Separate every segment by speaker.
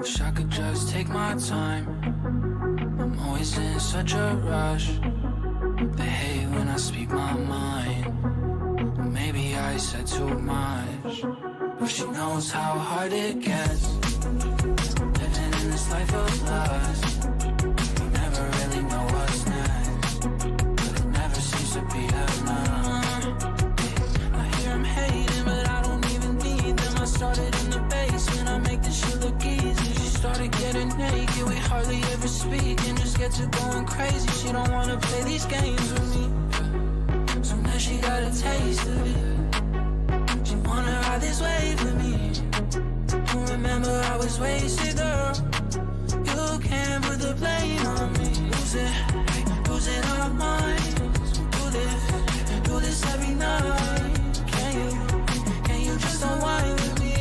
Speaker 1: Wish I could just take my time. I'm always in such a rush. They hate when I speak my mind. Maybe I said too much, but she knows how hard it gets. Living in this life of lust, you never really know what's next, but it never seems to be enough. I hear them hating, but I don't even need them. I started in the basement, I make this shit look easy. She started getting naked, we hardly ever speak, and just get to going crazy. She don't wanna play these games with me. So now she got a taste of it. She wanna ride this wave with me. Don't remember I was wasted, girl. You can't put the blame on me. Losing our minds. Do this every night. Can you just unwind with me?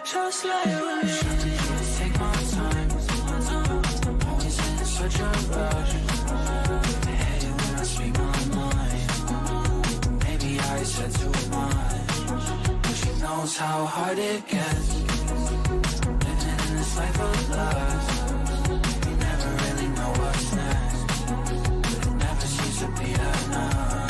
Speaker 1: Just lay with me. Take my time. Always in such a rush. Hey, when I speak my mind, maybe I said too much, but she knows how hard it gets. Living in this life of lust, you never really know what's next, but it never seems to be enough.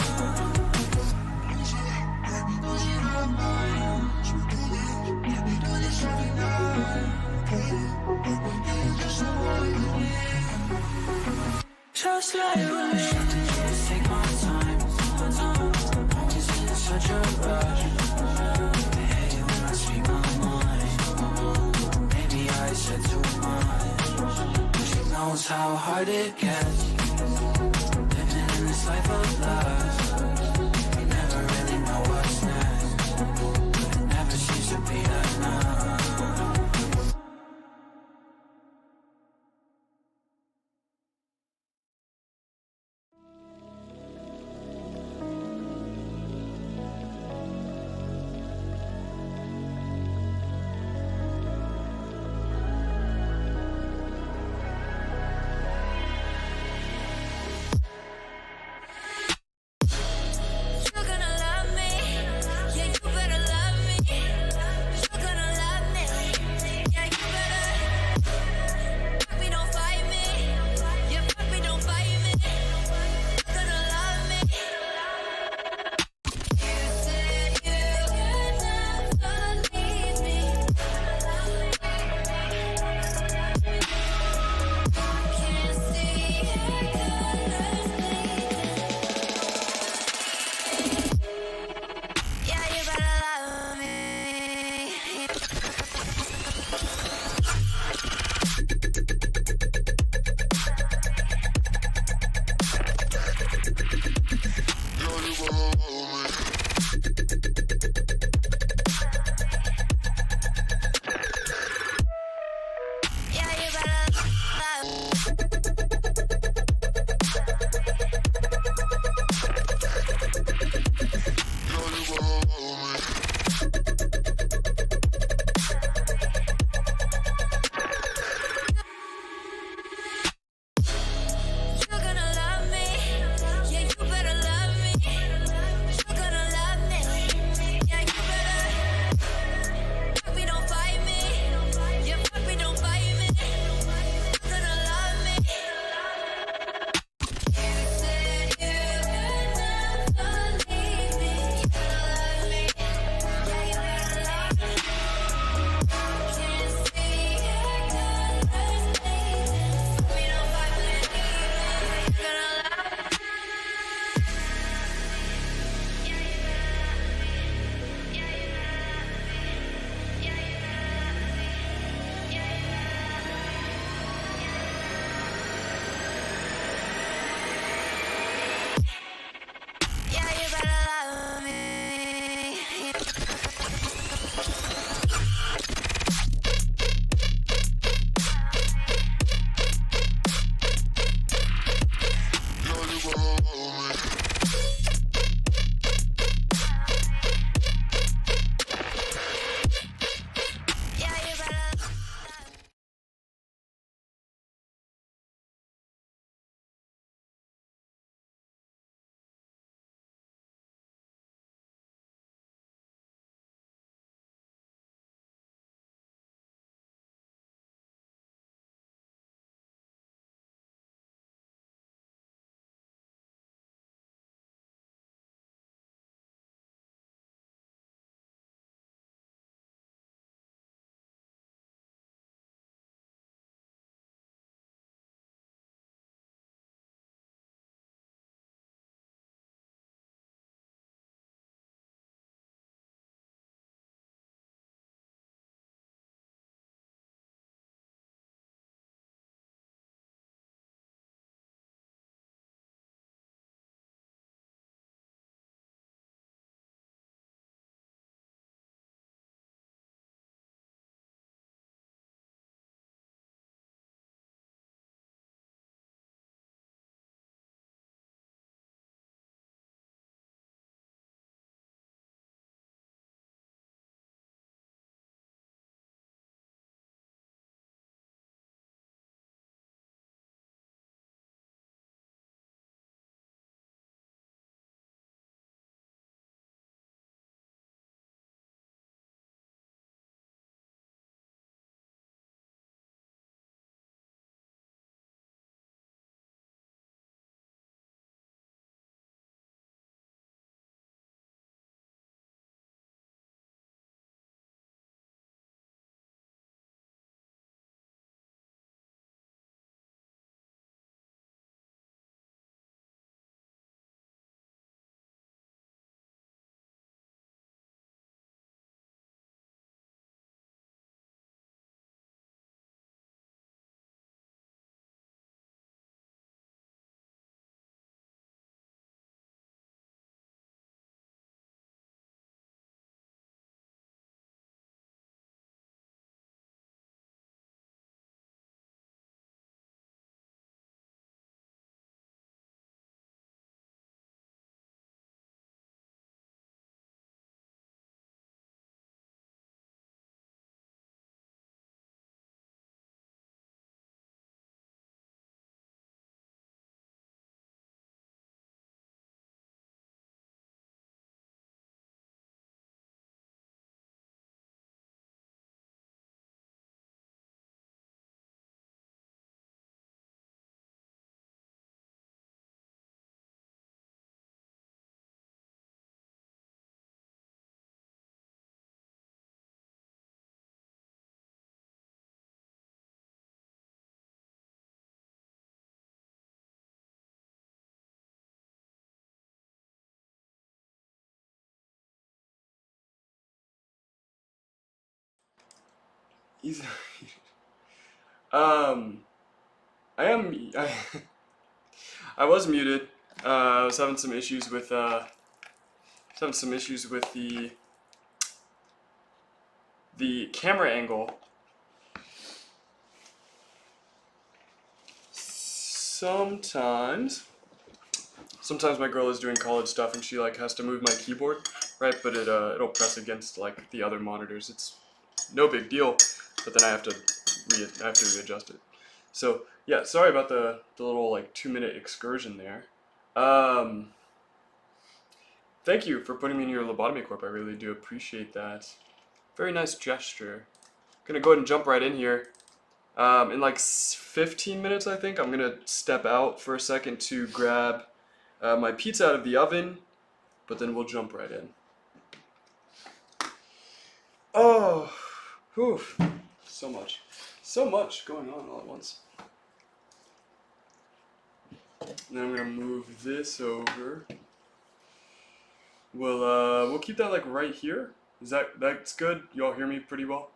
Speaker 1: Just lay with me. Just take my time. Always in such a rush. Hey, when I speak my mind, maybe I said too much, but she knows how hard it gets. Living in this life of lust, you never really know what's next, but it never seems to be enough.
Speaker 2: He's I I was muted. I was having some issues with the camera angle. Sometimes my girl is doing college stuff and she like has to move my keyboard, right? But it'll press against like the other monitors. It's no big deal, but then I have to readjust it. So yeah, sorry about the little like 2-minute excursion there. Thank you for putting me in your lobotomy corp. I really do appreciate that. Very nice gesture. Gonna go ahead and jump right in here. In like 15 minutes, I think, I'm gonna step out for a second to grab my pizza out of the oven, but then we'll jump right in. Oh, whew. So much going on all at once. And then I'm gonna move this over. We'll keep that like right here. That's good? You all hear me pretty well?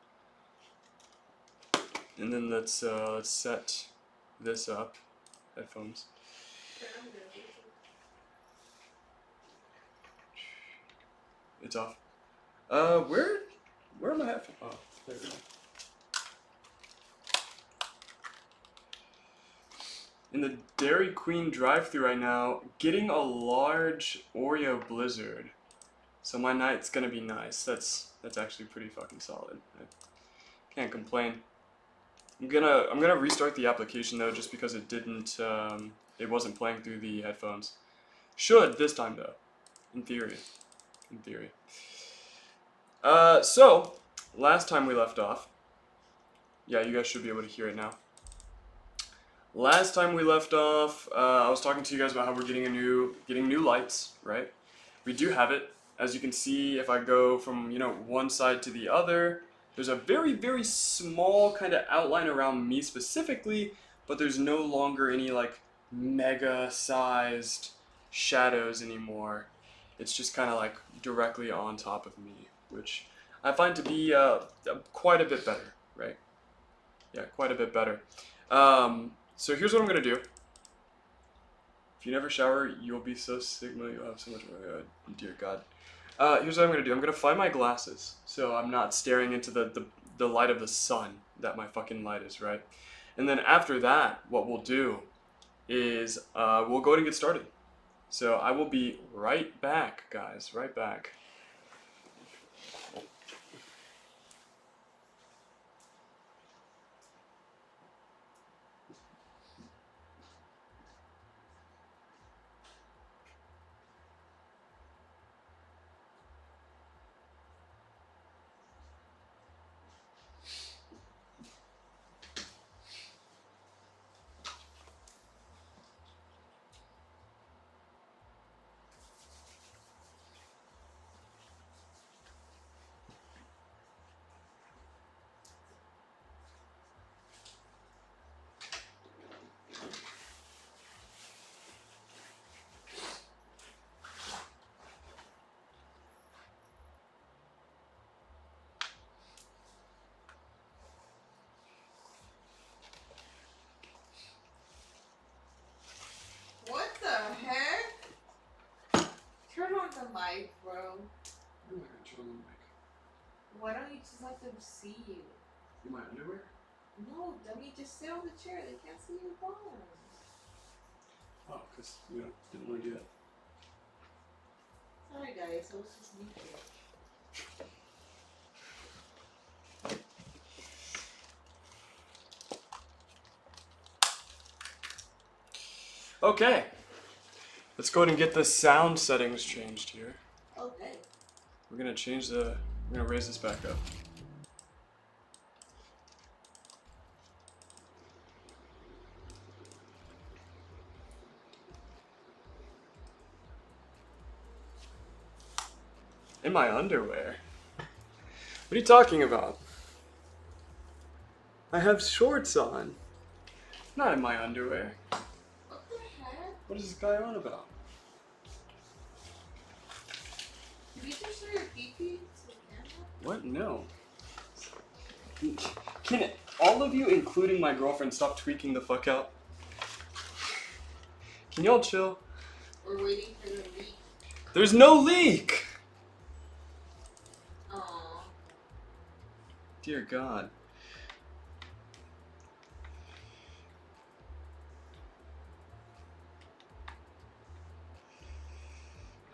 Speaker 2: And then let's set this up. Headphones. It's off. Where are my headphones? Oh, there we go. In the Dairy Queen drive-thru right now, getting a large Oreo Blizzard. So my night's gonna be nice. That's actually pretty fucking solid. I can't complain. I'm gonna restart the application though, just because it didn't it wasn't playing through the headphones. Should this time though, in theory. So last time we left off, yeah, you guys should be able to hear it now. Last time we left off, I was talking to you guys about how we're getting new lights, right? We do have it. As you can see, if I go from one side to the other, there's a very, very small kind of outline around me specifically, but there's no longer any like mega-sized shadows anymore. It's just kind of like directly on top of me, which I find to be quite a bit better, right? Yeah, quite a bit better. So here's what I'm gonna do. If you never shower, you'll be so Sigma. You'll have so much. Dear God. Here's what I'm gonna do. I'm gonna find my glasses, so I'm not staring into the light of the sun that my fucking light is, right? And then after that, what we'll do is we'll go ahead and get started. So I will be right back, guys. Right back.
Speaker 3: What the heck? Turn on the mic, bro.
Speaker 2: I'm not gonna turn on the mic.
Speaker 3: Why don't you just let them see you?
Speaker 2: In my underwear?
Speaker 3: No, dummy, just sit on the chair. They can't see your bones.
Speaker 2: Oh, because didn't want to do that.
Speaker 3: Sorry, guys. I was just me.
Speaker 2: Okay, let's go ahead and get the sound settings changed here.
Speaker 3: Okay.
Speaker 2: We're gonna raise this back up. In my underwear? What are you talking about? I have shorts on. Not in my underwear.
Speaker 3: What the heck?
Speaker 2: What is this guy on about?
Speaker 3: Did you just show your pee-pee to the camera?
Speaker 2: What? No. Can all of you, including my girlfriend, stop tweaking the fuck out? Can y'all chill?
Speaker 3: We're waiting for the leak.
Speaker 2: There's no leak!
Speaker 3: Aww.
Speaker 2: Dear God.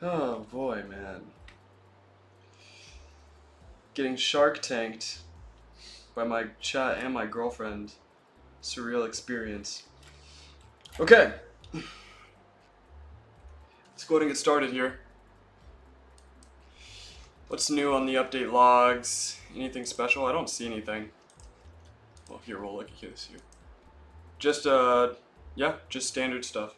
Speaker 2: Oh boy, man. Getting Shark Tanked by my chat and my girlfriend. Surreal experience. Okay. Let's go ahead and get started here. What's new on the update logs? Anything special? I don't see anything. Well, here, we'll look at this here. Just, yeah, just standard stuff.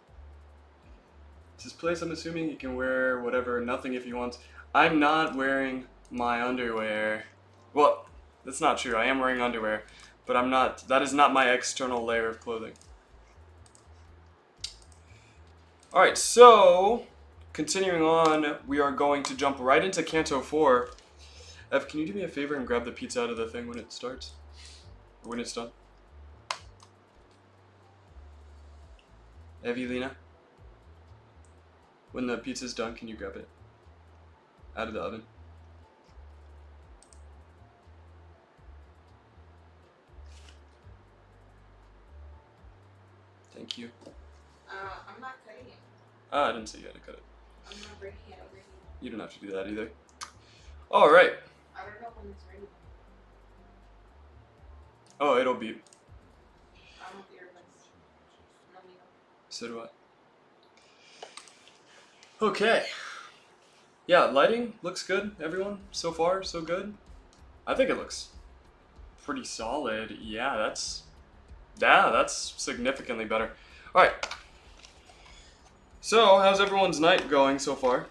Speaker 2: It's this place, I'm assuming he can wear whatever, nothing if he wants. I'm not wearing my underwear. Well, that's not true. I am wearing underwear, but I'm not, that is not my external layer of clothing. Alright, so, continuing on, we are going to jump right into Canto 4. Ev, can you do me a favor and grab the pizza out of the thing when it starts? Or when it's done? Evelina? When the pizza's done, can you grab it out of the oven? Thank you.
Speaker 3: I'm not cutting it.
Speaker 2: Ah, I didn't say you had to cut it.
Speaker 3: I'm not breaking it over here.
Speaker 2: You don't have to do that either. Alright.
Speaker 3: I don't know when it's ready.
Speaker 2: Oh, it'll be.
Speaker 3: I don't want the earbuds. No, me no.
Speaker 2: So do I. Okay. Yeah, lighting looks good, everyone. So far, so good. I think it looks pretty solid. Yeah, that's significantly better. Alright. So, how's everyone's night going so far?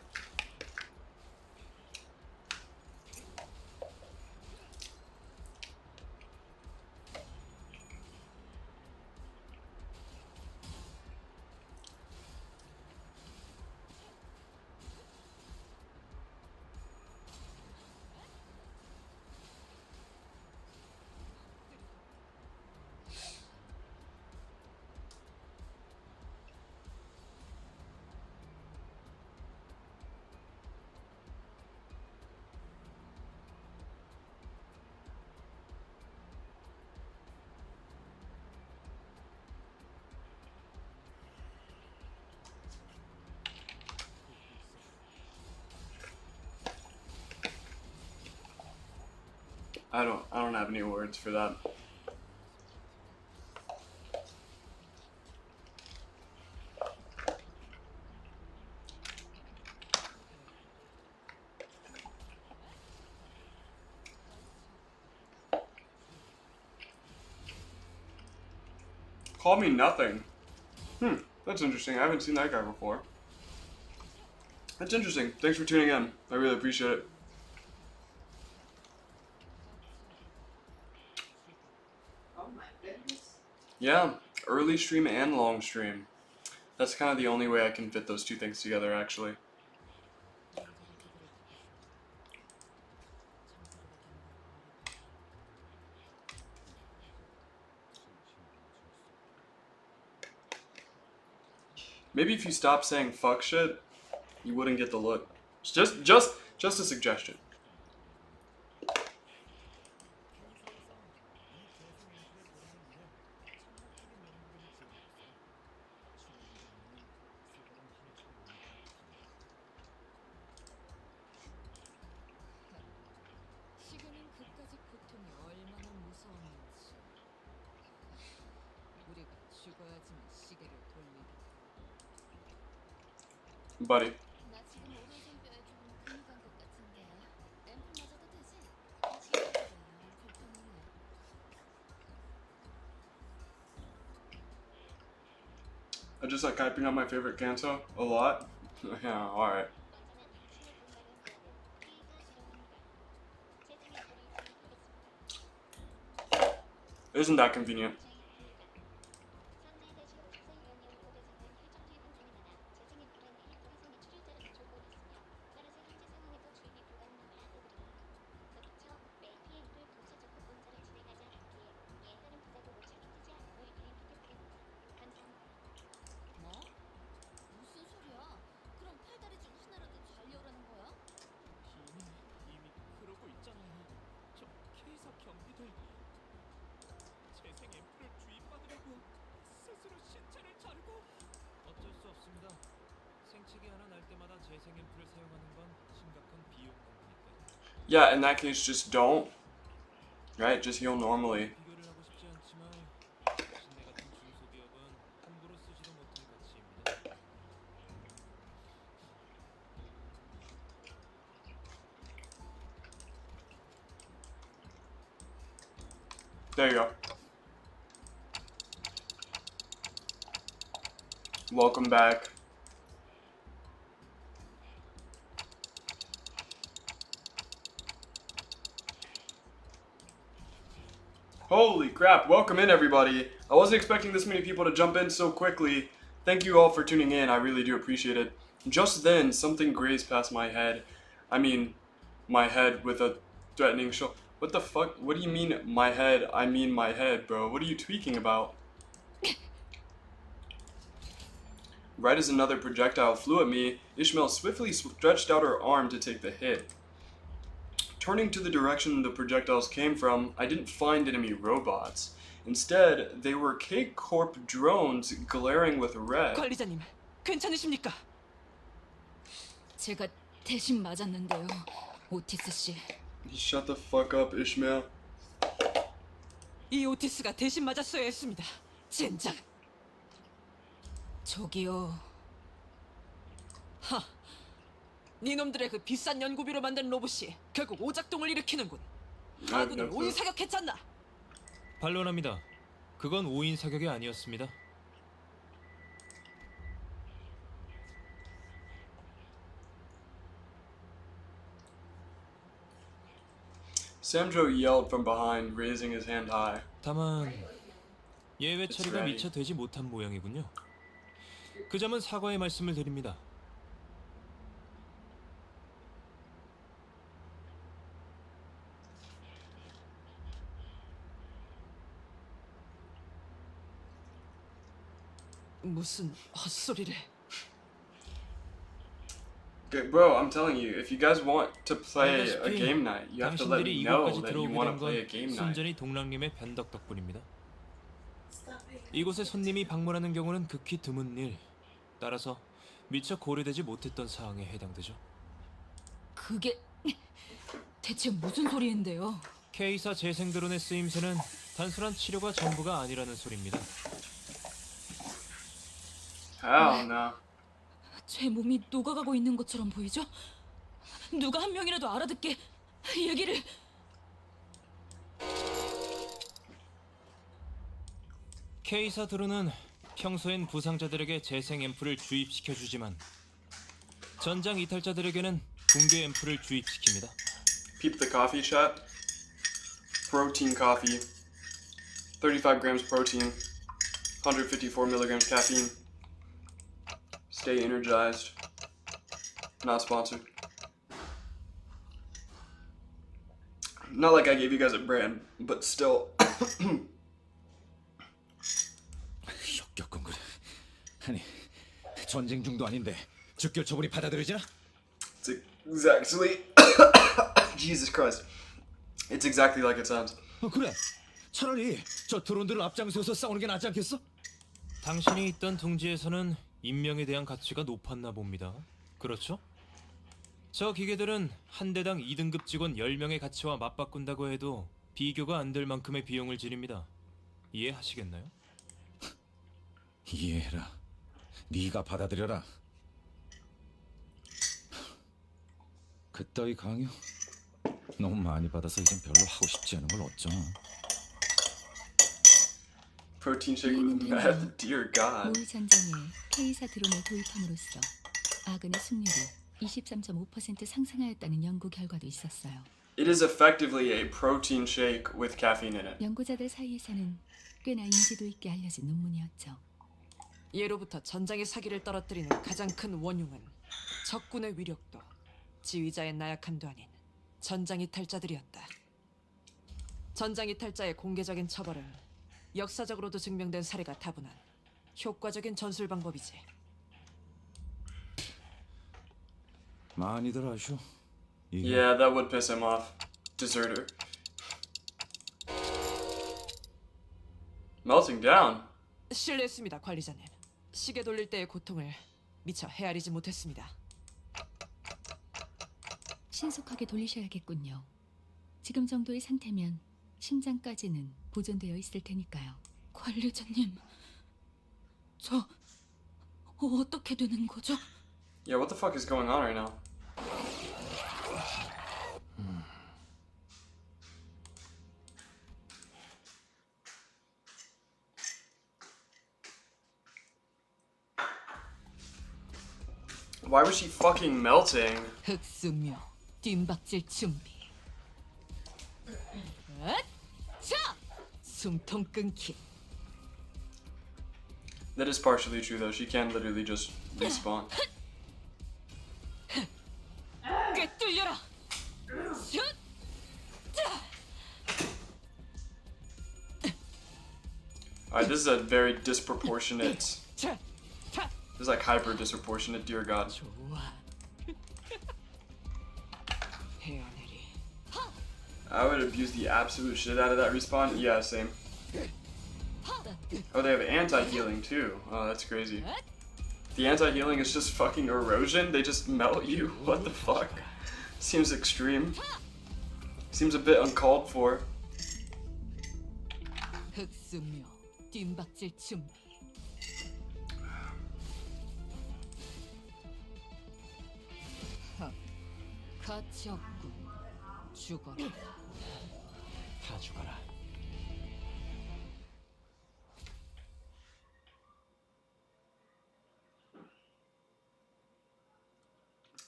Speaker 2: I don't have any words for that. Call me nothing. That's interesting. I haven't seen that guy before. That's interesting. Thanks for tuning in. I really appreciate it.
Speaker 3: Oh my goodness.
Speaker 2: Yeah, early stream and long stream. That's kind of the only way I can fit those two things together, actually. Maybe if you stop saying fuck shit, you wouldn't get the look. It's just a suggestion.
Speaker 4: 시계는 그까짓 고통이 얼마나 무서웠는지. 우리가 죽어야지만 시계를 돌리게.
Speaker 2: Buddy.
Speaker 4: 나 지금 오른손뼈에 조금 금이 간 것 같은데. 앰플 맞아도 되지? 시계가 영 불편하네.
Speaker 2: I just like typing out my favorite canto a lot. Yeah, alright. Isn't that convenient? Yeah, in that case, just don't. Right? Just heal normally. There you go. Welcome back. Holy crap, welcome in everybody. I wasn't expecting this many people to jump in so quickly. Thank you all for tuning in, I really do appreciate it. Just then, something grazed past my head. I mean, my head with a threatening show. What the fuck? What do you mean, my head? I mean my head, bro. What are you tweaking about? Right as another projectile flew at me, Ishmael swiftly stretched out her arm to take the hit. Turning to the direction the projectiles came from, I didn't find enemy robots. Instead, they were K-Corp drones glaring with red.
Speaker 5: 관리자님, 괜찮으십니까?
Speaker 4: 제가 대신 맞았는데요, 오티스 씨.
Speaker 2: Shut the fuck up, Ishmael.
Speaker 5: 이 오티스가 대신 맞았어야 했습니다. 젠장.
Speaker 4: 저기요.
Speaker 5: 하. 니놈들의 그 비싼 연구비로 만든 로봇이 결국 오작동을 일으키는군. 아군을 오인 사격했잖아.
Speaker 6: 반론합니다. 그건 오인 사격이 아니었습니다.
Speaker 2: Samjo yelled from behind, raising his hand high.
Speaker 6: 다만 예외 처리가 미처 되지 못한 모양이군요. 그 점은 사과의 말씀을 드립니다.
Speaker 5: 무슨 헛소리를.
Speaker 2: Okay, bro, I'm telling you, if you guys want to play a game night, you have to let
Speaker 6: 당신들이
Speaker 2: me know
Speaker 6: 이곳까지
Speaker 2: that you
Speaker 6: 들어오게
Speaker 2: want to
Speaker 6: 된
Speaker 2: play a
Speaker 6: 건
Speaker 2: game night.
Speaker 6: 순전히 동랑님의 변덕 덕분입니다. 이곳에 손님이 방문하는 경우는 극히 드문 일. 따라서 미처 고려되지 못했던 사항에 해당되죠.
Speaker 4: 그게 대체 무슨 소리인데요?
Speaker 6: K사 재생드론의 쓰임새는 단순한 치료가 전부가 아니라는 소리입니다.
Speaker 2: Hell no.
Speaker 4: 제 몸이 녹아가고 있는 것처럼 보이죠? 누가 한 명이라도 알아듣게 얘기를...
Speaker 6: K사 드론은 평소엔 부상자들에게 재생 앰플을 주입시켜주지만 전장 이탈자들에게는 붕괴 앰플을 주입시킵니다.
Speaker 2: Peep the coffee chat. Protein coffee. 35 grams protein. 154 milligrams caffeine. Stay energized. Not sponsored. Not like I gave you guys a brand, but still.
Speaker 7: 역겹군 그래. 아니 전쟁 중도 아닌데 즉결 처분이 받아들여지나?
Speaker 2: It's exactly. Jesus Christ. It's exactly like it sounds.
Speaker 7: 그래. 차라리 저 드론들을 앞장서서 싸우는 게 낫지 않겠어?
Speaker 6: 당신이 있던 둥지에서는 인명에 대한 가치가 높았나 봅니다. 그렇죠? 저 기계들은 한 대당 2등급 직원 10명의 가치와 맞바꾼다고 해도 비교가 안 될 만큼의 비용을 지닙니다. 이해하시겠나요?
Speaker 7: 이해해라. 네가 받아들여라. 그따위 강요? 너무 많이 받아서 이젠 별로 하고 싶지 않은 걸 어쩌나.
Speaker 2: Protein shake with meth. Dear God.
Speaker 8: 모의 전쟁에 K사 드론을 도입함으로써 아군의 승률이 23.5% 상승하였다는 연구 결과도 있었어요.
Speaker 2: It is effectively a protein shake with caffeine in it.
Speaker 8: 연구자들 사이에서는 꽤나 인지도 있게 알려진 논문이었죠.
Speaker 5: 예로부터 전장의 사기를 떨어뜨리는 가장 큰 원흉은 적군의 위력도 지휘자의 나약함도 아닌 전장 이탈자들이었다. 전장 이탈자의 공개적인 처벌은 역사적으로도 증명된 사례가 다분한 효과적인 전술 방법이지.
Speaker 7: 많이들 아셔.
Speaker 2: Yeah, that would piss him off. Deserter. Melting down.
Speaker 5: 실례했습니다, 관리자님. 시계 돌릴 때의 고통을 미처 헤아리지 못했습니다.
Speaker 8: 신속하게 돌리셔야겠군요. 지금 정도의 상태면 심장까지는 보존되어 있을 테니까요. 관리자님, 저 어떻게 되는 거죠?
Speaker 2: Yeah, what the fuck is going on right now? Why was she fucking melting?
Speaker 5: 흑수묘 뒷박질 준비. 자, 숨통 끊기.
Speaker 2: That is partially true though. She can literally just respawn.
Speaker 5: 꿰뚫려라. 슛.
Speaker 2: Alright, this is a very disproportionate.
Speaker 5: 자, 자.
Speaker 2: This is like hyper disproportionate, dear God.
Speaker 5: 좋아. 헤어내리.
Speaker 2: I would abuse the absolute shit out of that respawn. Yeah, same. Oh, they have anti-healing too. Oh, that's crazy. The anti-healing is just fucking erosion? They just melt you? What the fuck? Seems extreme. Seems a bit uncalled for.
Speaker 5: 흑수묘 뒷박질 준비. 가치 없군. 죽어라.
Speaker 6: 다 죽어라.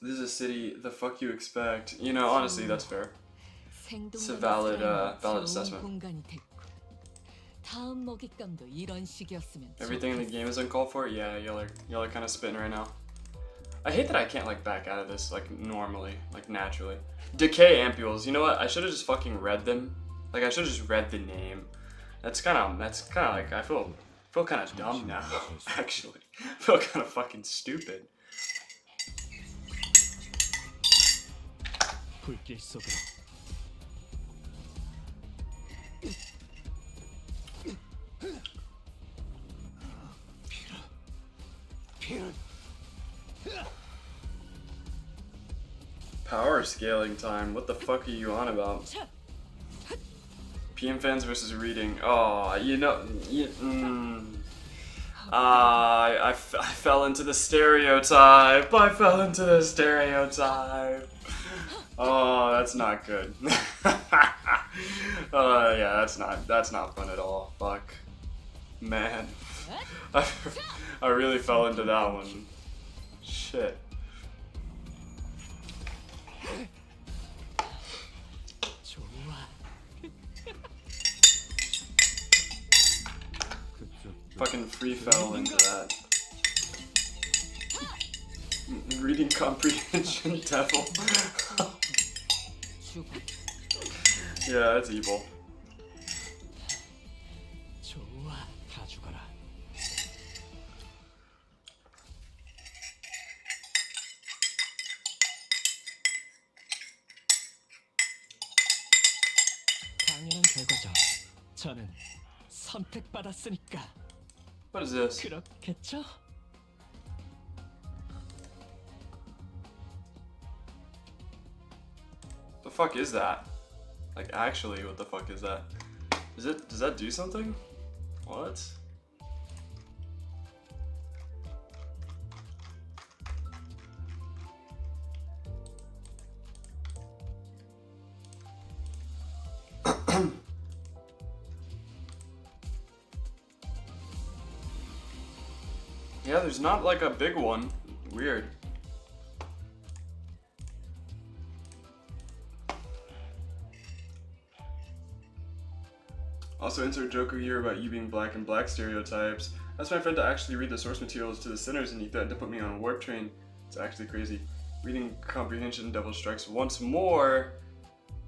Speaker 2: This is a city, the fuck you expect. You know, honestly, that's fair.
Speaker 5: It's
Speaker 2: a valid assessment.
Speaker 5: 공간이 됐고. 다음 먹잇감도 이런 식이었으면
Speaker 2: Everything in the game is uncalled for? Yeah, y'all are kind of spitting right now. I hate that I can't like back out of this like normally, like naturally. Decay ampules. You know what? I should have just fucking read them. Like I should have just read the name. That's kind of like I feel kind of dumb now. Actually, I feel kind of fucking stupid.
Speaker 6: 불길 속으로.
Speaker 2: Power scaling time. What the fuck are you on about? PM fans versus reading. Oh, you know, I fell into the stereotype. I fell into the stereotype. Oh, that's not good. Yeah, that's not fun at all. Fuck, man. I really fell into that one. Shit. Fucking free fell into that. Reading comprehension devil. Yeah, that's evil.
Speaker 6: 좋아, 다 죽어라. 당연한 결과죠. 저는 선택받았으니까.
Speaker 2: What is this?
Speaker 6: 그렇겠죠?
Speaker 2: The fuck is that? Like actually, what the fuck is that? Does that do something? What? Yeah, there's not like a big one. Weird. Also, insert Joker here about you being black and black stereotypes. Asked my friend to actually read the source materials to the sinners and he threatened to put me on a warp train. It's actually crazy. Reading comprehension devil strikes once more.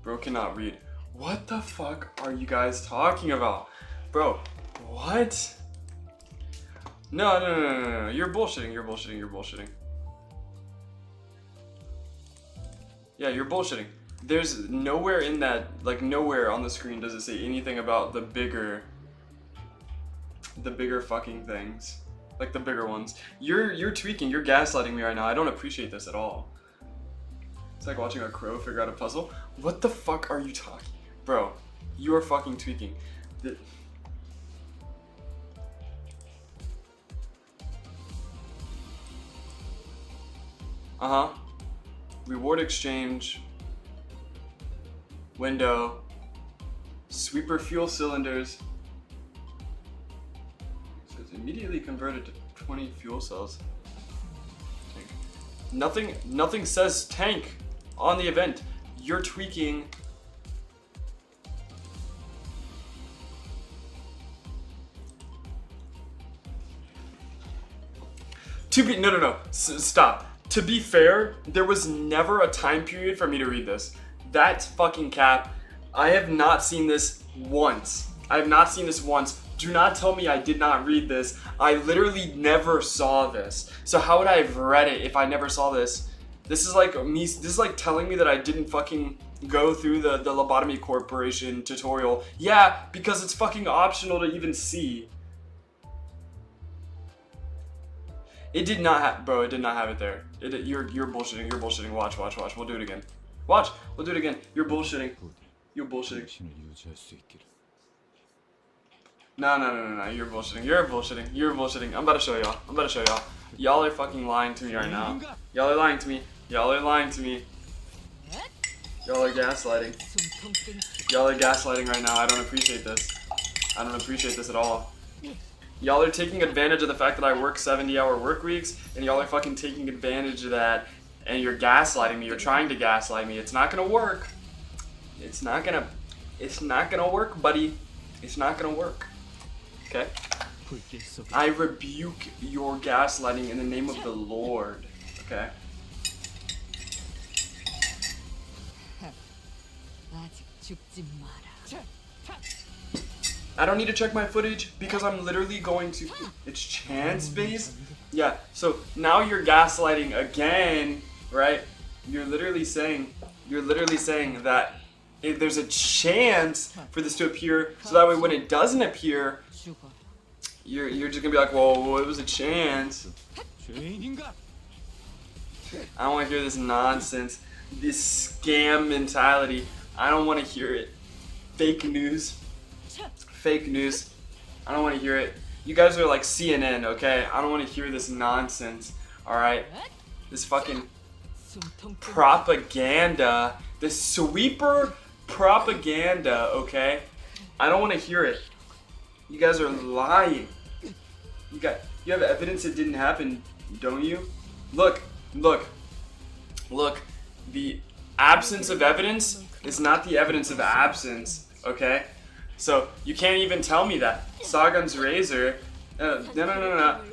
Speaker 2: Bro cannot read. What the fuck are you guys talking about? Bro, what? No. You're bullshitting. Yeah, you're bullshitting. There's nowhere in that, like nowhere on the screen does it say anything about the bigger fucking things. Like the bigger ones. You're tweaking, you're gaslighting me right now. I don't appreciate this at all. It's like watching a crow figure out a puzzle. What the fuck are you talking? Bro, you are fucking tweaking. Uh-huh. Reward exchange. Window. Sweeper fuel cylinders. So it's immediately converted to 20 fuel cells. Tank. Nothing says tank on the event. You're tweaking. No. Stop. To be fair, there was never a time period for me to read this. That's fucking cap. I have not seen this once. I have not seen this once. Do not tell me I did not read this. I literally never saw this. So how would I have read it if I never saw this? This is like me. This is like telling me that I didn't fucking go through the Lobotomy Corporation tutorial. Yeah, because it's fucking optional to even see. It did not have, bro. It did not have it there. You're bullshitting. You're bullshitting. Watch. We'll do it again. Watch. We'll do it again. You're bullshitting. You're bullshitting.
Speaker 7: 당신을 유지할 수 있기를.
Speaker 2: No. You're bullshitting. You're bullshitting. I'm about to show y'all. Y'all are fucking lying to me right now. Y'all are lying to me. Y'all are gaslighting. Y'all are gaslighting right now. I don't appreciate this. I don't appreciate this at all. Y'all are taking advantage of the fact that I work 70-hour work weeks, and y'all are fucking taking advantage of that, and you're gaslighting me. You're trying to gaslight me. It's not gonna work. It's not gonna work, buddy. It's not gonna work. Okay? I rebuke your gaslighting in the name of the Lord. Okay? I don't need to check my footage because I'm literally going to. It's chance based. Yeah. So now you're gaslighting again, right? You're literally saying that if there's a chance for this to appear, so that way when it doesn't appear, you're just gonna be like, whoa, it was a chance. I don't want to hear this nonsense, this scam mentality. I don't want to hear it. Fake news. I don't want to hear it. You guys are like CNN, okay? I don't want to hear this nonsense, alright? This fucking propaganda. This sweeper propaganda, okay? I don't want to hear it. You guys are lying. You have evidence it didn't happen, don't you? Look. The absence of evidence is not the evidence of absence, okay? So you can't even tell me that. Sagan's razor. No.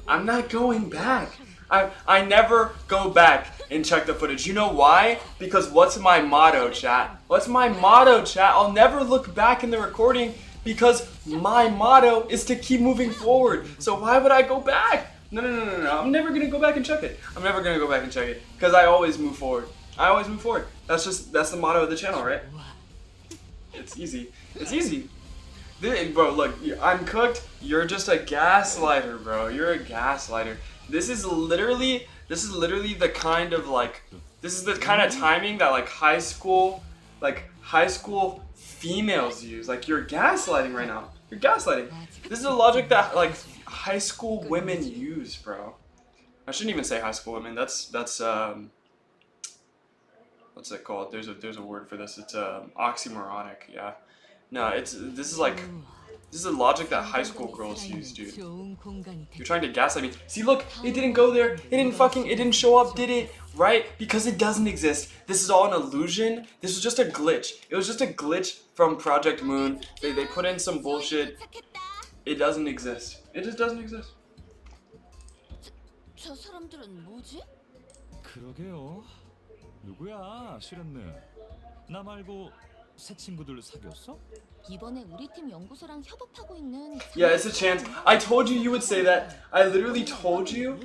Speaker 2: I'm not going back. I never go back and check the footage. You know why? Because what's my motto, chat? I'll never look back in the recording because my motto is to keep moving forward. So why would I go back? No. I'm never gonna go back and check it. Because I always move forward. That's the motto of the channel, right? It's easy. Bro, look, I'm cooked. You're just a gaslighter, bro. You're a gaslighter. This is literally the kind of timing that like high school females use. Like, you're gaslighting right now. You're gaslighting. This is a logic that like high school women use, bro. I shouldn't even say high school women. That's what's it called? There's a word for this. It's oxymoronic. Yeah. No, this is a logic that high school girls use, dude. You're trying to gaslight me. See, look, it didn't go there. It didn't show up, did it? Right? Because it doesn't exist. This is all an illusion. This was just a glitch. It was just a glitch from Project Moon. They put in some bullshit. It doesn't exist. It just doesn't exist.
Speaker 4: 저 사람들은 뭐지?
Speaker 7: 그러게요. 누구야, 시련네. 나 말고 새 친구들 사귀었어?
Speaker 4: 이번에 우리 팀 연구소랑 협업하고 있는
Speaker 2: Yeah, it's a chance. I told you would say that. I literally told you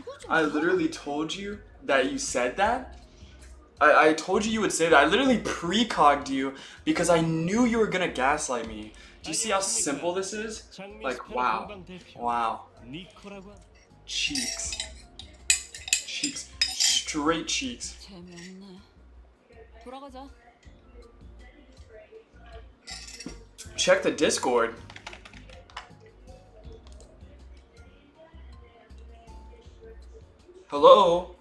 Speaker 2: that you said that. I told you would say that. I literally precogged you because I knew you were gonna gaslight me. Do you see how simple this is? Like, wow. Cheeks. Straight cheeks.
Speaker 4: 재미없네.
Speaker 5: 돌아가자.
Speaker 2: Check the Discord. Hello?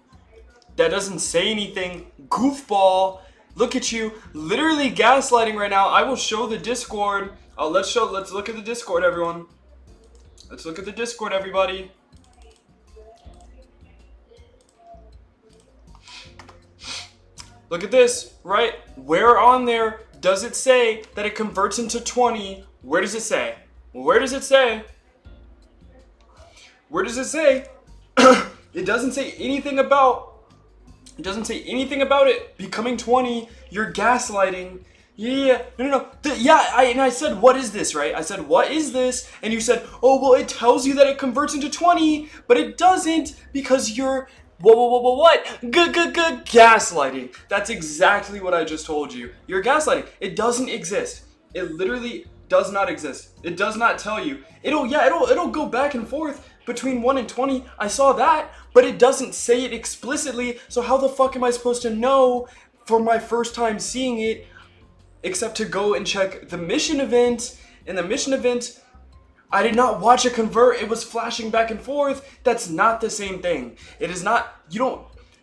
Speaker 2: That doesn't say anything. Goofball. Look at you. Literally gaslighting right now. I will show the Discord. Let's look at the Discord, everyone. Let's look at the Discord, everybody. Look at this, right? Where on there does it say that it converts into 20? Where does it say? Where does it say? Where does it say? It doesn't say anything about it becoming 20. You're gaslighting. Yeah, no. I said, what is this, right? I said, what is this? And you said, oh, well, it tells you that it converts into 20, but it doesn't because you're, what? Gaslighting. That's exactly what I just told you. You're gaslighting. It doesn't exist. It literally does not exist. It does not tell you. It'll go back and forth between 1 and 20. I saw that, but it doesn't say it explicitly. So how the fuck am I supposed to know for my first time seeing it except to go and check the mission event? In the mission event, I did not watch it convert. It was flashing back and forth. That's not the same thing. It is not,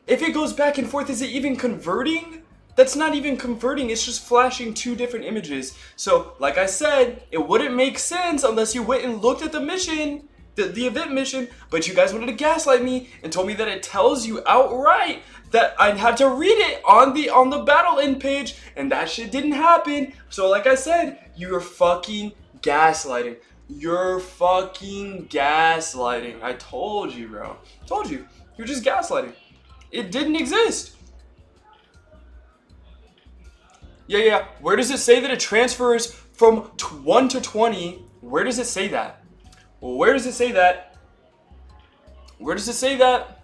Speaker 2: if it goes back and forth, is it even converting? That's not even converting. It's just flashing two different images. So, like I said, it wouldn't make sense unless you went and looked at the mission, the event mission, but you guys wanted to gaslight me and told me that it tells you outright that I had to read it on the battle end page, and that shit didn't happen. So like I said, you're fucking gaslighting. You're fucking gaslighting. I told you, bro. Told you. You're just gaslighting. It didn't exist. Yeah. Where does it say that it transfers from 1 to 20? Where does it say that? Where does it say that? Where does it say that?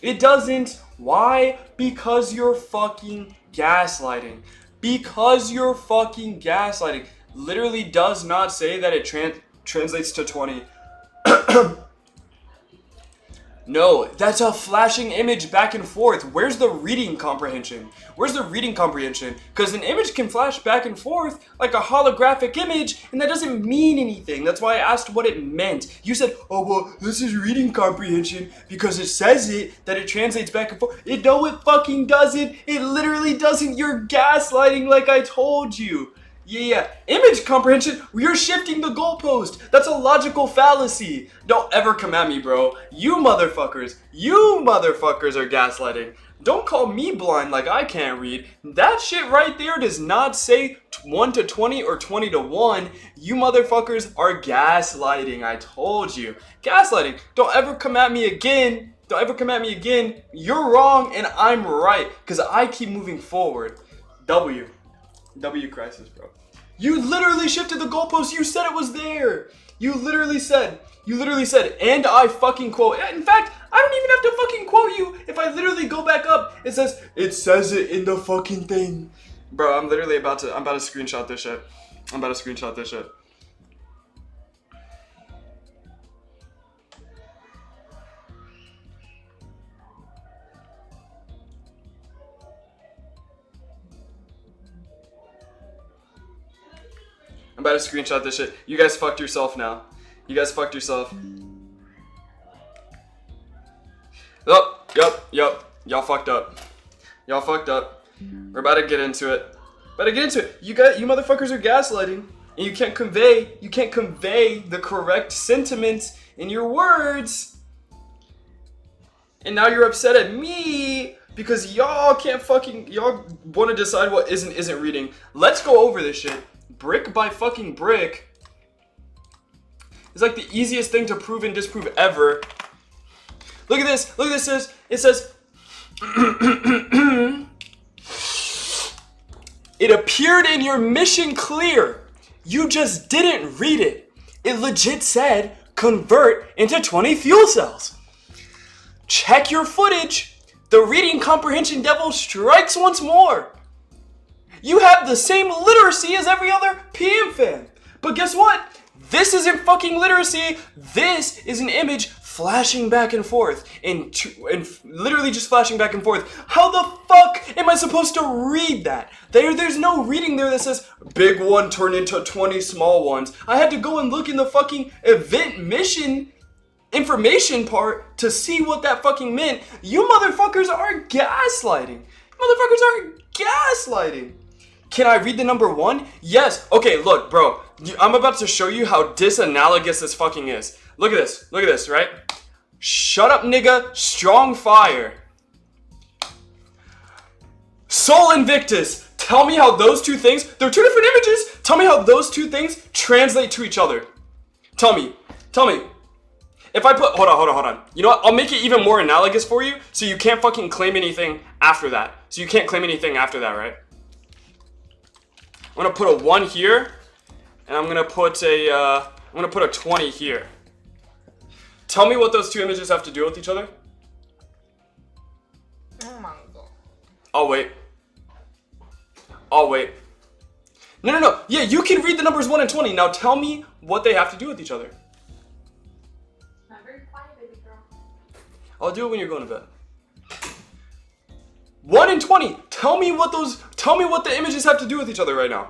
Speaker 2: It doesn't. Why? Because you're fucking gaslighting. Because you're fucking gaslighting. Literally does not say that it translates to 20. No, that's a flashing image back and forth. Where's the reading comprehension? Where's the reading comprehension? Because an image can flash back and forth like a holographic image, and that doesn't mean anything. That's why I asked what it meant. You said, oh, well, this is reading comprehension because it says that it translates back and forth. No, it fucking doesn't. It literally doesn't. You're gaslighting like I told you. Yeah. Image comprehension, you're shifting the goalpost. That's a logical fallacy. Don't ever come at me, bro. You motherfuckers are gaslighting. Don't call me blind like I can't read. That shit right there does not say 1 to 20 or 20 to 1. You motherfuckers are gaslighting. I told you. Gaslighting. Don't ever come at me again. You're wrong and I'm right because I keep moving forward. W crisis, bro. You literally shifted the goalpost. You said it was there. You literally said, and I fucking quote. In fact, I don't even have to fucking quote you. If I literally go back up, it says it in the fucking thing. Bro, I'm about to screenshot this shit. I'm about to screenshot this shit. You guys fucked yourself now. Y'all fucked up. We're about to get into it. You motherfuckers are gaslighting. And you can't convey the correct sentiments in your words. And now you're upset at me because y'all want to decide what isn't reading. Let's go over this shit. Brick by fucking brick. It's like the easiest thing to prove and disprove ever. Look at this. It says it appeared in your mission clear. You just didn't read it. It legit said convert into 20 fuel cells. Check your footage. The reading comprehension devil strikes once more. You have the same literacy as every other PM fan. But guess what? This isn't fucking literacy. This is an image flashing back and forth and literally just flashing back and forth. How the fuck am I supposed to read that? There's no reading there that says big one turned into 20 small ones. I had to go and look in the fucking event mission information part to see what that fucking meant. You motherfuckers are gaslighting. Motherfuckers are gaslighting. Can I read the number 1? Yes. Okay, look, bro. I'm about to show you how disanalogous this fucking is. Look at this. Look at this, right? Shut up, nigga. Strong fire. Sol Invictus. Tell me how those two things, they're two different images. Tell me how those two things translate to each other. Tell me. Tell me. If I put, hold on. You know what? I'll make it even more analogous for you so you can't fucking claim anything after that. So you can't claim anything after that, right? I'm gonna put a 1 here, and I'm gonna put a 20 here. Tell me what those two images have to do with each other.
Speaker 3: Oh my god.
Speaker 2: I'll wait. No. Yeah, you can read the numbers 1 and 20. Now tell me what they have to do with each other.
Speaker 3: Not very quiet, baby girl.
Speaker 2: I'll do it when you're going to bed. 1 and 20. Tell me what the images have to do with each other right now.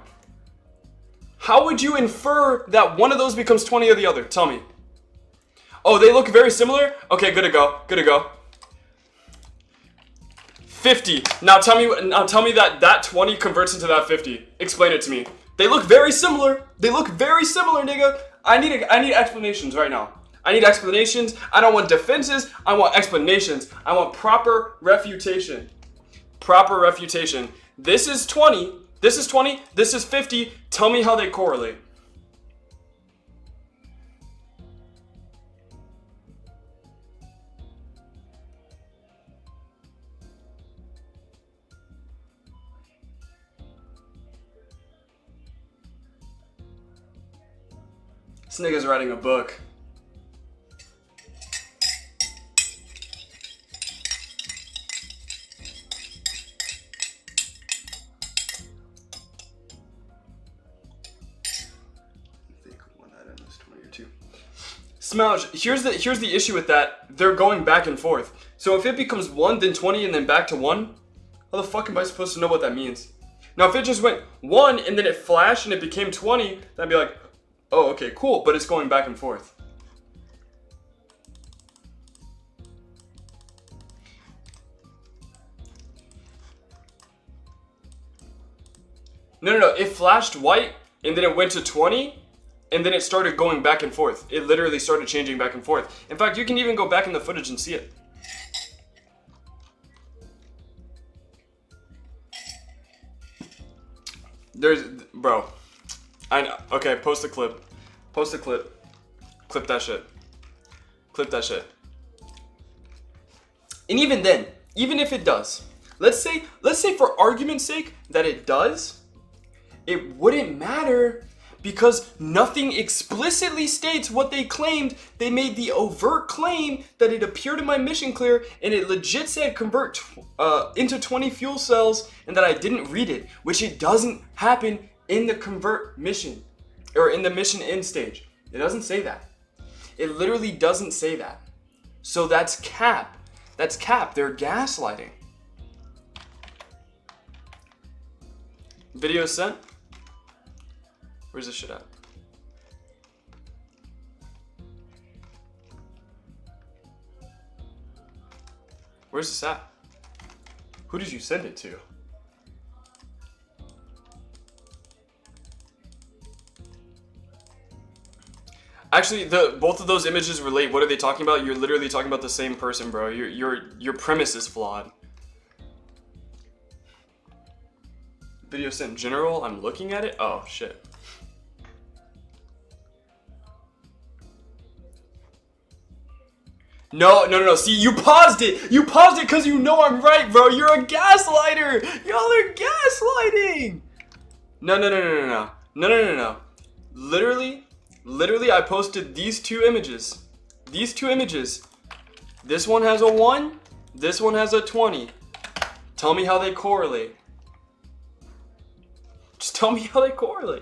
Speaker 2: How would you infer that one of those becomes 20 or the other? Tell me. Oh, they look very similar? Okay, good to go. 50. Now tell me that 20 converts into that 50. Explain it to me. They look very similar, nigga. I need explanations right now. I need explanations. I don't want defenses. I want explanations. I want proper refutation. This is 20. This is 50. Tell me how they correlate. This nigga's writing a book. Smouch, here's the issue with that. They're going back and forth. So if it becomes 1, then 20, and then back to 1, how the fuck am I supposed to know what that means? Now if it just went 1 and then it flashed and it became 20, that'd be like, oh, okay, cool, but it's going back and forth. No, it flashed white and then it went to 20. And then it started going back and forth. It literally started changing back and forth. In fact, you can even go back in the footage and see it. Bro. I know. Okay, post a clip. Clip that shit. And even then, even if it does, let's say for argument's sake that it does, it wouldn't matter. Because nothing explicitly states what they claimed. They made the overt claim that it appeared in my mission clear and it legit said convert into 20 fuel cells and that I didn't read it, which it doesn't happen in the convert mission or in the mission end stage. It doesn't say that. It literally doesn't say that. So that's cap. They're gaslighting. Video sent. Where's this shit at? Where's this at? Who did you send it to? Actually, both of those images relate. What are they talking about? You're literally talking about the same person, bro. Your premise is flawed. Video sent general. I'm looking at it. Oh shit. No. See, you paused it. You paused it because you know I'm right, bro. You're a gaslighter. Y'all are gaslighting. No. Literally, I posted these two images. This one has a 1. This one has a 20. Tell me how they correlate. Just tell me how they correlate.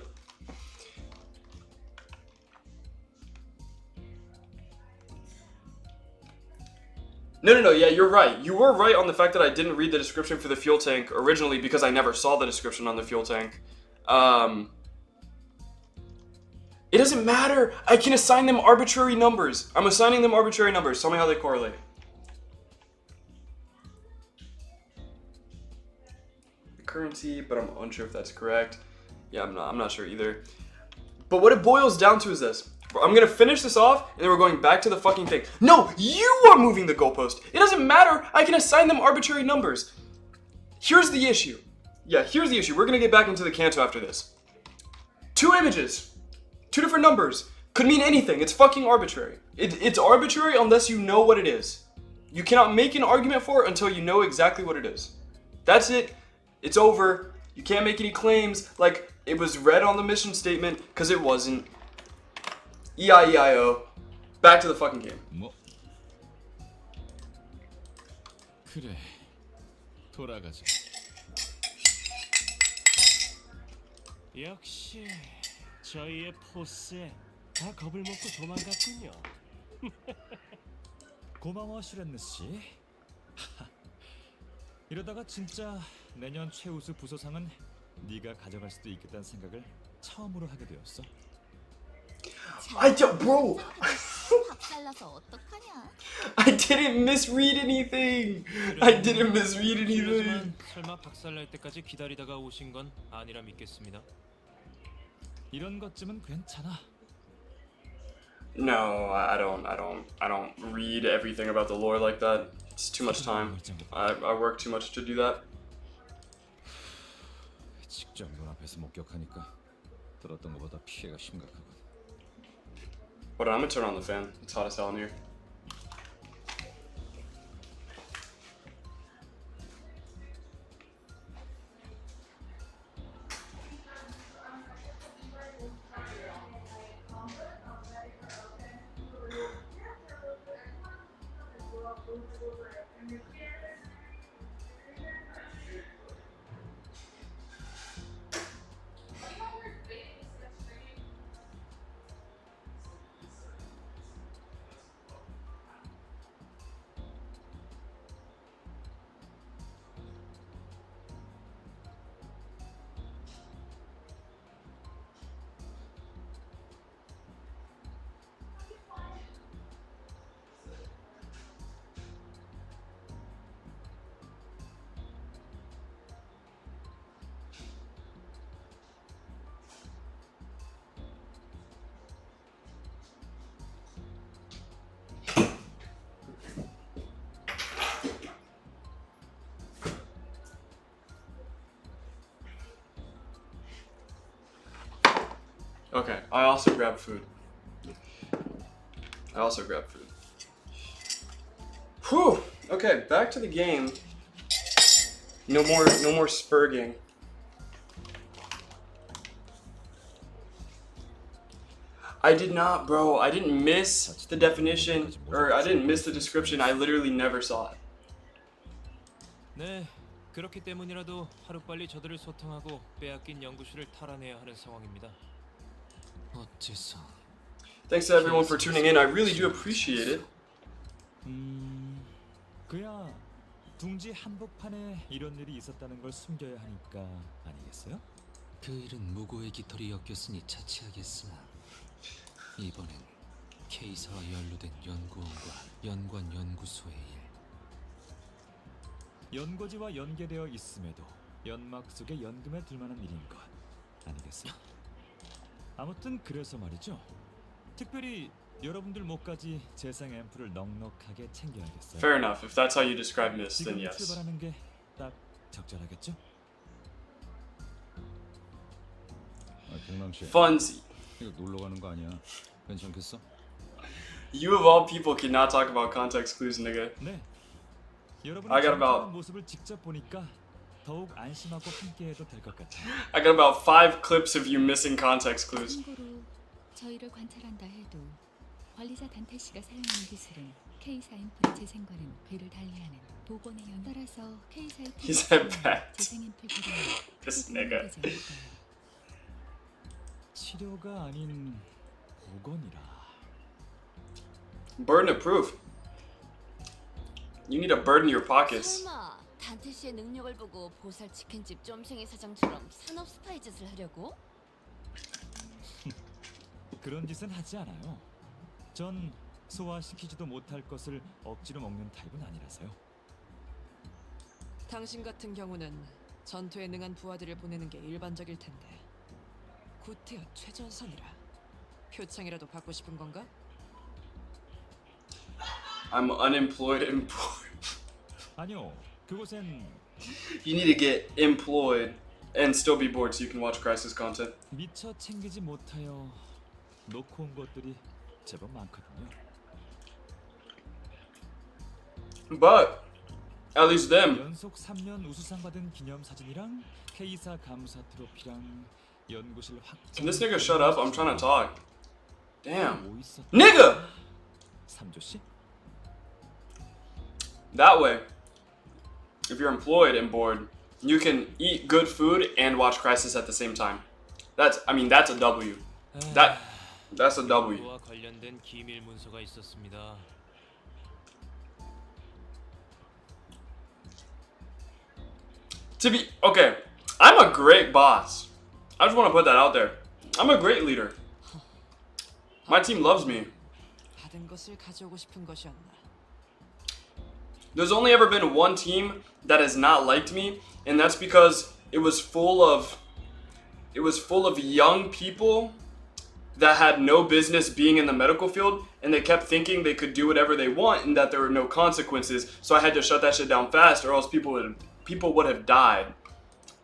Speaker 2: No. Yeah, you're right. You were right on the fact that I didn't read the description for the fuel tank originally because I never saw the description on the fuel tank. It doesn't matter. I can assign them arbitrary numbers. I'm assigning them arbitrary numbers. Tell me how they correlate. Currency, but I'm unsure if that's correct. Yeah, I'm not sure either. But what it boils down to is this. I'm gonna finish this off, and then we're going back to the fucking thing. No, you are moving the goalpost. It doesn't matter. I can assign them arbitrary numbers. Here's the issue. Yeah, here's the issue. We're gonna get back into the canto after this. 2 images, 2 different numbers. Could mean anything. It's fucking arbitrary. It's arbitrary unless you know what it is. You cannot make an argument for it until you know exactly what it is. That's it. It's over. You can't make any claims like it was read on the mission statement, because it wasn't. E-I-E-I-O. Back to the fucking game.
Speaker 7: 뭐 그래 돌아가자.
Speaker 9: 역시 저희의 포스에 다 겁을 먹고 도망갔군요.
Speaker 7: 고마워 슈렌느 씨. 이러다가 진짜 내년 최우수 부서상은 네가 가져갈 수도 있겠다는 생각을 처음으로 하게 되었어.
Speaker 2: Bro.
Speaker 4: 박살나서 어떡하냐?
Speaker 2: I didn't misread anything. I didn't misread anything.
Speaker 6: 실례지만 설마 박살날 때까지 기다리다가 오신 건 아니라 믿겠습니다.
Speaker 7: 이런 것쯤은 괜찮아.
Speaker 2: No, I don't read everything about the lore like that. It's too much time. I work too much to do that.
Speaker 7: 직접 눈앞에서 목격하니까 들었던 것보다 피해가 심각하군.
Speaker 2: Hold on, I'm gonna turn on the fan. It's hot as hell in here. Okay, I also grabbed food. Whew. Okay, back to the game. No more spurging. I did not, bro. I didn't miss the definition, or I didn't miss the description. I literally never saw it.
Speaker 6: 네, 그렇기 때문이라도 하루빨리 저들을 소탕하고 빼앗긴 연구실을 탈환해야 하는 상황입니다. 어째서?
Speaker 2: Thanks to everyone for tuning in. I really do appreciate it.
Speaker 7: 그야 둥지 한복판에 이런 일이 있었다는 걸 숨겨야 하니까 아니겠어요?
Speaker 1: 그 일은 무고의 깃털이 엮였으니 차치하겠으나 이번엔 K사와 연루된 연구원과 연관 연구소의 일.
Speaker 7: 연고지와 연계되어 있음에도 연막 속에 연금에 들만한 일인 것 아니겠어요? 아무튼 그래서 말이죠. 특별히 여러분들 목까지 재생 앰플을 넉넉하게 챙겨야겠어요.
Speaker 2: Fair enough. If that's how you describe this, then
Speaker 7: 지금
Speaker 2: yes.
Speaker 7: 출발하는 게 딱 적절하겠죠? 동남씨.
Speaker 2: Funzy.
Speaker 7: 이거 놀러 가는 거 아니야? 괜찮겠어?
Speaker 2: You of all people cannot talk about context clues, nigga.
Speaker 7: 네. 여러분이
Speaker 2: I got about-
Speaker 7: 모습을 직접 보니까 더욱 안심하고 함께해도 될 것 같아요.
Speaker 2: I got about 5 clips of you missing context clues.
Speaker 8: 참고로 저희를 관찰한다 해도 관리자 단태 씨가 사용하는 기술은 K사 앰플의 재생과는 궤를 달리하는 복원의 연 따라서 K사의
Speaker 2: He said bat.
Speaker 8: 재생 앰플 기술은
Speaker 2: This nigga.
Speaker 8: 되지 않을까요?
Speaker 7: 치료가 아닌 복원이라.
Speaker 2: Burden of proof. You need a bird in your pockets.
Speaker 4: 설마 단테 씨의 능력을 보고 보살 치킨집 쫌생이 사장처럼 산업 스파이 짓을 하려고?
Speaker 7: 그런 짓은 하지 않아요. 전 소화시키지도 못할 것을 억지로 먹는 타입은 아니라서요.
Speaker 5: 당신 같은 경우는 전투에 능한 부하들을 보내는 게 일반적일 텐데 구태여 최전선이라 표창이라도 받고 싶은 건가?
Speaker 2: I'm unemployed and bored.
Speaker 7: 아니요, 그곳엔
Speaker 2: You need to get employed and still be bored so you can watch Crisis content.
Speaker 7: 미처 챙기지 못하여 놓고 온 것들이 제법 많거든요.
Speaker 2: But at least them.
Speaker 7: 연속 3년 우수상 받은 기념사진이랑 K사 감사 트로피랑 연구실 확장.
Speaker 2: Can this nigga shut up? I'm trying to talk. Damn.
Speaker 7: 뭐 있었...
Speaker 2: Nigga!
Speaker 7: 삼조씨?
Speaker 2: That way, if you're employed and bored, you can eat good food and watch Crisis at the same time. That's a W. That's a W.
Speaker 6: 연구와 관련된 기밀 문서가 있었습니다.
Speaker 2: Okay, I'm a great boss. I just want to put that out there. I'm a great leader. My team loves me.
Speaker 5: 받은 것을 가져오고 싶은 것이었나?
Speaker 2: There's only ever been one team that has not liked me, and that's because it was full of young people that had no business being in the medical field, and they kept thinking they could do whatever they want and that there were no consequences. So I had to shut that shit down fast, or else people would have died.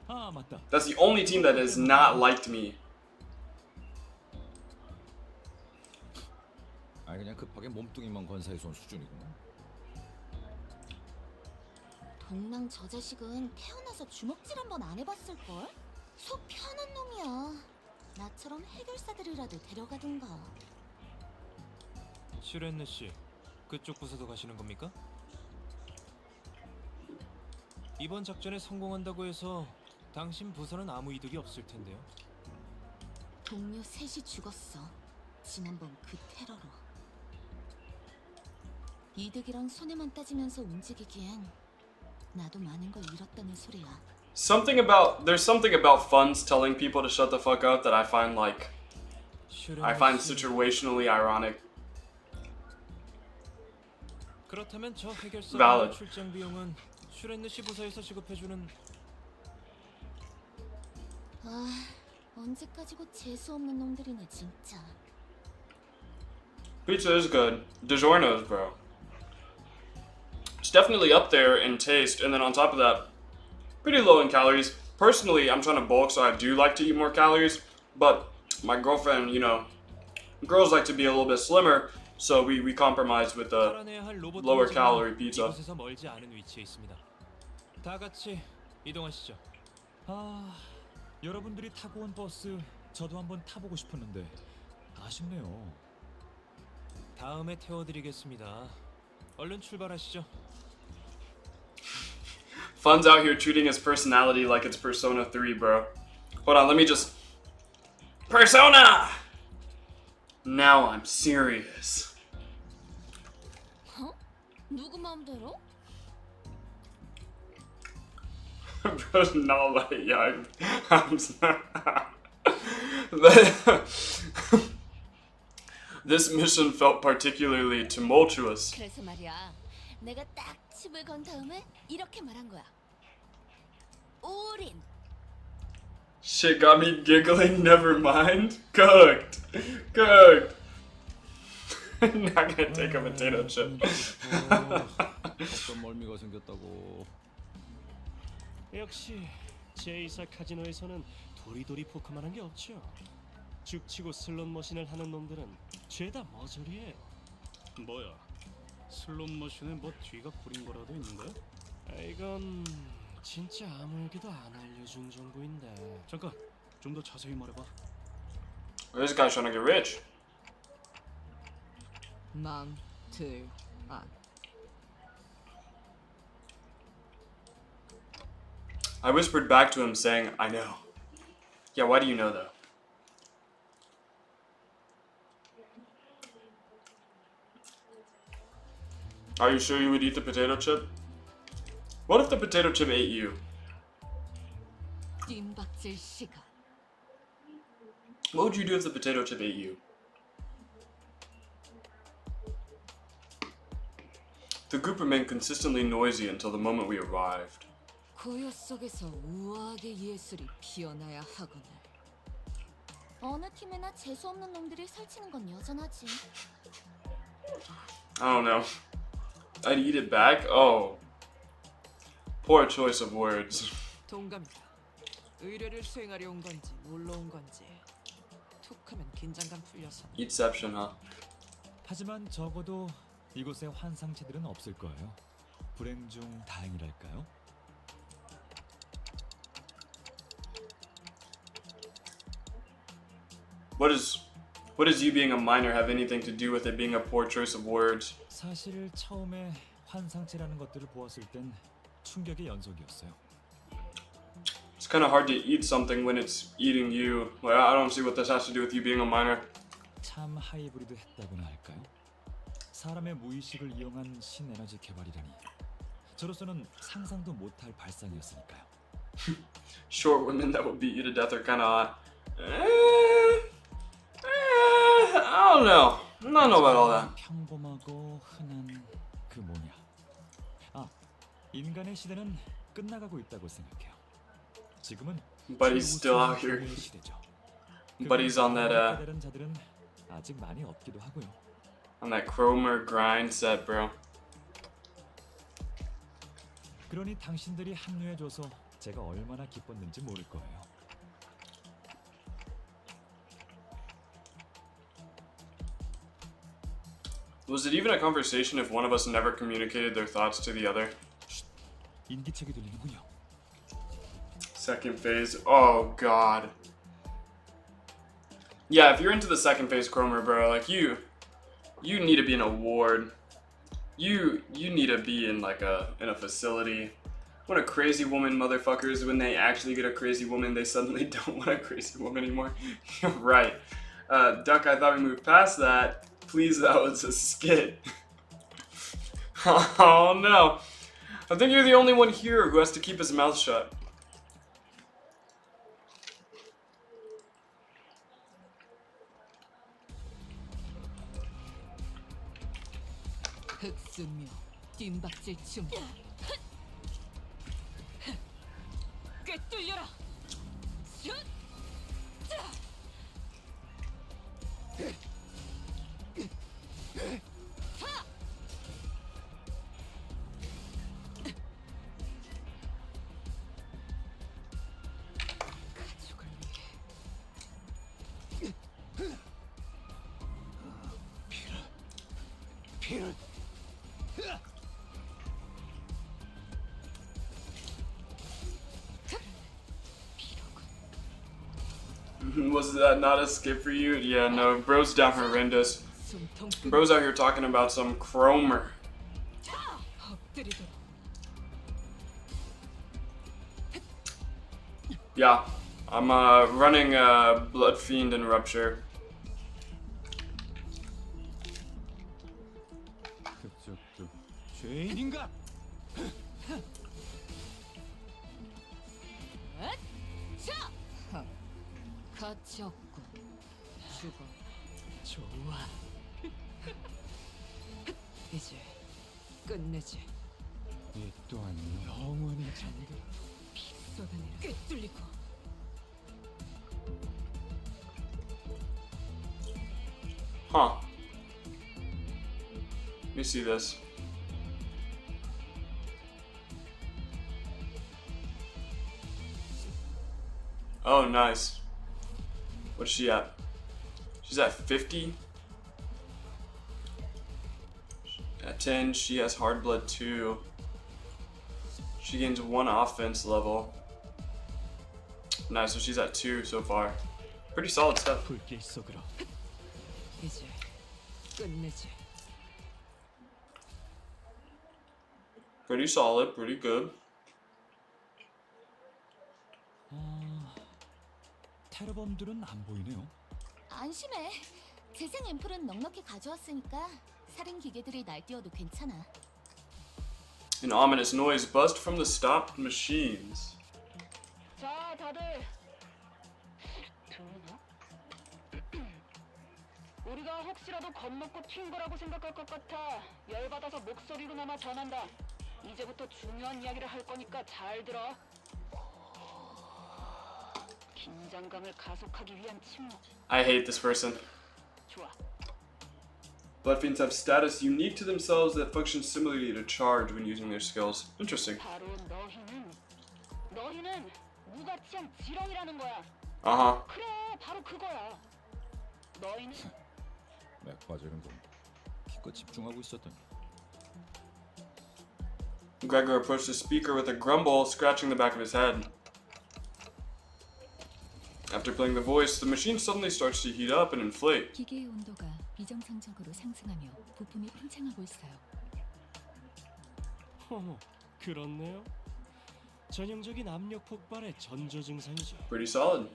Speaker 7: 아, 맞다.
Speaker 2: That's the only team that has not liked me.
Speaker 10: 아니 그냥 급하게 몸뚱이만 건사해서 온 수준이구나.
Speaker 4: 동랑 저 자식은 태어나서 주먹질 한 번 안 해봤을걸? 속 편한 놈이야. 나처럼 해결사들이라도 데려가든가.
Speaker 6: 슈렌느 씨, 그쪽 부서도 가시는 겁니까? 이번 작전에 성공한다고 해서 당신 부서는 아무 이득이 없을 텐데요.
Speaker 4: 동료 셋이 죽었어. 지난번 그 테러로. 이득이랑 손해만 따지면서 움직이기엔 나도 많은 걸 잃었다는 소리야.
Speaker 2: There's something about funds telling people to shut the fuck up that I find situationally ironic.
Speaker 6: 그렇다면 저 해결사
Speaker 2: Valid.
Speaker 6: 출장 비용은 슈렌느 씨 부서에서 지급해주는.
Speaker 4: 아, 언제까지고 재수 없는 놈들이네 진짜.
Speaker 2: Pizza is good. DiGiorno's, bro. It's definitely up there in taste, and then on top of that, pretty low in calories. Personally, I'm trying to bulk, so I do like to eat more calories, but my girlfriend, girls like to be a little bit slimmer, so we compromise with the
Speaker 6: 살아내야 할 로봇
Speaker 2: lower
Speaker 6: 도구가
Speaker 2: calorie pizza.
Speaker 6: 이곳에서 멀지 않은 위치에 있습니다. 다 같이 이동하시죠.
Speaker 7: 아, 여러분들이 타고 온 버스 저도 한번 타보고 싶었는데 아쉽네요.
Speaker 6: 다음에 태워드리겠습니다. 얼른 출발하시죠.
Speaker 2: Fun's out here treating his personality like it's Persona 3, bro. Hold on, let me just... Persona! Now I'm serious.
Speaker 4: 어? 누구 마음대로?
Speaker 2: Bro's not like young. This mission felt particularly tumultuous.
Speaker 4: 그래서 말이야, 내가 딱 칩을 건 다음에 이렇게 말한 거야. 올인.
Speaker 2: Shit got me giggling, never mind. Cooked. Cooked. Not gonna take a potato chip.
Speaker 10: 어떤 멀미가 생겼다고.
Speaker 9: 역시 제이사 카지노에서는 도리도리 포크만한 게 없죠. 죽치고 슬롯 머신을 하는 놈들은 죄다 머저리예요. 뭐야? 슬롯 머신에 뭐 뒤가 구린 거라도 있는데? 이건 진짜 아무에게도 안 알려준 정보인데. 잠깐, 좀 더 자세히 말해봐.
Speaker 2: This guy's trying to get rich.
Speaker 5: 망트안.
Speaker 2: I whispered back to him saying, I know. Yeah, why do you know though? Are you sure you would eat the potato chip? What if the potato chip ate you?
Speaker 4: 뜀박질 시간.
Speaker 2: What would you do if the potato chip ate you? The group remained consistently noisy until the moment we arrived.
Speaker 5: 고요 속에서 우아하게 예술이 피어나야 하거늘.
Speaker 4: 어느 팀에나 재수 없는 놈들이 설치는 건 여전하지.
Speaker 2: I don't know. I'd eat it back? Oh. Poor choice of words.
Speaker 5: 동감이다. 의뢰를 수행하려 온 건지 놀러 온 건지. 툭하면 긴장감 풀려서.
Speaker 2: Eatception, huh?
Speaker 7: 하지만 적어도 이곳에 환상체들은 없을 거예요. 불행 중 다행이랄까요?
Speaker 2: What does you being a minor have anything to do with it being a poor choice of words?
Speaker 7: 사실 처음에 환상체라는 것들을 보았을 땐 충격의 연속이었어요.
Speaker 2: It's kind of hard to eat something when it's eating you. Well, I don't see what this has to do with you being a minor.
Speaker 7: 참 하이브리드 했다고나 할까요? 사람의 무의식을 이용한 신에너지 개발이라니. 저로서는 상상도 못할 발상이었으니까요.
Speaker 2: Short women that would beat you to death are kind of hot. I don't know. I don't know about all that.
Speaker 7: 평범하고 흔한 그 뭐냐. 아, 인간의 시대는 끝나가고 있다고 생각해요. 지금은
Speaker 2: But he's still out here.
Speaker 7: 시대죠.
Speaker 2: But he's on that
Speaker 7: 다른 자들은 아직 많이 없기도 하고요.
Speaker 2: on that Cromer grind set, bro.
Speaker 7: 그러니 당신들이 합류해줘서 제가 얼마나 기뻤는지 모를 거예요.
Speaker 2: Was it even a conversation if one of us never communicated their thoughts to the other?
Speaker 7: 인기척이 들리는군요.
Speaker 2: Second phase. Oh god. Yeah, if you're into the second phase Cromer, bro, like you need to be in a ward. You need to be in like a facility. What a crazy woman motherfuckers, when they actually get a crazy woman, they suddenly don't want a crazy woman anymore. You're right. Duck, I thought we moved past that. Please, that was a skit. Oh no. I think you're the only one here who has to keep his mouth shut.
Speaker 5: 흑수묘 뜀박질 춤. 꿰뚫려라. 슛! 자! 차! 가족을 위해.
Speaker 10: 피를
Speaker 2: Was that not a skip for you? Yeah, no, bro's down horrendous. Bro's out here talking about some Cromer.
Speaker 5: 엎드리도록.
Speaker 2: Yeah, I'm running Blood Fiend and Rupture.
Speaker 10: 그쪽도 죄인인가?
Speaker 5: 차! 가치 없군. 죽어. 좋아. 이제 끝내지.
Speaker 10: 이 또한 영원히 잠들.
Speaker 5: 쏟아내려. 꿰뚫리고.
Speaker 2: Huh. Let me see this. Oh, nice. What's she at? She's at 50. At 10, she has Hard Blood 2. She gains 1 offense level. Nice, so she's at 2 so far. Pretty solid stuff.
Speaker 9: 불길 속으로.
Speaker 5: 이제 끝내지.
Speaker 2: Pretty solid, pretty good.
Speaker 7: 테러범들은 안 보이네요.
Speaker 4: 안심해. 재생 앰플은 넉넉히 가져왔으니까 살인 기계들이 날뛰어도 괜찮아.
Speaker 2: An ominous noise buzzed from the stopped machines.
Speaker 11: 자, 다들 들리나? 우리가 혹시라도 겁먹고 튄 거라고 생각할 것 같아. 열받아서 목소리로나마 전한다. 이제부터 중요한 이야기를 할 거니까 잘 들어. 긴장감을 가속하기 위한 침묵.
Speaker 2: I hate this person.
Speaker 11: 좋아.
Speaker 2: Bloodfiends have status unique to themselves that function similarly to charge when using their skills. Interesting.
Speaker 11: 바로 너희는 무가치한 지렁이라는 거야.
Speaker 2: Uh-huh.
Speaker 11: 그래, 바로 그거야. 너희는
Speaker 7: 맥 빠지는 건 기껏 집중하고 있었더니.
Speaker 2: Gregor approached the speaker with a grumble, scratching the back of his head. After playing the voice, the machine suddenly starts to heat up and inflate.
Speaker 8: 기계의 온도가 비정상적으로 상승하며 부품이 팽창하고 있어요.
Speaker 9: 그렇네요. 전형적인 압력 폭발의 전조 증상이죠.
Speaker 2: Pretty solid.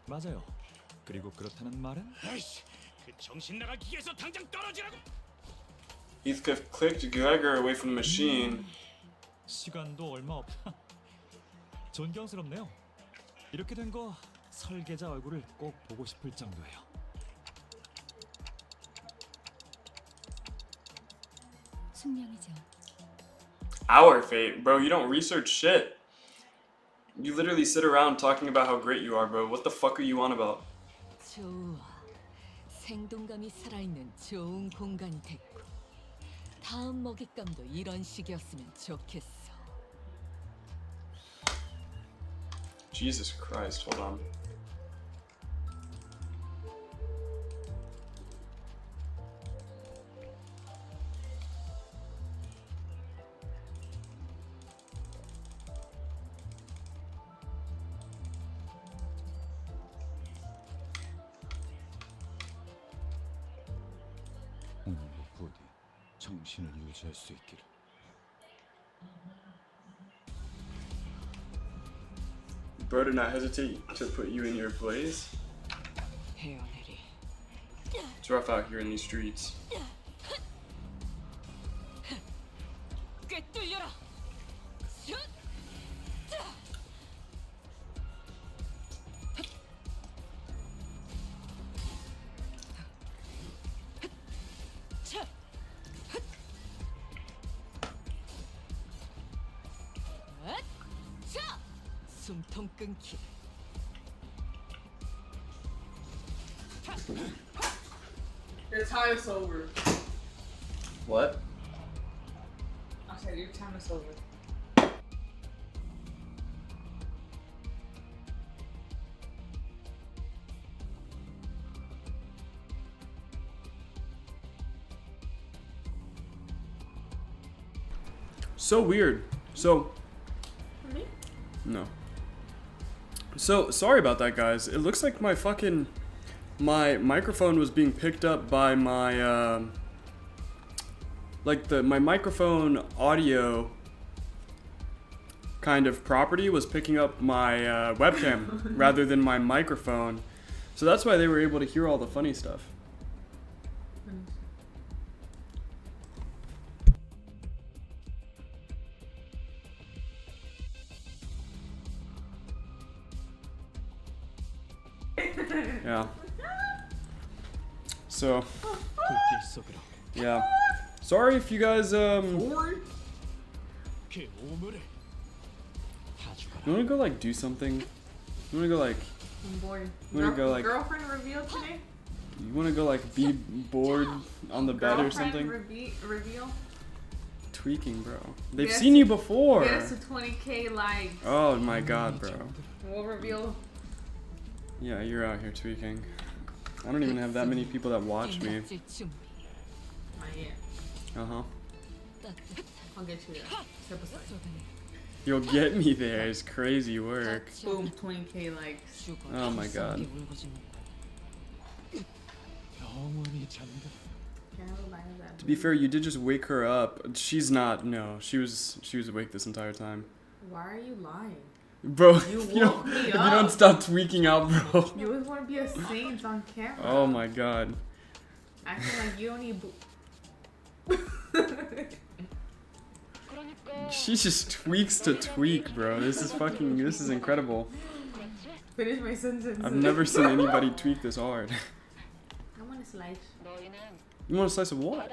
Speaker 7: 맞아요. 그리고 그렇다는 말은
Speaker 9: 아이씨, 그 정신 나간 기계에서 당장 떨어지라고.
Speaker 2: Heathcliff clicked Gregor away from the machine.
Speaker 7: 시간도 얼마 없다. 존경스럽네요. 이렇게 된 거 설계자 얼굴을 꼭 보고 싶을 정도예요.
Speaker 8: 숙명이죠.
Speaker 2: Our fate, bro. You don't research shit. You literally sit around talking about how great you are, bro. What the fuck are you on about?
Speaker 5: 좋아. 생동감이 살아있는 좋은 공간이 됐고 다음 먹잇감도 이런 식이었으면 좋겠어.
Speaker 2: Jesus Christ, hold on.
Speaker 10: 오늘도 부디 정신을 유지할 수 있기를.
Speaker 2: Bro, do not hesitate to put you in your place.
Speaker 5: 헤어내리.
Speaker 2: It's rough out here in these streets.
Speaker 5: 꿰뚫려라. 슛! 숨통 끊기.
Speaker 3: Your time is over.
Speaker 2: What?
Speaker 3: I said your time is over.
Speaker 2: So weird. So.
Speaker 3: Me?
Speaker 2: No. So, sorry about that, guys. It looks like my microphone was being picked up by my, my microphone audio kind of property was picking up my webcam rather than my microphone. So that's why they were able to hear all the funny stuff. Yeah. So,
Speaker 9: 불길 속으로
Speaker 2: yeah. Sorry if you guys,
Speaker 3: Or
Speaker 9: 그 오물을 다 죽어라.
Speaker 2: you wanna go, like, do something? You wanna go, like,
Speaker 3: I'm bored.
Speaker 2: Wanna go, like-
Speaker 3: girlfriend reveal today?
Speaker 2: you wanna go, like, be bored on the bed or something?
Speaker 3: Reveal.
Speaker 2: Tweaking, bro. They've
Speaker 3: Yes.
Speaker 2: seen you before.
Speaker 3: Get us to 20K likes.
Speaker 2: Oh my god, bro.
Speaker 3: We'll reveal.
Speaker 2: Yeah, you're out here tweaking. I don't even have that many people that watch me.
Speaker 5: 찔 준비.
Speaker 3: Not yet.
Speaker 2: Uh-huh.
Speaker 5: 따뜻.
Speaker 3: I'll get you there. Step aside.
Speaker 5: 쏟아내.
Speaker 2: You'll get me there. It's crazy work.
Speaker 3: Boom, 20K likes.
Speaker 5: 죽어.
Speaker 2: Oh my God.
Speaker 5: 이상하게 울고지는 거야.
Speaker 10: 영원히 잠들.
Speaker 3: Can I have a line of that?
Speaker 2: To be fair, you did just wake her up. She's not. No, she was awake this entire time.
Speaker 3: Why are you lying?
Speaker 2: Bro,
Speaker 3: You
Speaker 2: if you don't,
Speaker 3: woke me
Speaker 2: if you don't
Speaker 3: up.
Speaker 2: stop tweaking out, bro.
Speaker 3: You always want to be a saint on camera.
Speaker 2: Oh my god.
Speaker 3: Acting like you don't need.
Speaker 2: She just tweaks to tweak, bro. This is incredible.
Speaker 3: Finish my sentence.
Speaker 2: I've never seen anybody tweak this hard.
Speaker 3: I want a slice.
Speaker 2: You want a slice of what?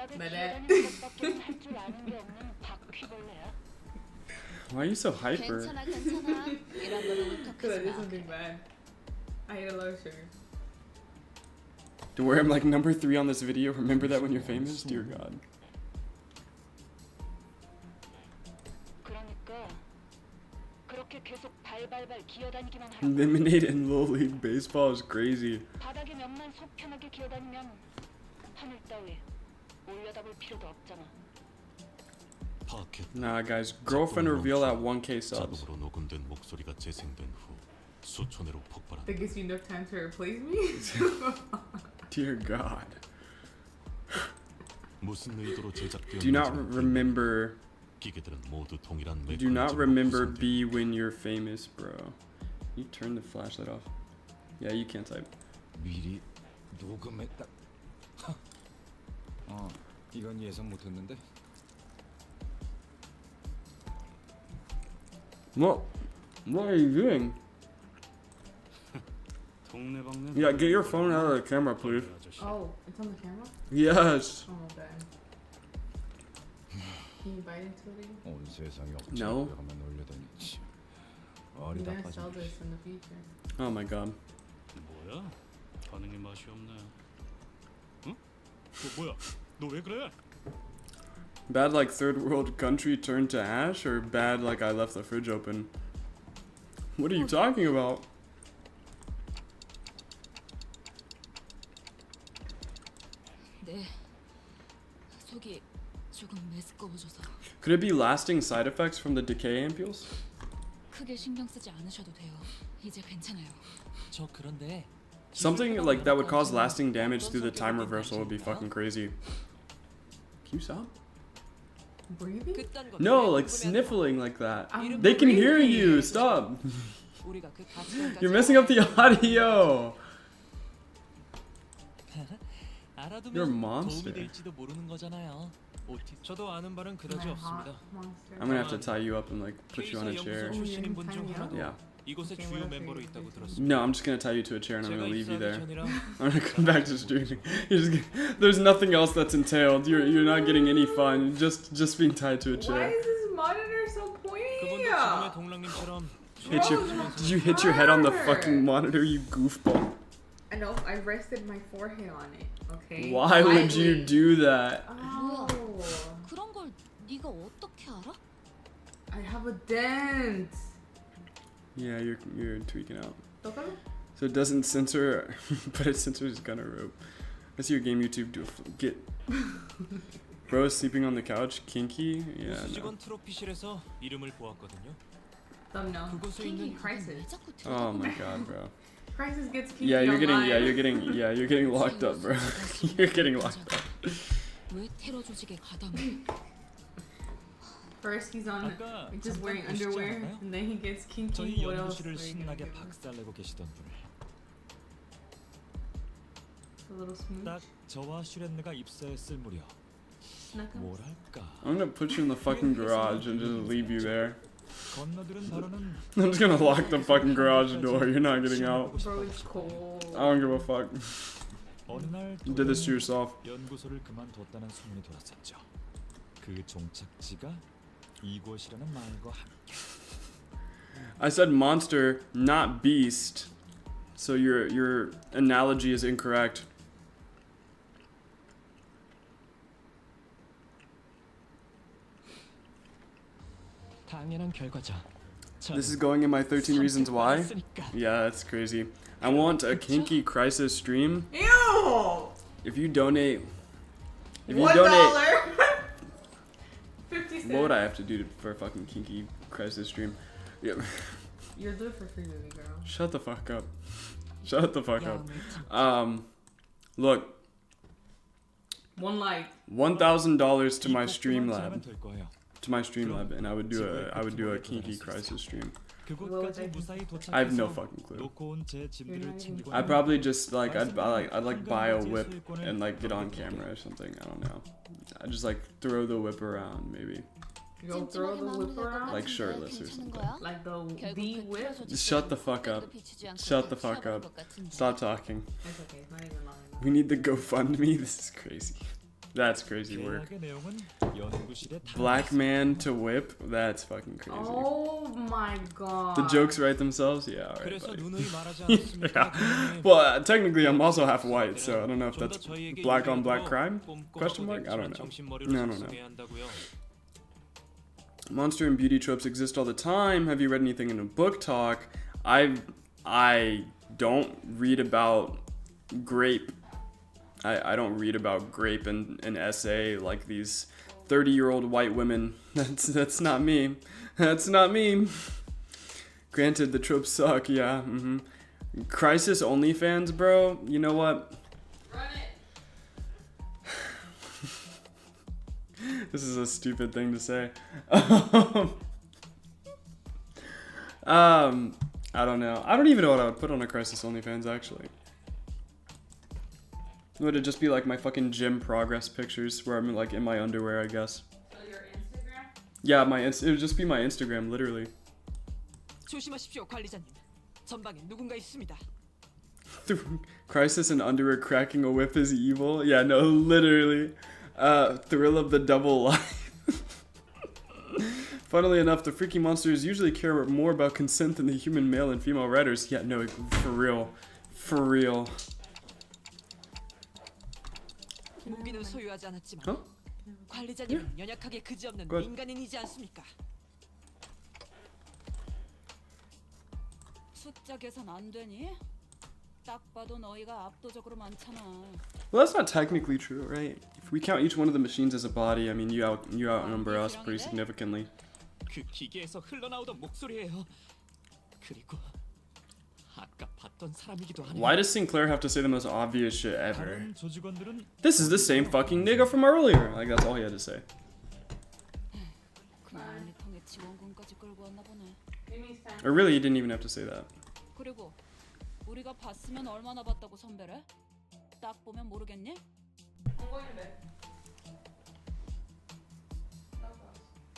Speaker 2: Why are you so hyper?
Speaker 4: 괜찮아, 괜찮아. 이런 걸로
Speaker 3: Because I
Speaker 4: 울컥하지
Speaker 3: did
Speaker 4: 마.
Speaker 3: something bad. I ate a lot of sugar.
Speaker 2: To where I'm like number 3 on this video. Remember that when you're famous? Dear God.
Speaker 11: 그러니까 그렇게 계속 발발발 기어다니기만 하라고.
Speaker 2: Lemonade in Little League Baseball is crazy.
Speaker 11: 바닥에 몇만 속 편하게 기어다니면 하늘 따위 올려다볼 필요도 없잖아.
Speaker 10: 파켓.
Speaker 2: Nah, guys. Girlfriend reveal at 1K subs.
Speaker 10: 자동으로 녹음된 목소리가 재생된 후 수초 내로 폭발한다.
Speaker 3: That gives you enough time to replace me?
Speaker 2: Dear God.
Speaker 10: 무슨 의도로 제작되었는지
Speaker 2: Do not remember.
Speaker 10: 기계들은 모두 동일한
Speaker 2: Do not remember
Speaker 10: 구성되어
Speaker 2: B when you're famous, bro. You turn the flashlight off. Yeah, you can't type.
Speaker 7: 미리 녹음했다. 이건 예상 못했는데.
Speaker 2: What are you doing?
Speaker 9: 동네방네.
Speaker 2: Yeah, get your phone out of the camera, please.
Speaker 3: Oh, it's on the camera?
Speaker 2: Yes.
Speaker 3: Oh, okay. Can you bite into it again?
Speaker 7: 온 세상이
Speaker 2: No.
Speaker 7: 억지로 하면 올려다니.
Speaker 3: You're
Speaker 7: 어리다
Speaker 3: gonna
Speaker 7: 빠져.
Speaker 3: sell this in the future.
Speaker 2: Oh my God.
Speaker 9: 뭐야? 반응이 맛이 없네. 응? 뭐야? 너 왜 그래?
Speaker 2: Bad like third world country turned to ash, or bad like I left the fridge open? What are you talking about?
Speaker 4: 네. 속이 조금 메스꺼워져서
Speaker 2: Could it be lasting side effects from the decay ampules?
Speaker 4: 크게 신경 쓰지 않으셔도 돼요. 이제 괜찮아요.
Speaker 6: 저 그런데
Speaker 2: Something like that would cause lasting damage through the time reversal would be fucking crazy. Can you stop?
Speaker 3: Breathing?
Speaker 5: 그딴 거
Speaker 2: No, like
Speaker 5: 보면
Speaker 2: sniffling like that.
Speaker 3: I'm
Speaker 2: They can hear
Speaker 3: breathing.
Speaker 2: you. Stop.
Speaker 5: 우리가 그 가치관까지
Speaker 2: You're messing up the audio.
Speaker 6: 알아두면
Speaker 2: You're a monster.
Speaker 6: 도움이 될지도 모르는 거잖아요. OT. 저도 아는 바는 그다지
Speaker 3: My
Speaker 6: 없습니다.
Speaker 3: hot monster.
Speaker 2: I'm gonna have to tie you up and like put you on a
Speaker 6: 케이사
Speaker 2: chair.
Speaker 6: 연구소 출신인 분 중 하나도
Speaker 2: Yeah.
Speaker 6: 이곳의
Speaker 3: Okay,
Speaker 6: 주요
Speaker 3: what else are
Speaker 6: 멤버로
Speaker 3: you
Speaker 6: 있다고
Speaker 3: gonna do?
Speaker 6: 들었습니다.
Speaker 2: No, I'm just gonna tie you to a chair and I'm
Speaker 6: 제가
Speaker 2: gonna leave you
Speaker 6: 입사하기
Speaker 2: there.
Speaker 6: 전이라
Speaker 2: I'm gonna come back to streaming. There's nothing else that's entailed. You're not getting any fun. Just being tied to a
Speaker 3: Why
Speaker 2: chair.
Speaker 3: is this monitor so pointy?
Speaker 6: 그분도 지금의 동랑님처럼
Speaker 2: Did you hit your head on the fucking monitor, you goofball?
Speaker 3: I know, I rested my forehead on it, okay?
Speaker 2: Why would you
Speaker 3: Lightly.
Speaker 2: do that?
Speaker 3: Oh,
Speaker 4: 그런 걸 네가 어떻게 알아?
Speaker 3: I have a dent.
Speaker 2: Yeah, you're tweaking out.
Speaker 3: Tócalo.
Speaker 2: So it doesn't censor, but it censors Gunner Rope. I see your game YouTube get. Bro is sleeping on the couch, kinky? Yeah,
Speaker 6: 우수
Speaker 2: no.
Speaker 6: 직원 트로피실에서 이름을 보았거든요.
Speaker 3: Thumbnail.
Speaker 6: 그곳에
Speaker 3: Kinky
Speaker 6: 있는
Speaker 4: 왜
Speaker 3: crisis.
Speaker 4: 자꾸
Speaker 2: Oh my
Speaker 4: 들여다보는
Speaker 2: God, bro.
Speaker 3: Crisis gets kinky
Speaker 2: Yeah, you're
Speaker 3: online.
Speaker 2: getting locked up, bro. You're getting locked up.
Speaker 4: 왜 테러 조직에 가담을?
Speaker 3: First he's on
Speaker 7: 아까
Speaker 3: just
Speaker 7: 잠깐
Speaker 3: wearing
Speaker 7: 보시지
Speaker 3: underwear,
Speaker 7: 않았나요?
Speaker 3: and then he gets
Speaker 7: 저희
Speaker 3: kinky. What else?
Speaker 7: 연구실을
Speaker 3: are you
Speaker 7: 신나게
Speaker 3: gonna do?
Speaker 7: 박살내고 계시던 분을
Speaker 3: A little smooth.
Speaker 7: 딱 저와 슈렌느가 입사했을 무렵
Speaker 3: Knuckles.
Speaker 7: 뭐랄까
Speaker 2: I'm gonna put you in the fucking garage and just leave you there.
Speaker 7: 건너들은 바로는
Speaker 2: I'm just gonna lock the fucking garage door. You're not getting out.
Speaker 3: Bro, it's cold.
Speaker 2: I don't give a fuck.
Speaker 7: 어느 날
Speaker 2: You did this to yourself.
Speaker 7: 연구소를 그만뒀다는 소문이 돌았었죠. 그 종착지가 이곳이라는 말과 함께
Speaker 2: I said monster, not beast. So your analogy is incorrect.
Speaker 9: 당연한 결과죠.
Speaker 2: This is going in my 13 reasons why. Yeah, that's crazy. I want a kinky crisis stream.
Speaker 3: Ew!
Speaker 2: If you donate, if you
Speaker 3: $1.
Speaker 2: donate,
Speaker 3: 50 cents.
Speaker 2: what would I have to do for a fucking kinky crisis stream? Yeah.
Speaker 3: You'll do it for free, baby girl.
Speaker 2: Shut the fuck up. Shut the fuck up.
Speaker 5: 야옹을
Speaker 2: Look,
Speaker 3: One like.
Speaker 2: $1,000 to my
Speaker 7: 이
Speaker 2: stream
Speaker 7: 꼭지만 지나면
Speaker 2: lab,
Speaker 7: 될 거예요.
Speaker 2: to my stream lab, and I would do a kinky crisis stream.
Speaker 7: 그곳까지 무사히 도착해서
Speaker 2: I have no fucking clue.
Speaker 7: 놓고 온 제 짐들을 챙기고
Speaker 2: I'd probably just like I'd like buy a whip and like get on camera or something. I don't know. I just like throw the whip around maybe.
Speaker 3: Go throw the whip around?
Speaker 10: Like shirtless or something.
Speaker 3: Like the whip?
Speaker 10: Shut the fuck up. Shut the fuck up. Stop talking.
Speaker 3: It's okay, it's not even long enough.
Speaker 10: We need the GoFundMe. This is crazy. That's crazy work.
Speaker 7: 계약의 내용은 연구실에
Speaker 10: Black man to whip. That's fucking crazy.
Speaker 3: Oh my god.
Speaker 10: The jokes write themselves? Yeah, alright,
Speaker 6: 그래서
Speaker 10: buddy.
Speaker 6: 누누이 말하지 않았습니까?
Speaker 10: Yeah. Well, technically I'm also half white, so I don't know if that's black on black crime? Question mark? I don't know. No, no, no. Monster and beauty tropes exist all the time. Have you read anything in a book talk? I don't read about grape. I don't read about grape in an essay like these 30-year-old white women. That's not me. That's not me. Granted, the tropes suck, yeah. Crisis OnlyFans, bro. You know what?
Speaker 3: Run it.
Speaker 10: This is a stupid thing to say. I don't know. I don't even know what I would put on a Crisis OnlyFans, actually. Would it just be like my fucking gym progress pictures where I'm like in my underwear, I guess?
Speaker 3: So your Instagram?
Speaker 10: Yeah, it would just be my Instagram, literally.
Speaker 5: 조심하십시오, 관리자님. 전방에 누군가 있습니다.
Speaker 10: Crisis in underwear cracking a whip is evil? Yeah, no, literally. Thrill of the double life. Funnily enough, the freaky monsters usually care more about consent than the human male and female writers. Yeah, no, for real. For real.
Speaker 5: 무기는 소유하지 않았지만
Speaker 10: 어?
Speaker 5: 관리자님은 연약하게 그지없는
Speaker 10: Good.
Speaker 5: 인간인이지 않습니까? 숫자 계산 안 되니? 딱 봐도 너희가 압도적으로 많잖아.
Speaker 10: Well, that's not technically true, right? If we count each one of the machines as a body, I mean, you outnumber us pretty significantly.
Speaker 6: 그 기계에서 흘러나오던 목소리예요. 그리고 아까 봤던 사람이기도 하네요.
Speaker 10: Why does Sinclair have to say the most obvious shit ever?
Speaker 7: 다른 조직원들은
Speaker 10: This is the same fucking nigga from earlier. Like, that's all he had to say.
Speaker 5: 그냥 이 통에 지원금까지 끌고 왔나 보네.
Speaker 10: Or really, he didn't even have to say that.
Speaker 5: 그리고 우리가 봤으면 얼마나 봤다고 선배래? 딱 보면 모르겠니?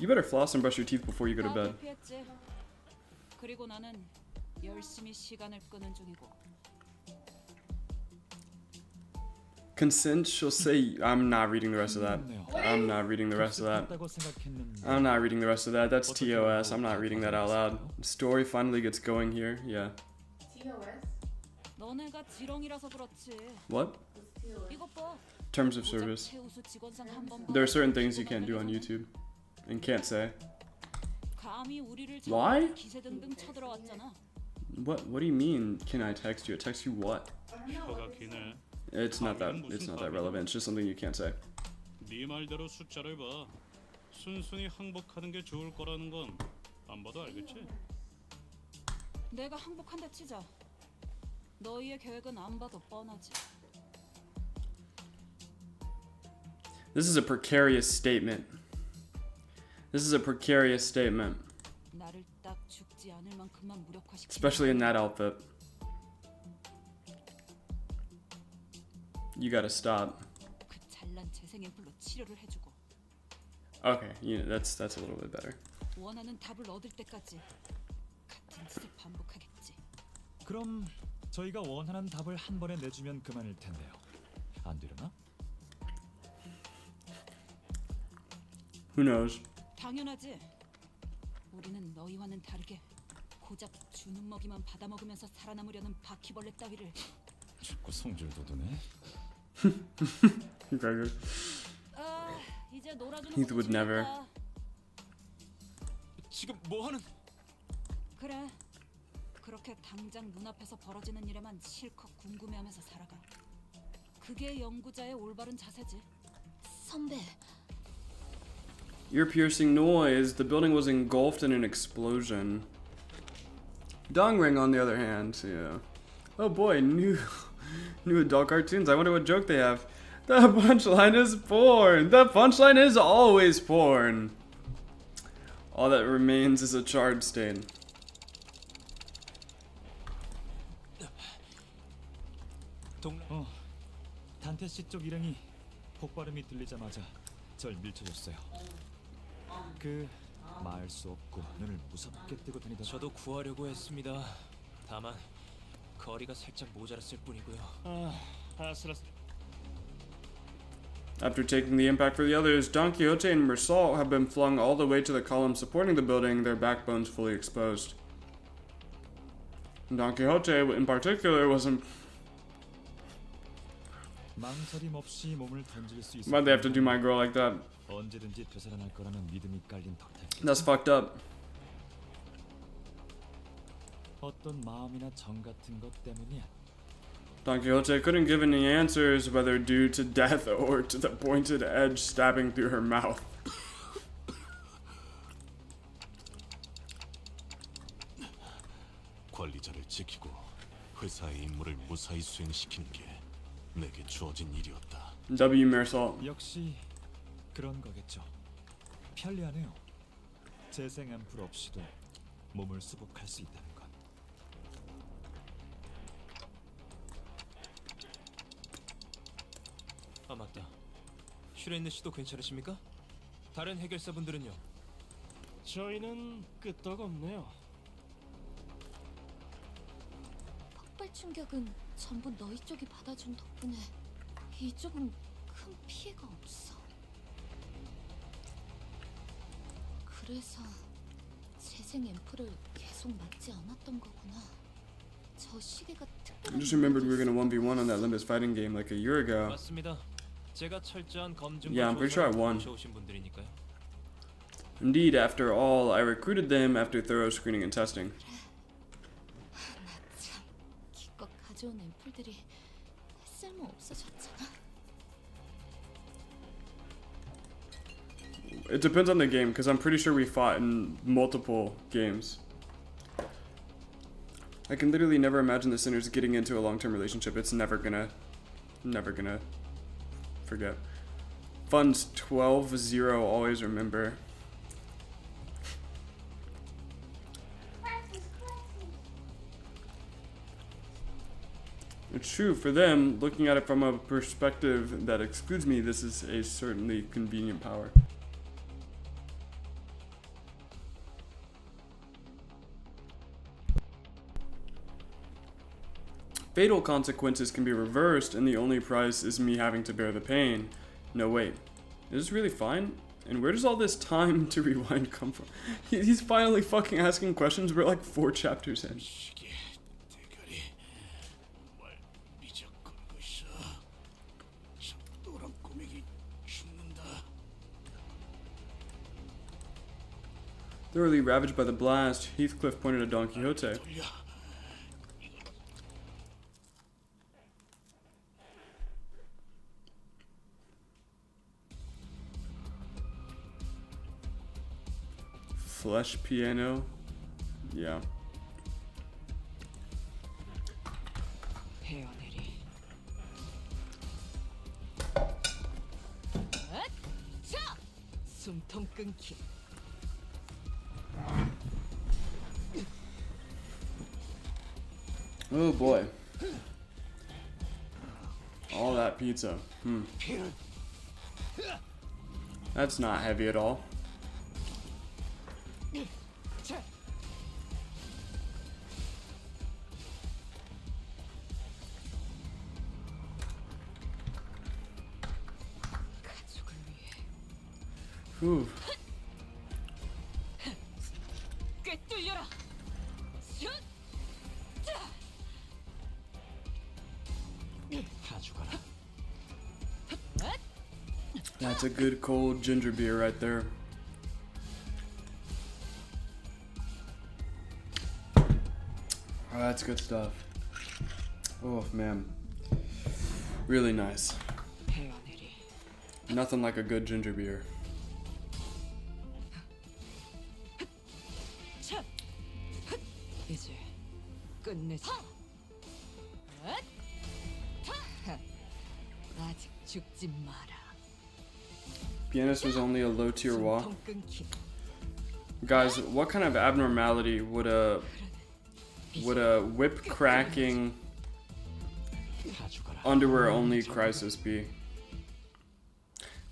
Speaker 10: You better floss and brush your teeth before you go to
Speaker 5: 다
Speaker 10: bed.
Speaker 5: 대피했지. 그리고 나는 열심히 시간을 끄는 중이고.
Speaker 10: Consent shall say, I'm not reading the rest of that. I'm not reading the rest of that. I'm not reading the rest of that. That's TOS. I'm not reading that out loud. Story finally gets going here. Yeah.
Speaker 3: TOS?
Speaker 5: 너네가 지렁이라서 그렇지.
Speaker 10: What?
Speaker 5: 이것 봐.
Speaker 10: Terms of service.
Speaker 5: 최우수 직원상 한 번
Speaker 10: There are certain things you can't do on YouTube and can't say.
Speaker 5: 감히 우리를
Speaker 10: Why?
Speaker 5: 기세등등 쳐들어왔잖아.
Speaker 10: What do you mean? Can I text you? Text you what?
Speaker 9: 혀가 기네.
Speaker 10: It's not that relevant. It's just something you can't say.
Speaker 9: 네 말대로 숫자를 봐. 순순히 항복하는 게 좋을 거라는 건 안 봐도 알겠지?
Speaker 5: 내가 항복한다 치자. 너희의 계획은 안 봐도 뻔하지.
Speaker 10: This is a precarious statement. This is a precarious statement.
Speaker 5: 나를 딱 죽지 않을 만큼만 무력화시키는.
Speaker 10: Especially in that outfit. You gotta stop.
Speaker 5: 그 잘난 재생 앰플로 치료를 해주고.
Speaker 10: Okay, yeah, that's a little bit better.
Speaker 5: 원하는 답을 얻을 때까지 같은 짓을 반복하겠지.
Speaker 7: 그럼 저희가 원하는 답을 한 번에 내주면 그만일 텐데요. 안 되려나?
Speaker 10: Who knows?
Speaker 5: 당연하지. 우리는 너희와는 다르게 고작 주는 먹이만 받아먹으면서 살아남으려는 바퀴벌레 따위를.
Speaker 7: 죽고 성질 돋우네.
Speaker 10: Gregor.
Speaker 5: 아, 이제 놀아주는
Speaker 10: Heath
Speaker 5: 것도
Speaker 10: would never.
Speaker 5: 즐겼다.
Speaker 6: 지금 뭐 하는?
Speaker 5: 그래. 그렇게 당장 눈앞에서 벌어지는 일에만 실컷 궁금해하면서 살아가. 그게 연구자의 올바른 자세지.
Speaker 4: 선배,
Speaker 10: Ear-piercing noise. The building was engulfed in an explosion. Dong Ring, on the other hand, yeah. Oh boy, new adult cartoons. I wonder what joke they have. The punchline is porn. The punchline is always porn. All that remains is a charred stain.
Speaker 7: 단테 씨 쪽 일행이 폭발음이 들리자마자 절 밀쳐줬어요. 그 말 수 없고 눈을 무섭게 뜨고 다니던
Speaker 6: 저도 구하려고 했습니다. 다만 거리가 살짝 모자랐을 뿐이고요.
Speaker 9: 아, 아슬아슬.
Speaker 10: After taking the impact for the others, Don Quixote and Mersault have been flung all the way to the columns supporting the building, their backbones fully exposed. Don Quixote, in particular, wasn't.
Speaker 7: 망설임 없이 몸을 던질 수 있어.
Speaker 10: Why'd they have to do my girl like that?
Speaker 7: 언제든지 되살아날 거라는 믿음이 깔린 덕택.
Speaker 10: That's fucked up.
Speaker 7: 어떤 마음이나 정 같은 것 때문이야.
Speaker 10: Don Quixote couldn't give any answers, whether due to death or to the pointed edge stabbing through her mouth.
Speaker 12: 관리자를 지키고 회사의 임무를 무사히 수행시키는 게 내게 주어진 일이었다.
Speaker 10: W. Mersault.
Speaker 7: 역시 그런 거겠죠. 편리하네요. 재생 앰플 없이도 몸을 수복할 수 있다는 건.
Speaker 6: 아 맞다. 슈레인느 씨도 괜찮으십니까? 다른 해결사분들은요?
Speaker 9: 저희는 끄떡없네요.
Speaker 4: 폭발 충격은 전부 너희 쪽이 받아준 덕분에 이쪽은 큰 피해가 없어. 그래서 재생 앰플을 계속 맞지 않았던 거구나. 저 시계가
Speaker 10: I
Speaker 4: 특별한
Speaker 10: just remembered we were
Speaker 4: 이유가
Speaker 10: gonna 1v1 on that
Speaker 4: 있었어.
Speaker 10: Limbus fighting game like a year ago.
Speaker 6: 맞습니다. 제가 철저한 검증과
Speaker 10: Yeah, I'm pretty sure I
Speaker 6: 조사를
Speaker 10: won.
Speaker 6: 거쳐오신 분들이니까요.
Speaker 10: Indeed, after all, I recruited them after thorough screening and testing.
Speaker 4: 나참 기껏 가져온 앰플들이 쓸모 없어졌잖아.
Speaker 10: It depends on the game, because I'm pretty sure we fought in multiple games. I can literally never imagine the sinners getting into a long-term relationship. It's never gonna forget. Funds 12-0, always remember. It's true, for them, looking at it from a perspective that excludes me, this is a certainly convenient power. Fatal consequences can be reversed, and the only price is me having to bear the pain. No, wait. Is this really fine? And where does all this time to rewind come from? He's finally fucking asking questions. We're like 4 chapters in.
Speaker 12: 시계 대가리 말 미적거리고 있어. 저 노란 꼬맹이 죽는다.
Speaker 10: Thoroughly ravaged by the blast, Heathcliff pointed at Don Quixote.
Speaker 12: 돌려.
Speaker 10: Flesh piano? Yeah.
Speaker 5: 헤어내리.
Speaker 4: 자!
Speaker 5: 숨통 끊기.
Speaker 10: Oh boy. All that pizza. That's not heavy at all.
Speaker 5: 가족을 위해
Speaker 10: Ooh.
Speaker 5: 꿰뚫려라. 다 죽어라.
Speaker 10: That's a good cold ginger beer right there. Oh, that's good stuff. Oh man. Really nice.
Speaker 5: 헤어내리.
Speaker 10: Nothing like a good ginger beer.
Speaker 5: 이제 끝내자. 아직 죽지 마라.
Speaker 10: Pianist was only a low tier wall.
Speaker 5: 숨통 끊기.
Speaker 10: Guys, what kind of abnormality would a whip cracking
Speaker 5: 다 죽어라.
Speaker 10: underwear only crisis be?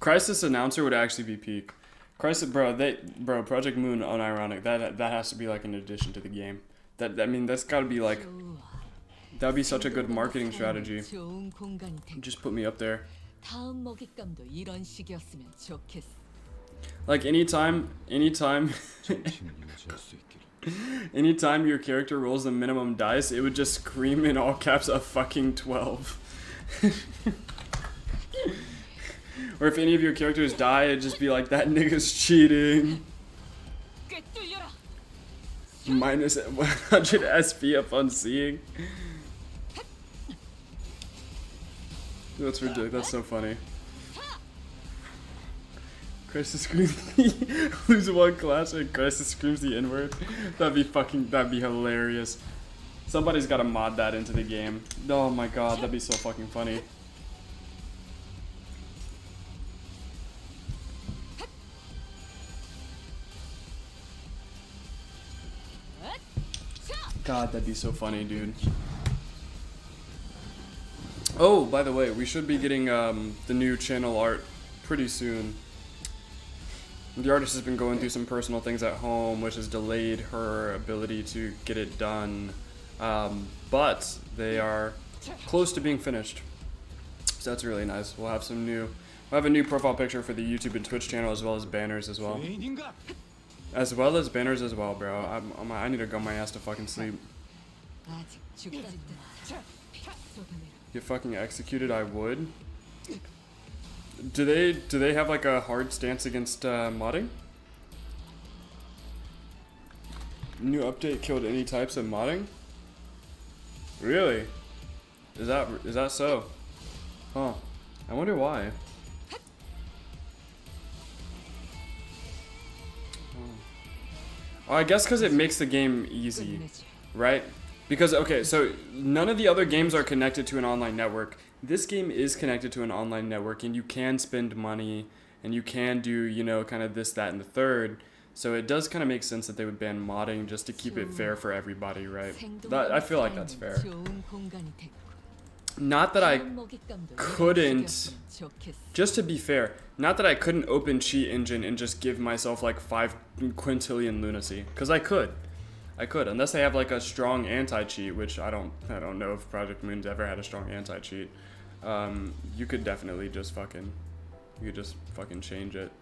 Speaker 10: Crisis announcer would actually be peak. Crisis, bro, Project Moon, unironic. That has to be like an addition to the game. I mean, that's got to be like, that'd be such a good marketing strategy.
Speaker 5: 좋은 공간이 될
Speaker 10: Just put me up there.
Speaker 5: 다음 먹잇감도 이런 식이었으면 좋겠어.
Speaker 10: Like anytime anytime your character rolls the minimum dice, it would just scream in all caps a fucking 12. Or if any of your characters die, it'd just be like, that nigga's cheating. Minus 100 SP upon seeing. That's ridiculous. That's so funny. Crisis screams lose one class and Crisis screams the N-word. That'd be hilarious. Somebody's gotta mod that into the game. Oh my god, that'd be so fucking funny. God, that'd be so funny, dude. Oh, by the way, we should be getting the new channel art pretty soon. The artist has been going through some personal things at home, which has delayed her ability to get it done. But they are close to being finished. So that's really nice. We'll have a new profile picture for the YouTube and Twitch channel, as well as banners as well. As well as banners as well, bro. I need to go my ass to fucking sleep. Get fucking executed, I would. Do they have like a hard stance against modding? New update killed any types of modding? Really? Is that so? Huh. I wonder why. Oh, I guess because it makes the game easy, right? Because, okay, so none of the other games are connected to an online network. This game is connected to an online network, and you can spend money, and you can do, you know, kind of this, that, and the third. So it does kind of make sense that they would ban modding just to keep it fair for everybody, right? I feel like that's fair. Not that I couldn't, just to be fair, not that I couldn't open Cheat Engine and just give myself like 5 quintillion lunacy, because I could, unless they have like a strong anti-cheat, which I don't know if Project Moon's ever had a strong anti-cheat. You could definitely just fucking change it.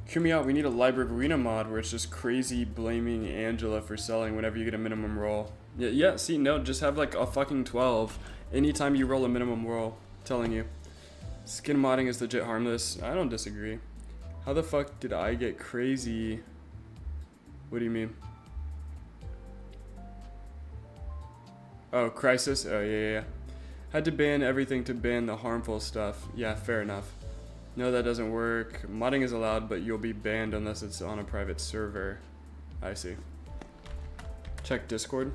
Speaker 10: Hear me out, we need a Library of Arena mod where it's just crazy blaming Angela for selling whenever you get a minimum roll. Yeah, see, no, just have like a fucking 12 anytime you roll a minimum roll, telling you. Skin modding is legit harmless. I don't disagree. How the fuck did I get crazy? What do you mean? Oh, Crisis? Oh, yeah. Had to ban everything to ban the harmful stuff. Yeah, fair enough. No, that doesn't work. Modding is allowed, but you'll be banned unless it's on a private server. I see. Check Discord.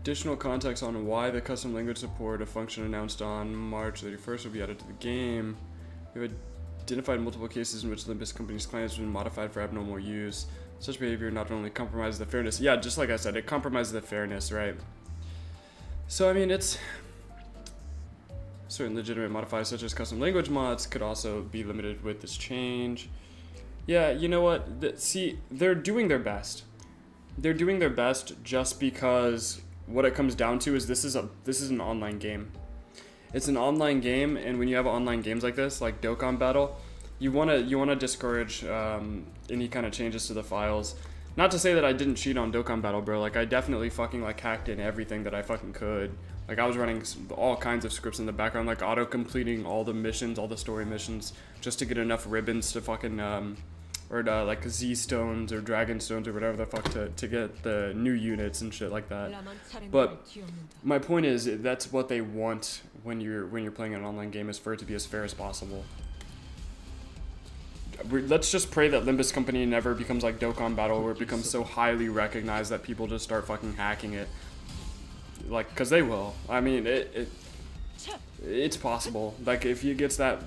Speaker 10: Additional context on why the custom language support, a function announced on March 31st, will be added to the game. We've identified multiple cases in which Limbus company's clients have been modified for abnormal use. Such behavior not only compromises the fairness, yeah, just like I said, it compromises the fairness, right? So, I mean, it's certain legitimate modifiers such as custom language mods could also be limited with this change. Yeah, you know what? See, they're doing their best. They're doing their best just because what it comes down to is this is an online game. It's an online game, and when you have online games like this, like Dokkan Battle, you wanna discourage any kind of changes to the files. Not to say that I didn't cheat on Dokkan Battle, bro. Like, I definitely fucking like hacked in everything that I fucking could. Like, I was running all kinds of scripts in the background, like auto completing all the missions, all the story missions, just to get enough ribbons to fucking like Z stones or dragon stones or whatever the fuck to get the new units and shit like that. But my point is, that's what they want when you're playing an online game, is for it to be as fair as possible. Let's just pray that Limbus Company never becomes like Dokkan Battle, where it becomes so highly recognized that people just start fucking hacking it. Like, cause they will. I mean, it's possible. Like, if it gets that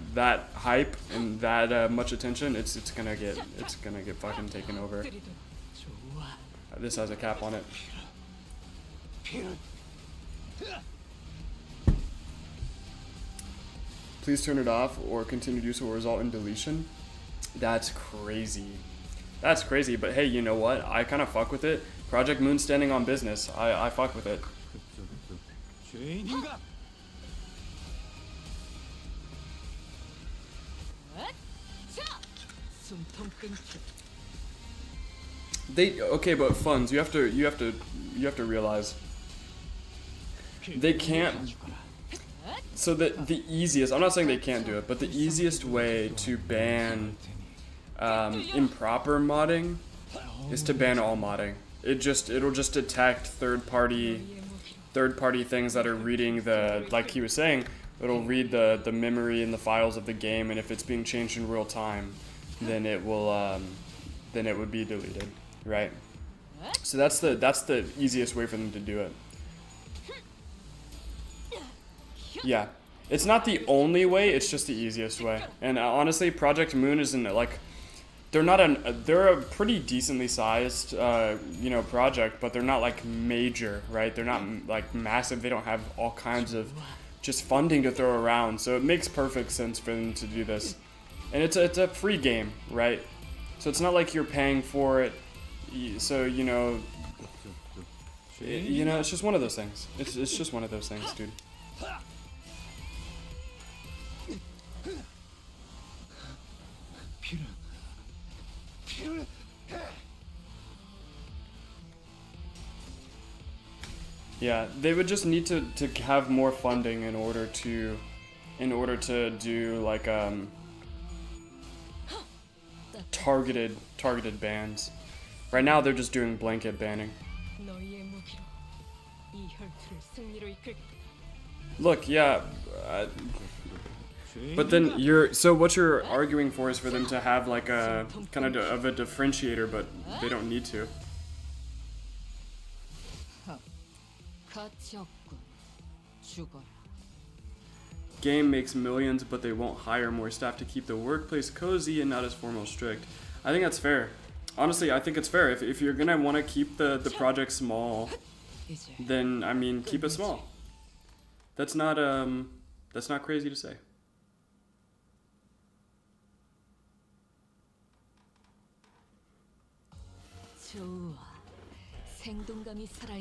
Speaker 10: hype and that much attention, it's gonna get fucking taken over. This has a cap on it. Please turn it off or continue to do so will result in deletion. That's crazy. That's crazy, but hey, you know what? I kind of fuck with it. Project Moon standing on business. I fuck with it. Okay, but funds, you have to realize they can't. So the easiest, I'm not saying they can't do it, but the easiest way to ban improper modding is to ban all modding. It'll just detect third party things that are reading like he was saying, it'll read the memory and the files of the game, and if it's being changed in real time, then it would be deleted, right? So that's the easiest way for them to do it. Yeah, it's not the only way, it's just the easiest way. And honestly, Project Moon isn't like, they're a pretty decently sized project, but they're not like major, right? They're not like massive. They don't have all kinds of just funding to throw around, so it makes perfect sense for them to do this. And it's a free game, right? So it's not like you're paying for it. So it's just one of those things. It's just one of those things, dude. Yeah, they would just need to have more funding in order to do like targeted bans. Right now they're just doing blanket banning. Look, yeah, but then what you're arguing for is for them to have like a kind of a differentiator, but they don't need to. Game makes millions, but they won't hire more staff to keep the workplace cozy and not as formal strict. I think that's fair. Honestly, I think it's fair. If you're gonna want to keep the project small, then I mean keep it small. That's not crazy to say.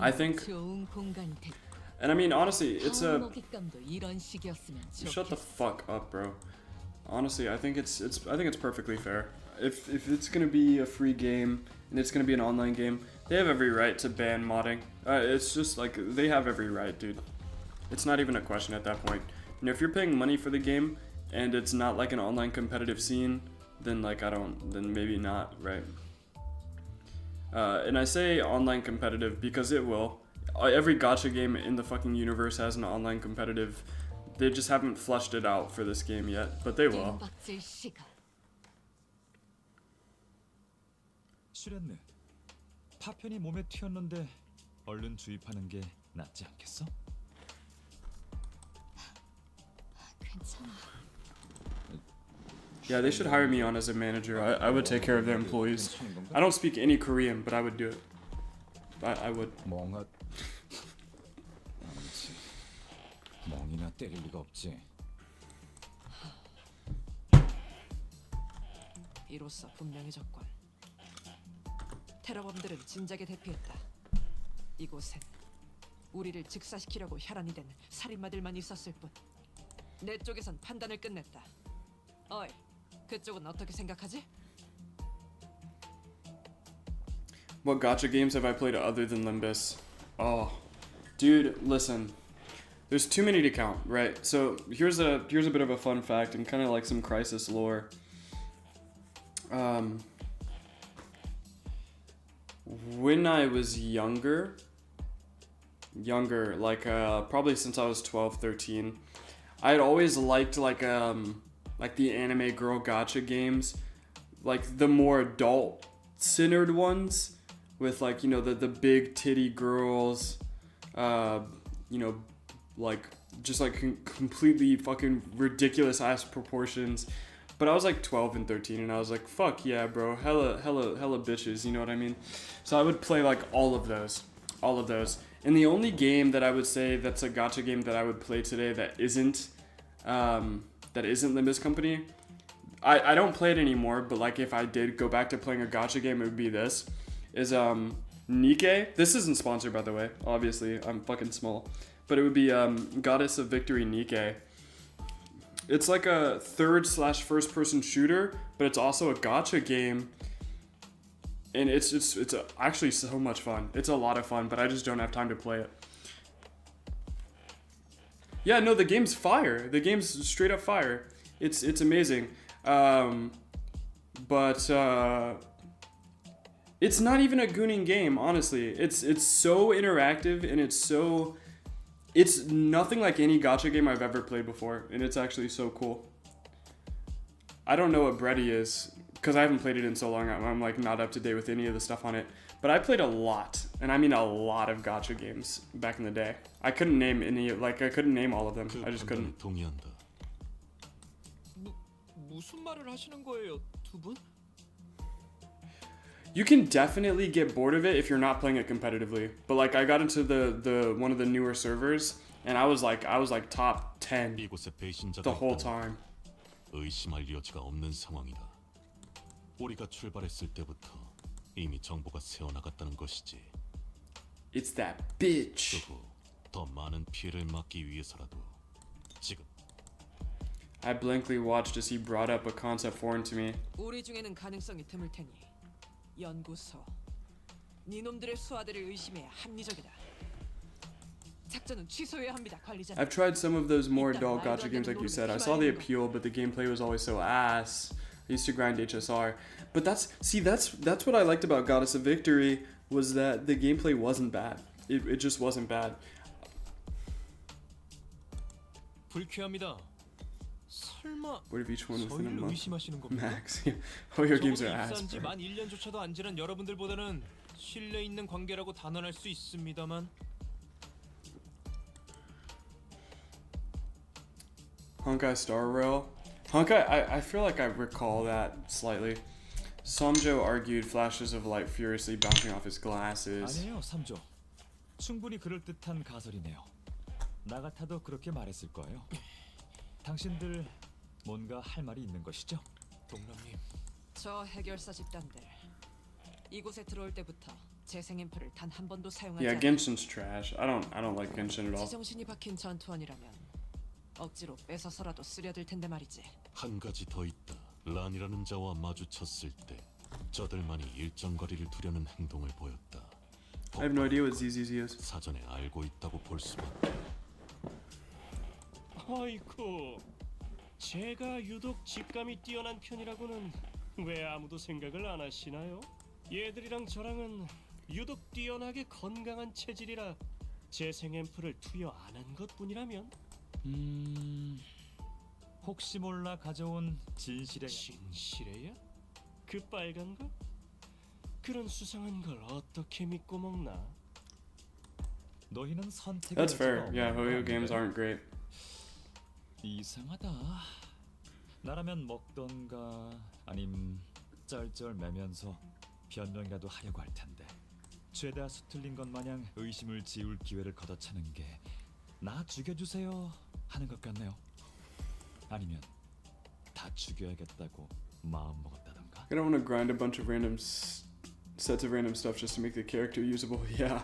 Speaker 10: I think, and I mean honestly, it's a. Shut the fuck up, bro. Honestly, I think it's perfectly fair. If it's gonna be a free game and it's gonna be an online game, they have every right to ban modding. It's just like they have every right, dude. It's not even a question at that point. And if you're paying money for the game and it's not like an online competitive scene, then then maybe not, right? And I say online competitive because it will. Every gacha game in the fucking universe has an online competitive. They just haven't flushed it out for this game yet, but they will.
Speaker 7: 슈렌느, 파편이 몸에 튀었는데 얼른 주입하는 게 낫지 않겠어?
Speaker 4: 괜찮아.
Speaker 10: Yeah, they should hire me on as a manager. I would take care of their employees. I don't speak any Korean, but I would do it. I would.
Speaker 7: 멍이나 때릴 리가 없지.
Speaker 5: 이로써 분명해졌군. 테러범들은 진작에 대피했다. 이곳엔 우리를 즉사시키려고 혈안이 된 살인마들만 있었을 뿐. 내 쪽에선 판단을 끝냈다. 어이, 그쪽은 어떻게 생각하지?
Speaker 10: What gacha games have I played other than Limbus? Oh, dude, listen. There's too many to count, right? So here's a bit of a fun fact and kind of like some Crisis lore. When I was younger, like probably since I was 12, 13, I had always liked like the anime girl gacha games, like the more adult-centered ones, with like the big titty girls, like just like completely fucking ridiculous ass proportions. But I was like 12 and 13 and I was like, fuck yeah, bro, hella bitches, you know what I mean? So I would play like all of those. And the only game that I would say that's a gacha game that I would play today that isn't that isn't Limbus Company. I don't play it anymore, but like if I did go back to playing a gacha game, it would be this. Is Nike. This isn't sponsored, by the way. Obviously, I'm fucking small. But it would be Goddess of Victory Nike. It's like a third/first person shooter, but it's also a gacha game. And it's actually so much fun. It's a lot of fun, but I just don't have time to play it. Yeah, no, the game's fire. The game's straight up fire. It's amazing. But it's not even a gooning game, honestly. It's so interactive and it's nothing like any gacha game I've ever played before, and it's actually so cool. I don't know what Bready is, because I haven't played it in so long. I'm like not up to date with any of the stuff on it. But I played a lot, and I mean a lot of gacha games back in the day. I couldn't name I couldn't name all of them. I just couldn't.
Speaker 12: 동의한다.
Speaker 6: 무슨 말을 하시는 거예요, 두 분?
Speaker 10: You can definitely get bored of it if you're not playing it competitively. But like I got into the one of the newer servers, and I was like top 10
Speaker 12: 이곳에 배신자가
Speaker 10: the whole
Speaker 12: 있다면
Speaker 10: time.
Speaker 12: 의심할 여지가 없는 상황이다. 우리가 출발했을 때부터 이미 정보가 새어나갔다는 것이지.
Speaker 10: It's that bitch.
Speaker 12: 그리고 더 많은 피해를 막기 위해서라도 지금
Speaker 10: I blankly watched as he brought up a concept foreign to me.
Speaker 5: 우리 중에는 가능성이 드물 테니 연구소. 니놈들의 수하들을 의심해야 합리적이다. 작전은 취소해야 합니다, 관리자.
Speaker 10: I've tried some of those more adult gacha games like you said. I saw the appeal, but the gameplay was always so ass. I used to grind HSR. But that's what I liked about Goddess of Victory, was that the gameplay wasn't bad. It just wasn't bad.
Speaker 6: 불쾌합니다. 설마
Speaker 10: What if each one within a
Speaker 6: 저희를
Speaker 10: month?
Speaker 6: 의심하시는 겁니까?
Speaker 10: Max. Oh, your games are
Speaker 6: 적어도
Speaker 10: ass.
Speaker 6: 입사한 지
Speaker 10: Bro.
Speaker 6: 만 1년조차도 안 지난 여러분들보다는 신뢰 있는 관계라고 단언할 수 있습니다만
Speaker 10: Honkai Star Rail. Honkai, I feel like I recall that slightly. Somjo argued flashes of light furiously bouncing off his glasses.
Speaker 7: 아니에요, 삼조. 충분히 그럴듯한 가설이네요. 나 같아도 그렇게 말했을 거예요. 당신들 뭔가 할 말이 있는 것이죠?
Speaker 6: 동남님
Speaker 5: 저 해결사 집단들 이곳에 들어올 때부터 재생 앰플을 단 한 번도 사용하지
Speaker 10: Yeah,
Speaker 5: 않았다.
Speaker 10: Genshin's trash. I don't like Genshin at all.
Speaker 5: 지정신이 박힌 전투원이라면 억지로 뺏어서라도 쓰려들 텐데 말이지.
Speaker 12: 한 가지 더 있다. 란이라는 자와 마주쳤을 때 저들만이 일정 거리를 두려는 행동을 보였다.
Speaker 10: I have no idea what ZZZ is.
Speaker 12: 사전에 알고 있다고 볼 수만.
Speaker 9: 아이쿠, 제가 유독 직감이 뛰어난 편이라고는 왜 아무도 생각을 안 하시나요? 얘들이랑 저랑은 유독 뛰어나게 건강한 체질이라 재생 앰플을 투여 안 한 것뿐이라면.
Speaker 7: 혹시 몰라 가져온 진실의
Speaker 9: 진실해야? 그 빨간 거? 그런 수상한 걸 어떻게 믿고 먹나?
Speaker 7: 너희는 선택의
Speaker 10: That's fair.
Speaker 7: 여지가
Speaker 10: Yeah,
Speaker 7: 없는
Speaker 10: Hoyo
Speaker 7: 거
Speaker 10: games
Speaker 7: 아닌가요?
Speaker 10: aren't great.
Speaker 7: 이상하다. 나라면 먹던가 아님 쩔쩔매면서 변명이라도 하려고 할 텐데 죄다 수틀린 것 마냥 의심을 지울 기회를 걷어차는 게 나 죽여주세요 하는 것 같네요. 아니면 다 죽여야겠다고 마음 먹었다던가.
Speaker 10: I don't want to grind a bunch of random sets of random stuff just to make the character usable. Yeah.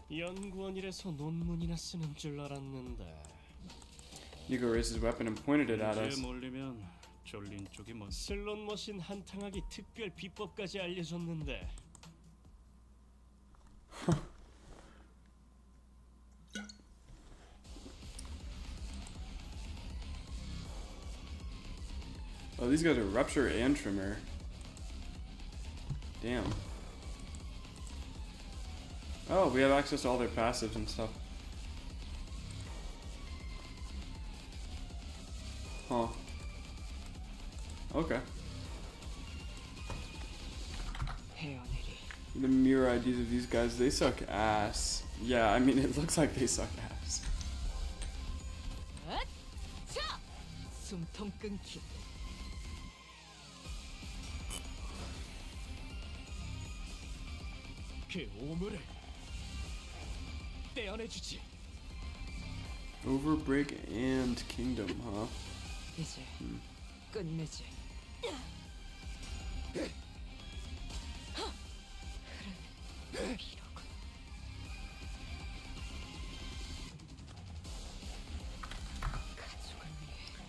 Speaker 9: 연구원이라서 논문이나 쓰는 줄 알았는데.
Speaker 10: Nico raised his weapon and pointed it at us.
Speaker 9: 이제 몰리면 졸린 쪽이 먼. 슬롯 머신 한탕하기 특별 비법까지 알려줬는데.
Speaker 10: Oh, these guys are Rupture and Trimmer. Damn. Oh, we have access to all their passives and stuff. Huh. Okay. The mirror IDs of these guys, they suck ass. Yeah, I mean, it looks like they suck ass.
Speaker 5: 숨통 끊기.
Speaker 9: 그 오물을 떼어내주지.
Speaker 10: Overbreak and Kingdom, huh?
Speaker 5: 이제 끝내지.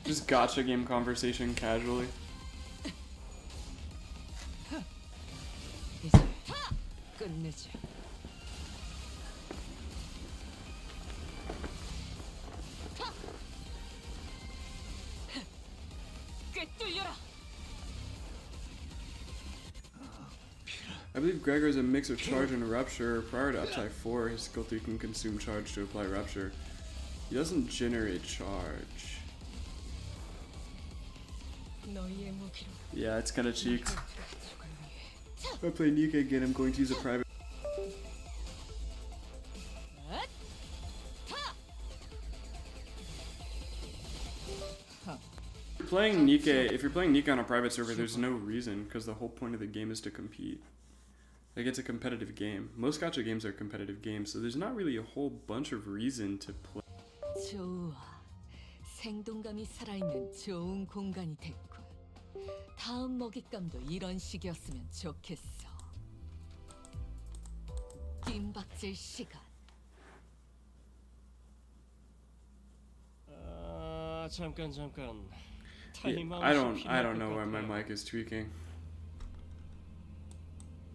Speaker 10: Just gotcha game conversation casually.
Speaker 5: 이제 끝내지. 꿰뚫려라.
Speaker 10: I believe Gregor is a mix of charge and rupture. Prior to upside 4, his skill 3 can consume charge to apply rupture. He doesn't generate charge.
Speaker 5: 너희의 무기로
Speaker 10: Yeah, it's kinda cheeks. If I play Nika again, I'm going to use a private. If you're playing Nika on a private server, there's no reason, because the whole point of the game is to compete. Like, it's a competitive game. Most gacha games are competitive games, so there's not really a whole bunch of reason to play.
Speaker 5: 좋아. 생동감이 살아있는 좋은 공간이 됐군. 다음 먹잇감도 이런 식이었으면 좋겠어. 뜀박질 시간.
Speaker 9: 아, 잠깐.
Speaker 10: Yeah, I don't know why my mic is tweaking.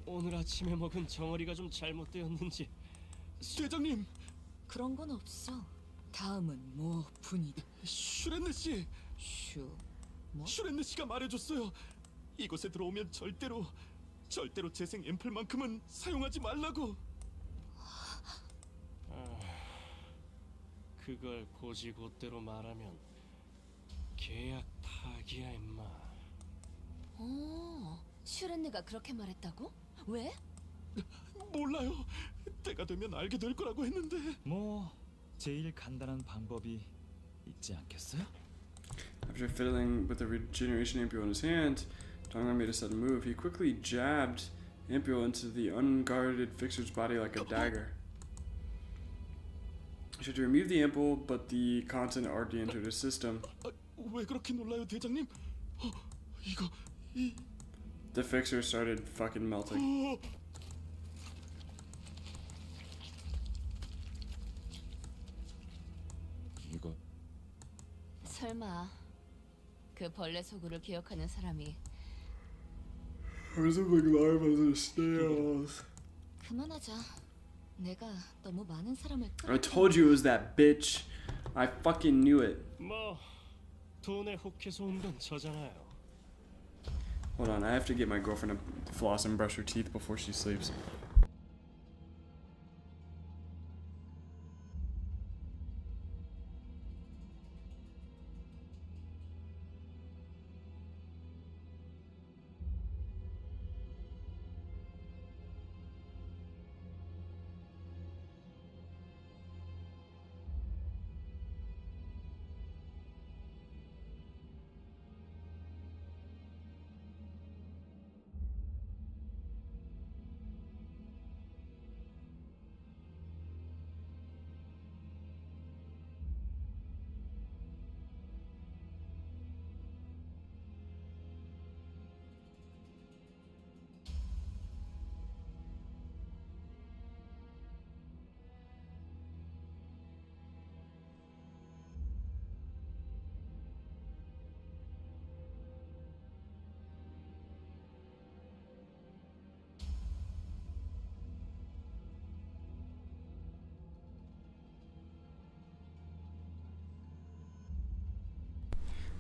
Speaker 9: 오늘 아침에 먹은 정어리가 좀 잘못되었는지.
Speaker 7: 대장님,
Speaker 5: 그런 건 없어. 다음은 뭐 분이다.
Speaker 7: 슈렌네 씨,
Speaker 5: 뭐?
Speaker 7: 슈렌네 씨가 말해줬어요. 이곳에 들어오면 절대로 재생 앰플만큼은 사용하지 말라고.
Speaker 9: 그걸 고지곧대로 말하면 계약 파기야 임마.
Speaker 5: 슈렌네가 그렇게 말했다고? 왜?
Speaker 7: 몰라요. 때가 되면 알게 될 거라고 했는데. 뭐 제일 간단한 방법이 있지 않겠어요?
Speaker 10: After fiddling with the regeneration ampule in his hand, Dongan made a sudden move. He quickly jabbed ampule into the unguarded fixer's body like a dagger. He tried to remove the ampule, but the content already entered his system.
Speaker 7: 왜 그렇게 놀라요, 대장님? 이거
Speaker 10: The fixer started fucking melting.
Speaker 7: 이거
Speaker 4: 설마 그 벌레 소굴을 기억하는 사람이
Speaker 10: Resembling larvae and snails.
Speaker 4: 그만하자. 내가 너무 많은 사람을
Speaker 10: I told you it was that bitch. I fucking knew it.
Speaker 9: 뭐 돈에 혹해서 온 건 저잖아요.
Speaker 10: Hold on, I have to get my girlfriend to floss and brush her teeth before she sleeps.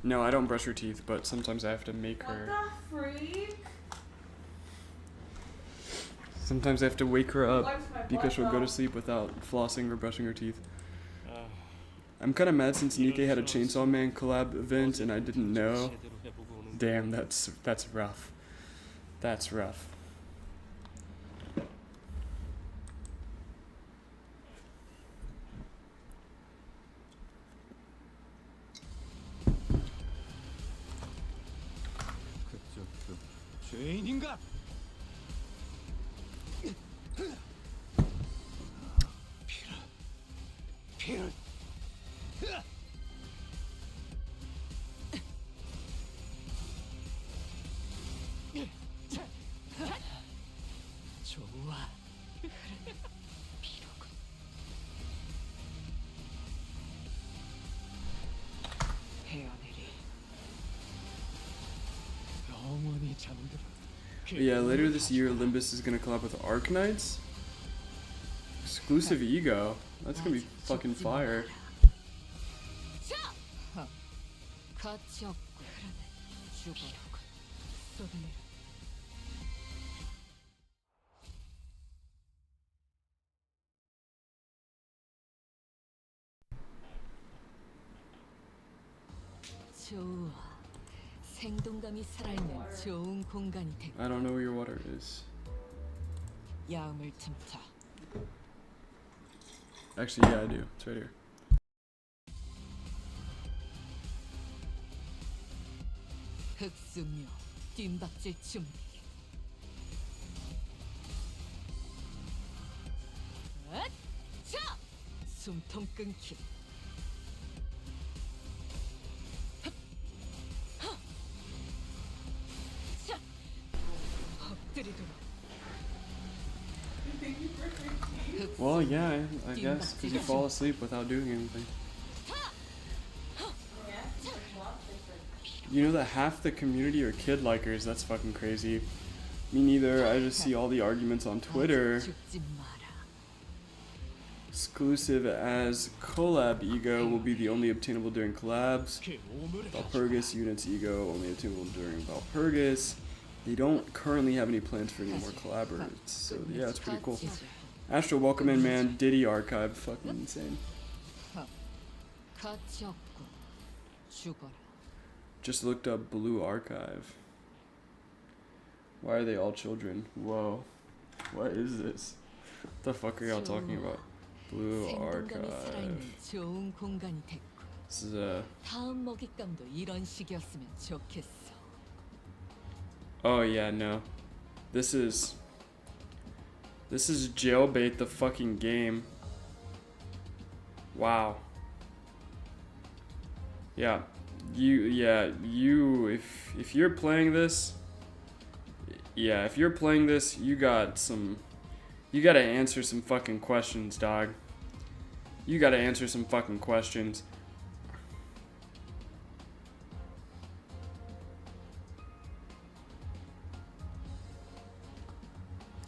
Speaker 10: No, I don't brush her teeth, but sometimes I have to make her.
Speaker 3: What the freak?
Speaker 10: Sometimes I have to wake her up because she'll go to sleep without flossing or brushing her teeth. I'm kind of mad since Nikkei had a Chainsaw Man collab event and I didn't know. Damn, that's rough. That's rough.
Speaker 7: 죄인인가? 피를
Speaker 5: 좋아. 비로군. 헤어내리.
Speaker 9: 영원히 잠들어.
Speaker 10: But yeah, later this year, Limbus is gonna collab with Arknights. Exclusive ego. That's gonna be fucking fire.
Speaker 5: 가치 없고 죽어라군. 쏟아내라. 좋아. 생동감이 살아있는 좋은 공간이 돼.
Speaker 10: I don't know where your water is.
Speaker 5: 야음을 틈타.
Speaker 10: Actually, yeah, I do. It's right here.
Speaker 5: 흑수묘 뒷박질 준비. 자! 숨통 끊기. 자! 엎드리도록.
Speaker 10: Well, yeah, I guess, because you fall asleep without doing anything. You know that half the community are kid likers. That's fucking crazy. Me neither. I just see all the arguments on Twitter.
Speaker 5: 죽지 마라.
Speaker 10: Exclusive as collab ego will be the only obtainable during collabs. Valpurgis units ego only obtainable during Valpurgis. They don't currently have any plans for any more collabors. So yeah, it's pretty cool. Astro, welcome in, man. Diddy archive, fucking insane.
Speaker 5: 가치 없고 죽어라.
Speaker 10: Just looked up Blue Archive. Why are they all children? Whoa. What is this? What the fuck are y'all talking about? Blue
Speaker 5: 생동감이
Speaker 10: Archive.
Speaker 5: 살아있는 좋은 공간이 됐고.
Speaker 10: This is a...
Speaker 5: 다음 먹잇감도 이런 식이었으면 좋겠어.
Speaker 10: Oh yeah, no. This is jailbait the fucking game. Wow. Yeah. If you're playing this, if you're playing this, you gotta answer some fucking questions, dog. You gotta answer some fucking questions.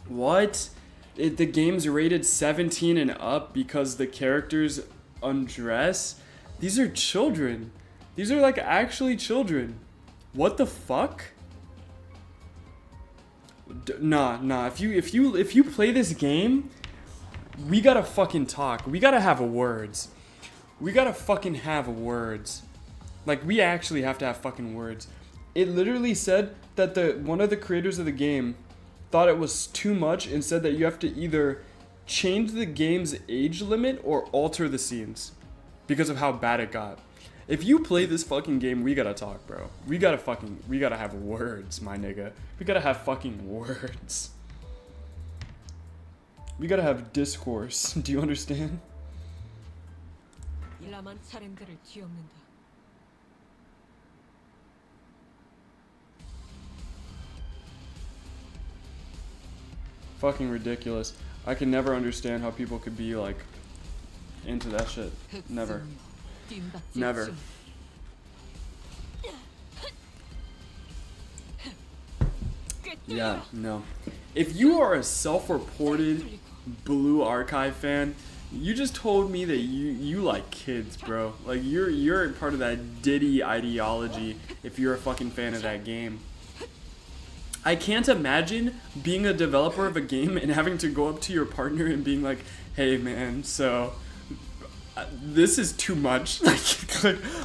Speaker 10: What? The game's rated 17 and up because the characters undress? These are children. These are like actually children. What the fuck? Nah. If you play this game, we gotta fucking talk. We gotta have words. We gotta fucking have words. Like, we actually have to have fucking words. It literally said that one of the creators of the game thought it was too much and said that you have to either change the game's age limit or alter the scenes because of how bad it got. If you play this fucking game, we gotta talk, bro. We gotta have words, my nigga. We gotta have fucking words. We gotta have discourse. Do you understand?
Speaker 5: 일라만 차림들을 뒤엎는다.
Speaker 10: Fucking ridiculous. I can never understand how people could be like into that shit. Never. Never. Yeah, no. If you are a self-reported Blue Archive fan, you just told me that you like kids, bro. Like, you're part of that Diddy ideology if you're a fucking fan of that game. I can't imagine being a developer of a game and having to go up to your partner and being like, hey man, so this is too much.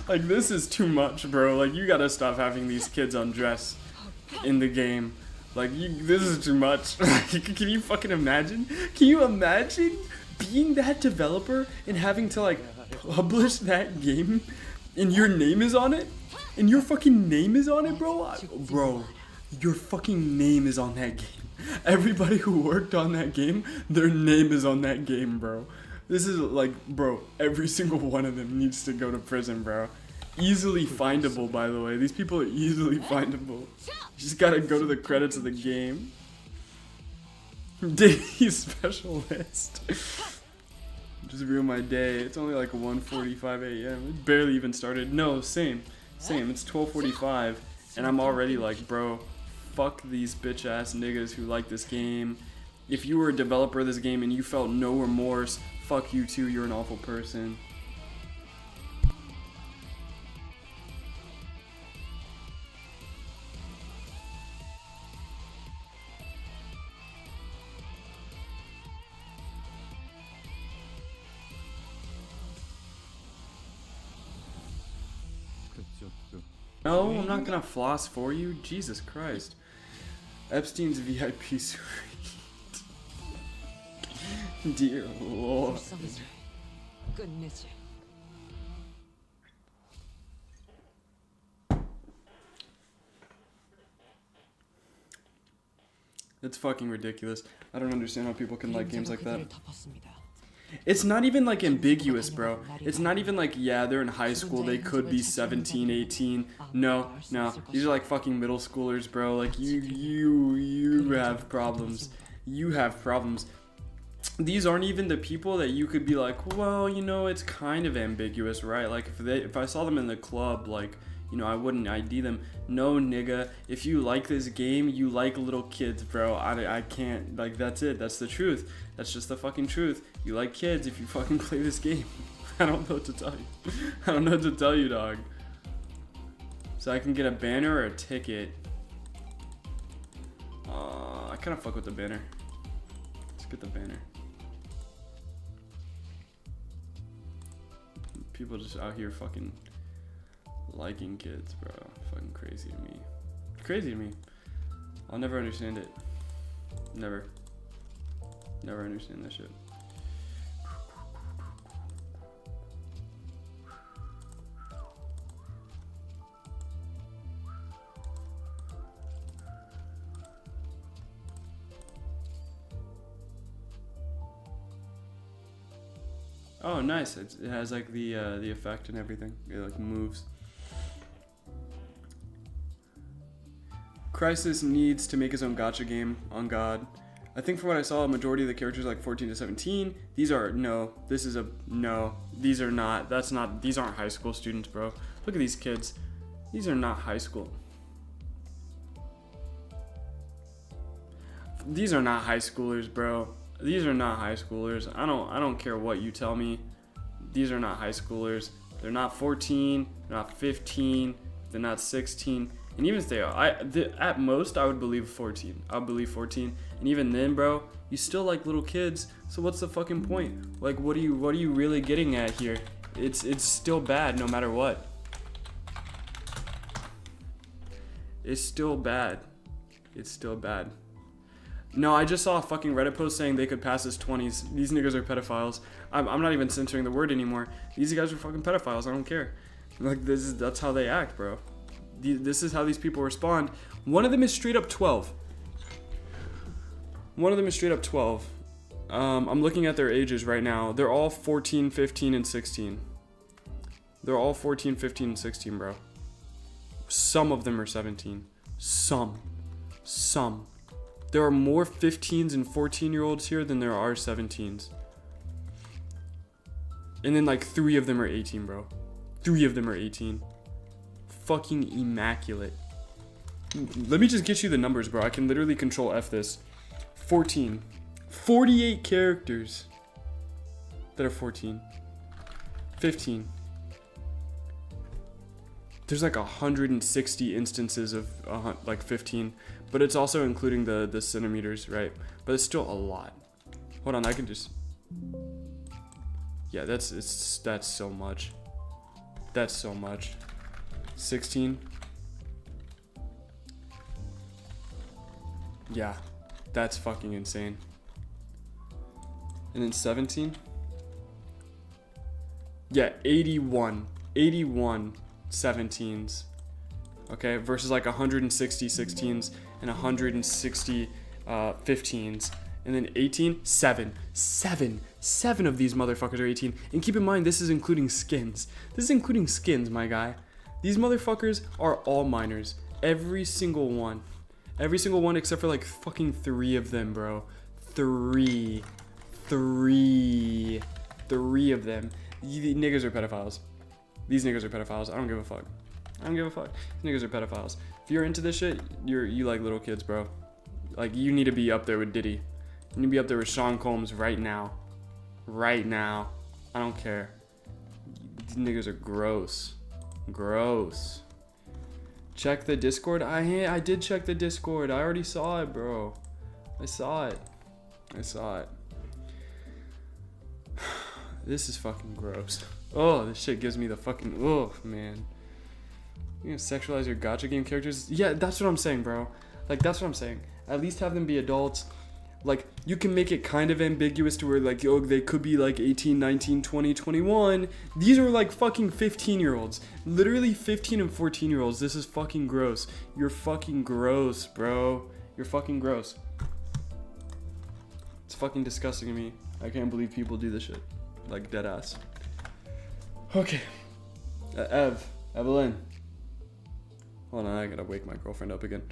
Speaker 10: like this is too much, bro. Like, you gotta stop having these kids undress in the game. Like, this is too much. Can you fucking imagine? Can you imagine being that developer and having to like publish that game and your name is on it? And your fucking name is on it, bro? Bro, your fucking name is on that game. Everybody who worked on that game, their name is on that game, bro. This is like, bro, every single one of them needs to go to prison, bro. Easily findable, by the way. These people are easily findable. You just gotta go to the credits of the game. Daily specialist. Just ruined my day. It's only like 1:45 a.m. It barely even started. No, same. It's 12:45, and I'm already like, bro, fuck these bitch ass niggas who like this game. If you were a developer of this game and you felt no remorse, fuck you too. You're an awful person. No, I'm not gonna floss for you. Jesus Christ. Epstein's VIP suite. Dear Lord.
Speaker 5: 끝내지.
Speaker 10: It's fucking ridiculous. I don't understand how people can like games like that.
Speaker 5: 덮었습니다.
Speaker 10: It's not even like ambiguous, bro. It's not even like, yeah, they're in high school, they could be 17, 18. No. These are like fucking middle schoolers, bro. Like you have problems. You have problems. These aren't even the people that you could be like, well, you know, it's kind of ambiguous, right? Like if I saw them in the club, like, you know, I wouldn't ID them. No, nigga. If you like this game, you like little kids, bro. I can't, like, that's it. That's the truth. That's just the fucking truth. You like kids if you fucking play this game. I don't know what to tell you. I don't know what to tell you, dog. So I can get a banner or a ticket. I kind of fuck with the banner. Let's get the banner. People just out here fucking liking kids, bro. Fucking crazy to me. Crazy to me. I'll never understand it. Never understand that shit. Oh, nice. It has like the effect and everything. It like moves. Crysis needs to make his own gacha game, on God. I think from what I saw, a majority of the characters are like 14 to 17. These are, no. This is a, no. These are not, that's not, these aren't high school students, bro. Look at these kids. These are not high school. These are not high schoolers, bro. These are not high schoolers. I don't care what you tell me. These are not high schoolers. They're not 14, they're not 15, they're not 16. And even if they are, at most I would believe 14. I would believe 14. And even then, bro, you still like little kids. So what's the fucking point? Like, what are you really getting at here? It's still bad no matter what. It's still bad. It's still bad. No, I just saw a fucking Reddit post saying they could pass as 20s. These niggas are pedophiles. I'm not even censoring the word anymore. These guys are fucking pedophiles. I don't care. Like, that's how they act, bro. This is how these people respond. One of them is straight up 12. I'm looking at their ages right now. They're all 14, 15, and 16. They're all 14, 15, and 16, bro. Some of them are 17. Some. There are more 15s and 14-year-olds here than there are 17s. And then like 3 of them are 18, bro. 3 of them are 18. Fucking immaculate. Let me just get you the numbers, bro. I can literally control F this. 14. 48 characters that are 14. 15. There's like 160 instances of like 15, but it's also including the centimeters, right? But it's still a lot. Hold on, I can just, yeah, that's so much. That's so much. 16. Yeah, that's fucking insane. And then 17. Yeah, 81 17s. Okay, versus like 160 16s and 160 15s. And then 18, 7 of these motherfuckers are 18. And keep in mind, this is including skins. This is including skins, my guy. These motherfuckers are all minors. Every single one. Every single one except for like fucking 3 of them, bro. Three of them. These niggas are pedophiles. These niggas are pedophiles. I don't give a fuck. I don't give a fuck. These niggas are pedophiles. If you're into this shit, you like little kids, bro. Like, you need to be up there with Diddy. You need to be up there with Sean Combs right now. Right now. I don't care. These niggas are gross. Gross. Check the Discord. I did check the Discord. I already saw it, bro. I saw it. This is fucking gross. Oh, this shit gives me the fucking... Oh, man. You gonna sexualize your gacha game characters? Yeah, that's what I'm saying, bro. Like, that's what I'm saying. At least have them be adults. Like, you can make it kind of ambiguous to where, like, yo, they could be, like, 18, 19, 20, 21. These are, like, fucking 15-year-olds. Literally 15 and 14-year-olds. This is fucking gross. You're fucking gross, bro. You're fucking gross. It's fucking disgusting to me. I can't believe people do this shit. Like, dead ass. Okay. Evelyn. Hold on, I gotta wake my girlfriend up again.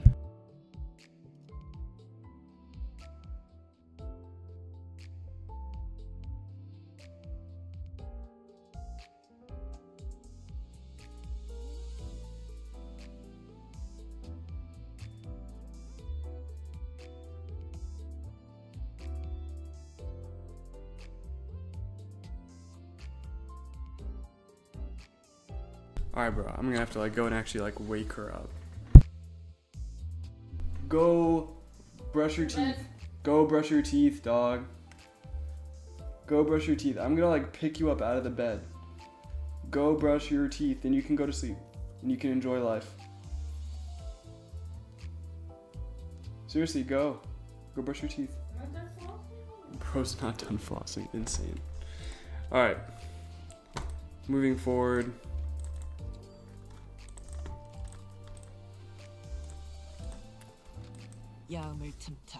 Speaker 10: Alright, bro. I'm gonna have to, like, go and actually, like, wake her up. Go brush your teeth. Go brush your teeth, dog. Go brush your teeth. I'm gonna, like, pick you up out of the bed. Go brush your teeth, and you can go to sleep. And you can enjoy life. Seriously, go. Go brush your teeth. Bro's not done flossing. Insane. Alright. Moving forward.
Speaker 5: 야음을 틈타.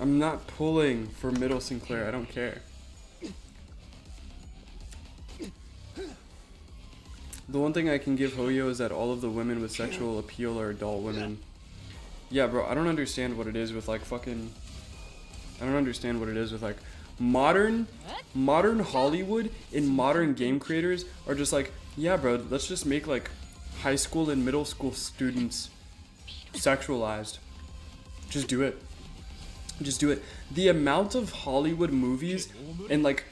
Speaker 10: I'm not pulling for middle Sinclair. I don't care. The one thing I can give Hoyo is that all of the women with sexual appeal are adult women. Yeah, bro, I don't understand what it is with, like, fucking... I don't understand what it is with, like... Modern Hollywood and modern game creators are just like, yeah, bro, let's just make, like, high school and middle school students sexualized. Just do it. Just do it. The amount of Hollywood movies and, like,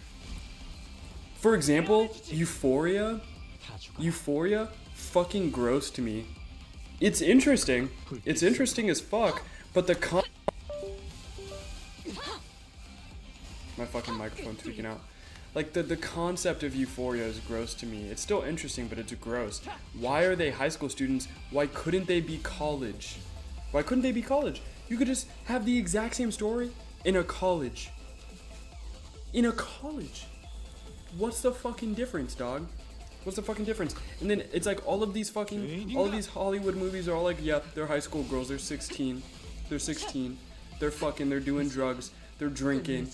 Speaker 10: for example, Euphoria, fucking gross to me. It's interesting. It's interesting as fuck, but the my fucking microphone's tweaking out. Like, the concept of Euphoria is gross to me. It's still interesting, but it's gross. Why are they high school students? Why couldn't they be college? Why couldn't they be college? You could just have the exact same story in a college. In a college. What's the fucking difference, dog? What's the fucking difference? And then it's like all of these Hollywood movies are all like, yeah, they're high school girls, they're 16. They're 16. They're fucking, they're doing drugs. They're drinking.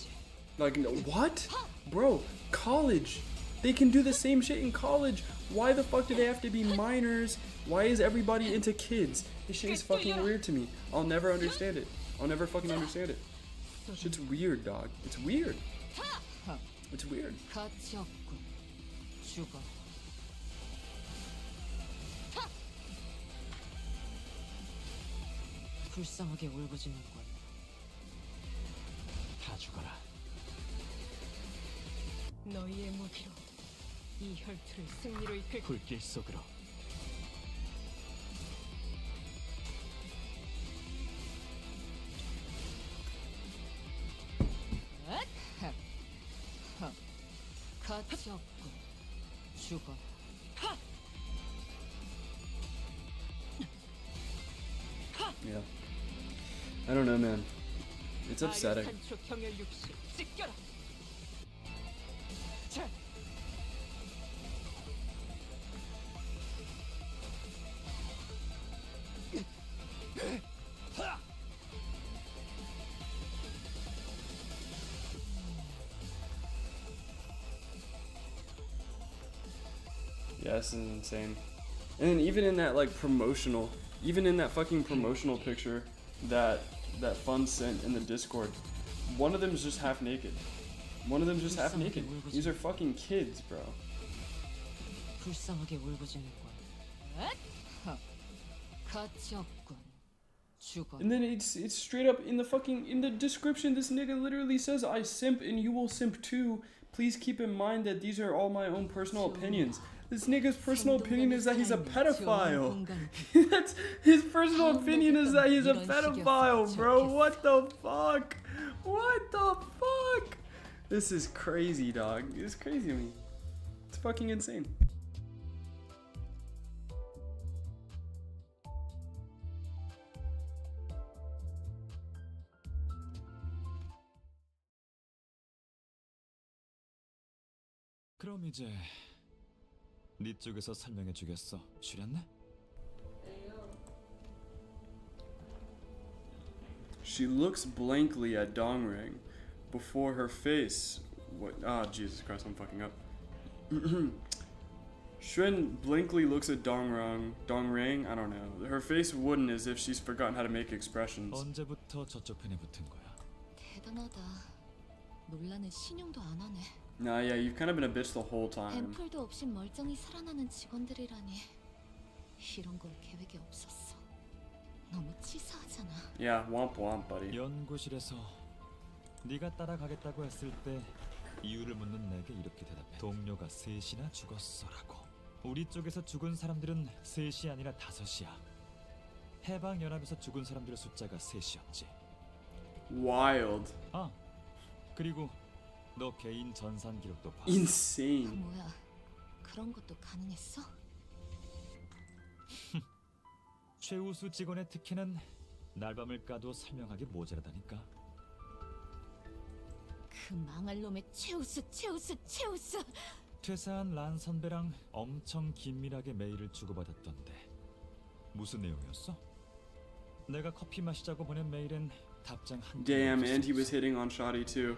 Speaker 10: Like, what? Bro, college. They can do the same shit in college. Why the fuck do they have to be minors? Why is everybody into kids? This shit is fucking weird to me. I'll never understand it. I'll never fucking understand it. Shit's weird, dog. It's weird. It's weird.
Speaker 5: 불쌍하게 울부짖는군.
Speaker 7: 다 죽어라.
Speaker 8: 너희의 무기로 이 혈투를 승리로 이끌.
Speaker 7: 불길 속으로.
Speaker 5: 가치 없군. 죽어.
Speaker 10: Yeah. I don't know, man. It's upsetting. Yeah, this is insane. And then even in that like promotional, even in that fucking promotional picture that Fun sent in the Discord, one of them is just half naked. One of them just half naked. These are fucking kids, bro.
Speaker 5: 불쌍하게 울부짖는 걸. 가치 없군. 죽어.
Speaker 10: And then it's straight up in the description. This nigga literally says, "I simp and you will simp too. Please keep in mind that these are all my own personal opinions." This nigga's personal opinion is that he's a pedophile. That's his personal opinion is that he's a pedophile, bro. What the fuck? What the fuck? This is crazy, dog. It's crazy to me. It's fucking insane.
Speaker 7: 그럼 이제 네 쪽에서 설명해 주겠어. 줄였네?
Speaker 10: She looks blankly at Dongring before her face. What? Ah, Jesus Christ, I'm fucking up. Shuen blankly looks at Dongrang, I don't know. Her face wooden as if she's forgotten how to make expressions.
Speaker 7: 언제부터 저쪽 편에 붙은 거야?
Speaker 4: 대단하다. 논란은 신용도 안 하네.
Speaker 10: Nah, yeah, you've kind of been a bitch the whole time.
Speaker 4: 앰플도 없이 멀쩡히 살아나는 직원들이라니. 이런 건 계획이 없었어. 너무 치사하잖아.
Speaker 10: Yeah, womp womp, buddy.
Speaker 7: 연구실에서 네가 따라가겠다고 했을 때 이유를 묻는 내게 이렇게 대답해. 동료가 셋이나 죽었어라고. 우리 쪽에서 죽은 사람들은 셋이 아니라 5이야. 해방연합에서 죽은 사람들의 숫자가 3이었지.
Speaker 10: Wild.
Speaker 7: 아, 그리고 너 개인 전산 기록도 봤어.
Speaker 10: Insane.
Speaker 4: 뭐야? 그런 것도 가능했어?
Speaker 7: 최우수 직원의 특혜는 날밤을 까도 설명하기 모자라다니까.
Speaker 4: 그 망할 놈의 최우수.
Speaker 7: 퇴사한 란 선배랑 엄청 긴밀하게 메일을 주고받았던데 무슨 내용이었어? 내가 커피 마시자고 보낸 메일엔 답장 한 개.
Speaker 10: Damn, and he was hitting on Shadi too.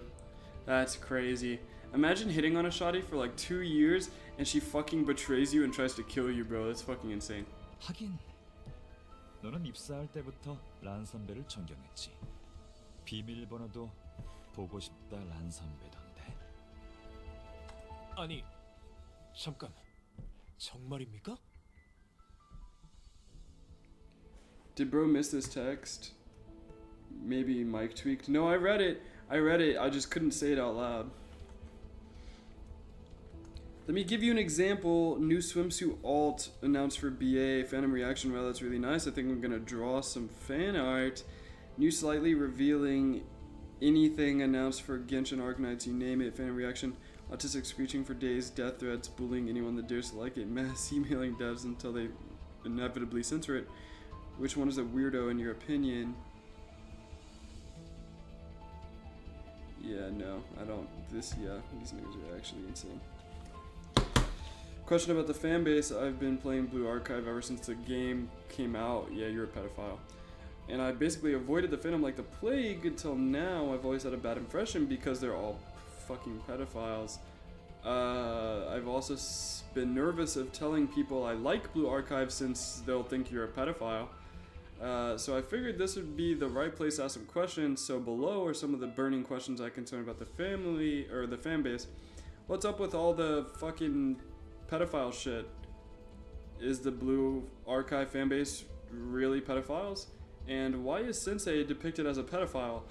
Speaker 10: That's crazy. Imagine hitting on a Shadi for like 2 years and she fucking betrays you and tries to kill you, bro. That's fucking insane.
Speaker 7: 하긴 너는 입사할 때부터 란 선배를 존경했지. 비밀번호도 보고 싶다 란 선배던데.
Speaker 6: 아니, 잠깐. 정말입니까?
Speaker 10: Did bro miss this text? Maybe Mike tweaked. No, I read it. I just couldn't say it out loud. Let me give you an example. New swimsuit alt announced for BA. Phantom reaction. Well, that's really nice. I think I'm gonna draw some fan art. New slightly revealing anything announced for Genshin Arknights. You name it. Phantom reaction. Autistic screeching for days. Death threats. Bullying anyone that dares to like it. Mass emailing devs until they inevitably censor it. Which one is a weirdo in your opinion? Yeah, no, I don't. These niggas are actually insane. Question about the fan base. I've been playing Blue Archive ever since the game came out. Yeah, you're a pedophile. And I basically avoided the fandom like the plague until now. I've always had a bad impression because they're all fucking pedophiles. I've also been nervous of telling people I like Blue Archive since they'll think you're a pedophile. So I figured this would be the right place to ask some questions. So below are some of the burning questions I concern about the family or the fan base. What's up with all the fucking pedophile shit? Is the Blue Archive fan base really pedophiles? And why is Sensei depicted as a pedophile?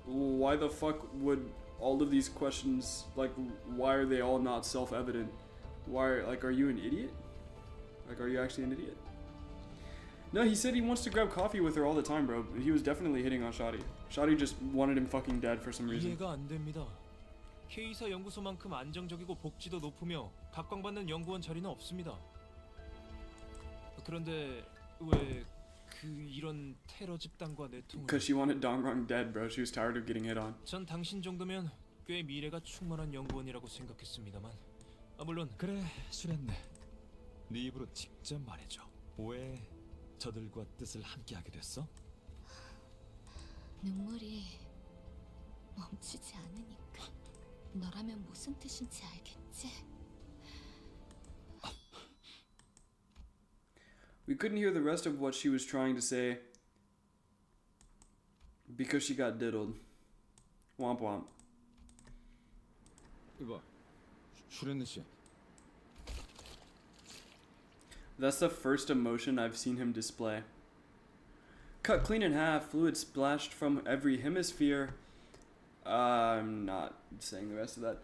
Speaker 10: Why the fuck would all of these questions, like, why are they all not self-evident? Why, like, are you an idiot? Like, are you actually an idiot? No, he said he wants to grab coffee with her all the time, bro. He was definitely hitting on Shadi. Shadi just wanted him fucking dead for some reason.
Speaker 6: 이해가 안 됩니다. K사 연구소만큼 안정적이고 복지도 높으며 각광받는 연구원 자리는 없습니다. 그런데 왜 이런 테러 집단과 내통을?
Speaker 10: Because she wanted Dongrang dead, bro. She was tired of getting hit on.
Speaker 6: 전 당신 정도면 꽤 미래가 충만한 연구원이라고 생각했습니다만. 물론
Speaker 7: 그래, 수련네. 네 입으로 직접 말해줘. 왜 저들과 뜻을 함께하게 됐어?
Speaker 4: 눈물이 멈추지 않으니까. 너라면 무슨 뜻인지 알겠지?
Speaker 10: We couldn't hear the rest of what she was trying to say because she got diddled. Womp womp.
Speaker 7: 이봐, 슈렌느 씨.
Speaker 10: That's the first emotion I've seen him display. Cut clean in half, fluid splashed from every hemisphere. I'm not saying the rest of that.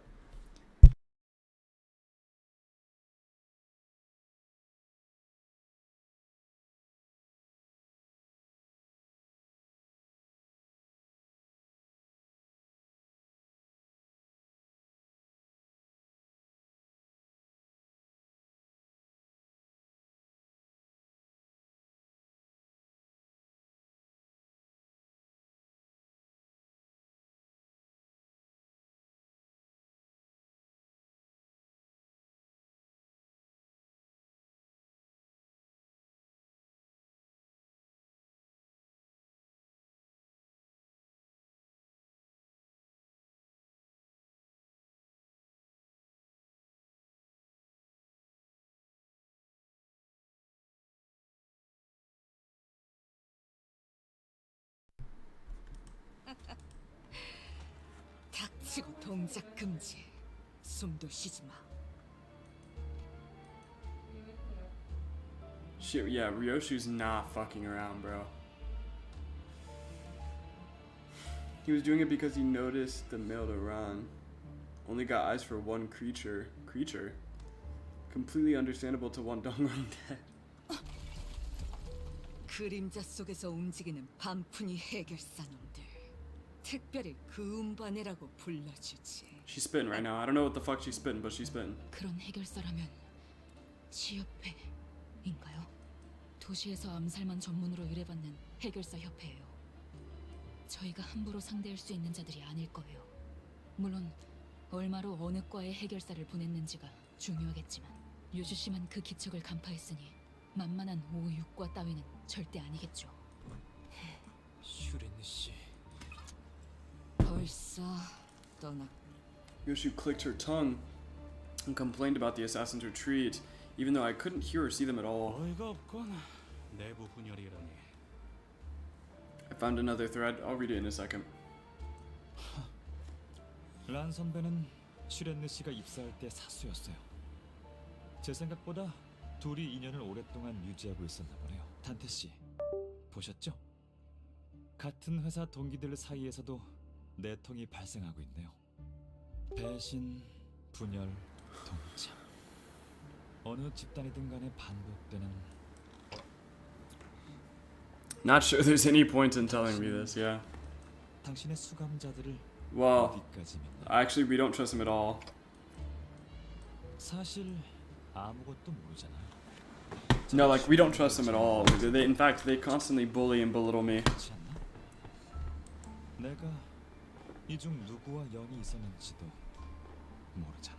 Speaker 5: 닥치고 동작 금지. 숨도 쉬지 마.
Speaker 10: Shit, yeah, Ryoshu's not fucking around, bro. He was doing it because he noticed the male to run. Only got eyes for one creature. Completely understandable to want Dongrong dead.
Speaker 5: 그림자 속에서 움직이는 반푼이 해결사 놈들. 특별히 그 음반이라고 불러주지.
Speaker 10: She's spitting right now. I don't know what the fuck she's spitting, but she's spitting.
Speaker 8: 그런 해결사라면 시협회인가요? 도시에서 암살만 전문으로 의뢰받는 해결사 협회예요. 저희가 함부로 상대할 수 있는 자들이 아닐 거예요. 물론 얼마로 어느 과에 해결사를 보냈는지가 중요하겠지만 유주 씨만 그 기척을 간파했으니 만만한 5, 6과 따위는 절대 아니겠죠.
Speaker 6: 슈렌느 씨.
Speaker 5: 벌써 떠났.
Speaker 10: Ryoshu clicked her tongue and complained about the assassin's retreat, even though I couldn't hear or see them at all.
Speaker 9: 어이가 없군. 내부 분열이라니.
Speaker 10: I found another thread. I'll read it in a second.
Speaker 7: 란 선배는 슈렌느 씨가 입사할 때 사수였어요. 제 생각보다 둘이 인연을 오랫동안 유지하고 있었나 보네요. 단테 씨, 보셨죠? 같은 회사 동기들 사이에서도 내통이 발생하고 있네요. 배신, 분열, 동참. 어느 집단이든 간에 반복되는.
Speaker 10: Not sure there's any point in telling me this, yeah.
Speaker 7: 당신의 수감자들을
Speaker 10: Well,
Speaker 7: 어디까지 믿나?
Speaker 10: actually, we don't trust him at all.
Speaker 7: 사실 아무것도 모르잖아요.
Speaker 10: No, like, we don't trust him at all. In fact, they constantly bully and belittle me.
Speaker 7: 그렇지 않나? 내가 이 중 누구와 연이 있었는지도 모르잖아.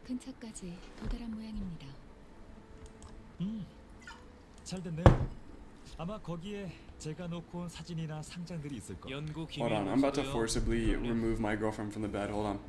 Speaker 8: 근처까지 도달한 모양입니다.
Speaker 7: 잘 됐네요. 아마 거기에 제가 놓고 온 사진이나 상장들이 있을 거예요.
Speaker 6: 연구
Speaker 10: Hold
Speaker 6: 기밀
Speaker 10: on, I'm about to
Speaker 6: 문서도요.
Speaker 10: forcibly remove my girlfriend from the bed. Hold on.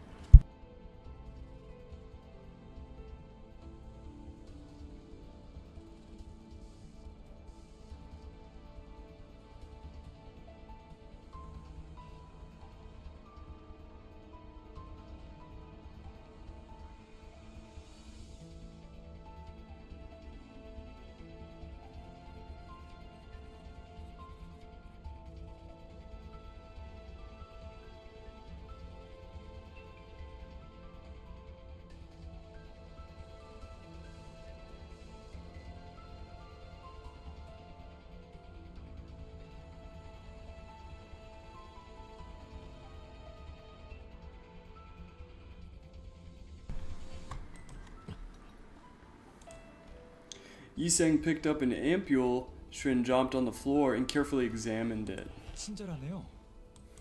Speaker 10: Yiseng picked up an ampule. Shrin jumped on the floor and carefully examined it.
Speaker 7: 친절하네요.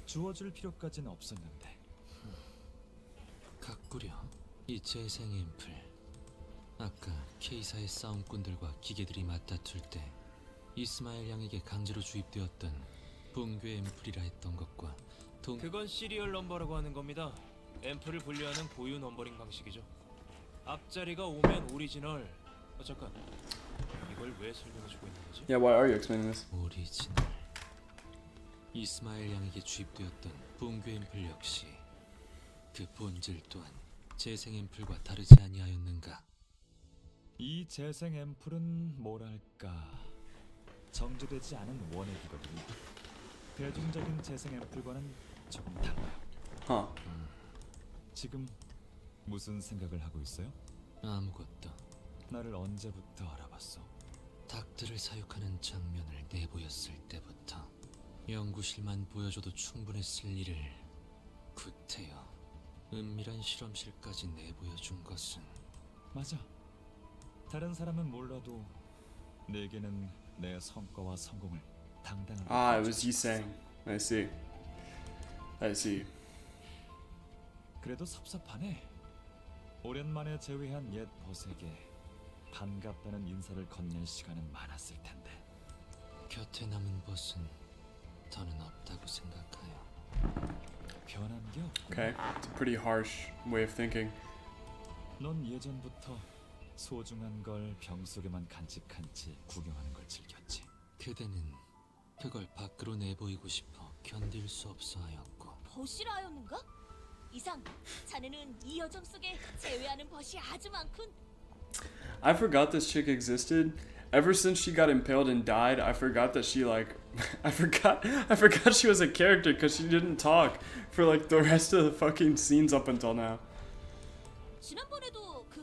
Speaker 7: 주워줄 필요까지는 없었는데.
Speaker 13: 이 재생 앰플. 아까 K사의 싸움꾼들과 기계들이 맞다툴 때 이스마엘 양에게 강제로 주입되었던 붕괴 앰플이라 했던 것과
Speaker 6: 그건 시리얼 넘버라고 하는 겁니다. 앰플을 분류하는 고유 넘버링 방식이죠. 앞자리가 오면 오리지널. 잠깐. 이걸 왜 설명해주고 있는 거지?
Speaker 10: Yeah, why are you explaining this?
Speaker 13: 오리지널. 이스마엘 양에게 주입되었던 붕괴 앰플 역시 그 본질 또한 재생 앰플과 다르지 아니하였는가?
Speaker 7: 이 재생 앰플은 뭐랄까 정제되지 않은 원액이거든요. 대중적인 재생 앰플과는 조금 달라요.
Speaker 10: Huh.
Speaker 7: 지금 무슨 생각을 하고 있어요?
Speaker 13: 아무것도.
Speaker 7: 나를 언제부터 알아봤어?
Speaker 13: 닭들을 사육하는 장면을 내보였을 때부터 연구실만 보여줘도 충분했을 일을 구태여 은밀한 실험실까지 내보여준 것은
Speaker 7: 맞아. 다른 사람은 몰라도 내게는 내 성과와 성공을 당당하게
Speaker 10: Ah, it was Yiseng. I see. I see.
Speaker 7: 그래도 섭섭하네. 오랜만에 재회한 옛 벗에게 반갑다는 인사를 건넬 시간은 많았을 텐데.
Speaker 13: 곁에 남은 벗은 더는 없다고 생각하여.
Speaker 7: 변한 게 없고.
Speaker 10: Okay, it's a pretty harsh way of thinking.
Speaker 7: 넌 예전부터 소중한 걸 병 속에만 간직한 채 구경하는 걸 즐겼지.
Speaker 13: 그대는 그걸 밖으로 내보이고 싶어 견딜 수 없어 하였고.
Speaker 4: 벗이라 하였는가? 이상, 자네는 이 여정 속에 제외하는 벗이 아주 많군.
Speaker 10: I forgot this chick existed. Ever since she got impaled and died, I forgot that she like I forgot she was a character because she didn't talk for like the rest of the fucking scenes up until now.
Speaker 4: 지난번에도 그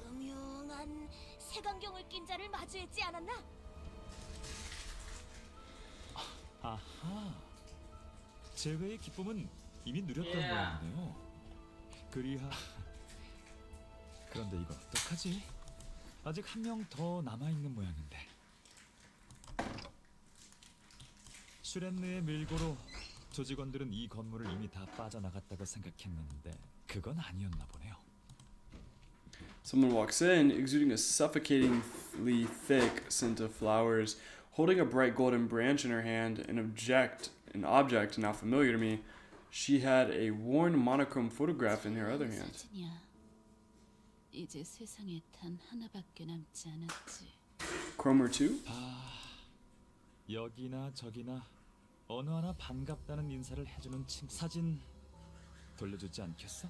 Speaker 4: 음흉한 색안경을 낀 자를 마주했지 않았나?
Speaker 7: 아하. 재회의 기쁨은 이미 누렸던 모양이네요. 그리하. 그런데 이건 어떡하지? 아직 한 명 더 남아있는 모양인데. 슈렌느의 밀고로 조직원들은 이 건물을 이미 다 빠져나갔다고 생각했는데 그건 아니었나 보네요.
Speaker 10: Someone walks in, exuding a suffocatingly thick scent of flowers, holding a bright golden branch in her hand, an object now familiar to me. She had a worn monochrome photograph in her other hand.
Speaker 8: 사진이야. 이제 세상에 단 하나밖에 남지 않았지.
Speaker 10: Chromer 2?
Speaker 7: 여기나 저기나 어느 하나 반갑다는 인사를 해주는 사진 돌려주지 않겠어?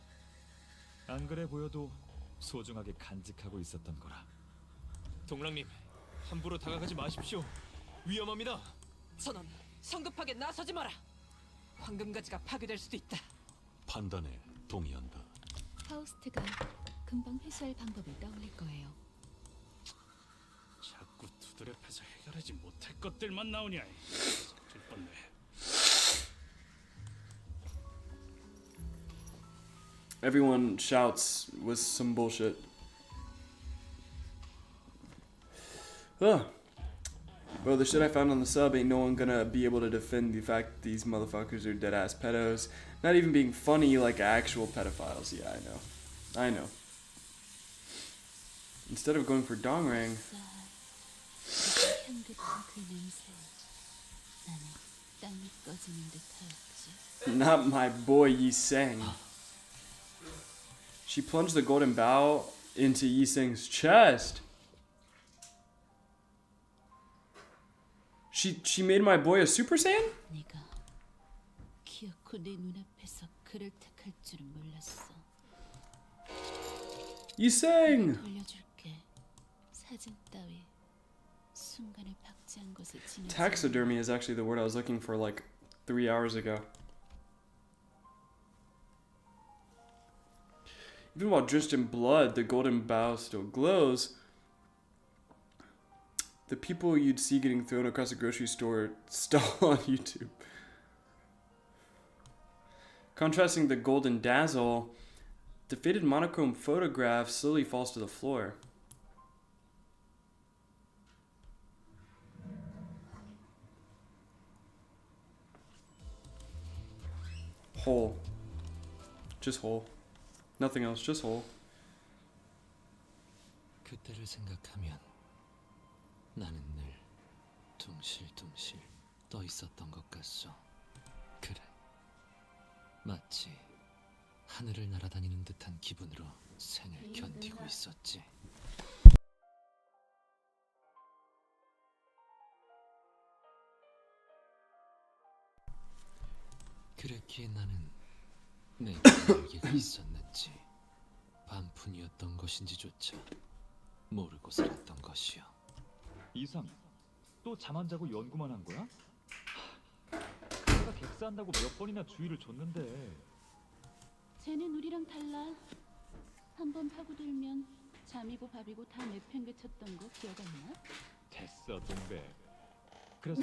Speaker 7: 안 그래 보여도 소중하게 간직하고 있었던 거라.
Speaker 6: 동랑님, 함부로 다가가지 마십시오. 위험합니다.
Speaker 5: 선원, 성급하게 나서지 마라. 황금가지가 파괴될 수도 있다.
Speaker 12: 판단에 동의한다.
Speaker 8: 파우스트가 금방 회수할 방법을 떠올릴 거예요.
Speaker 9: 자꾸 두드려패서 해결하지 못할 것들만 나오냐. 줄 뻔네.
Speaker 10: Everyone shouts with some bullshit. Ugh. Bro, the shit I found on the sub ain't no one gonna be able to defend the fact these motherfuckers are dead ass pedos. Not even being funny like actual pedophiles. Yeah, I know. Instead of going for dong ring.
Speaker 8: 향긋한 그 냄새. 나는 땀이 꺼지는 듯하였지.
Speaker 10: Not my boy Yiseng. She plunged the golden bow into Yiseng's chest. She made my boy a Super Saiyan?
Speaker 8: 네가 기어코 내 눈앞에서 그를 택할 줄은 몰랐어.
Speaker 10: Yiseng!
Speaker 8: 돌려줄게. 사진 따위 순간을 박제한 것에 지나지.
Speaker 10: Taxidermy is actually the word I was looking for like 3 hours ago. Even while drenched in blood, the golden bow still glows. The people you'd see getting thrown across a grocery store stall on YouTube. Contrasting the golden dazzle, the faded monochrome photograph slowly falls to the floor. Whole. Just whole. Nothing else, just hole.
Speaker 13: 그때를 생각하면 나는 늘 둥실둥실 떠 있었던 것 같소. 그래, 마치 하늘을 날아다니는 듯한 기분으로 생을 견디고 있었지. 그랬기에 나는 내게 열기가 있었는지 반푼이었던 것인지조차 모르고 살았던 것이요.
Speaker 7: 이상, 또 잠 안 자고 연구만 한 거야? 내가 객사한다고 몇 번이나 주의를 줬는데.
Speaker 14: 쟤는 우리랑 달라. 한 번 파고들면 잠이고 밥이고 다 내팽개쳤던 거 기억 안 나?
Speaker 7: 됐어, 동백. 그래서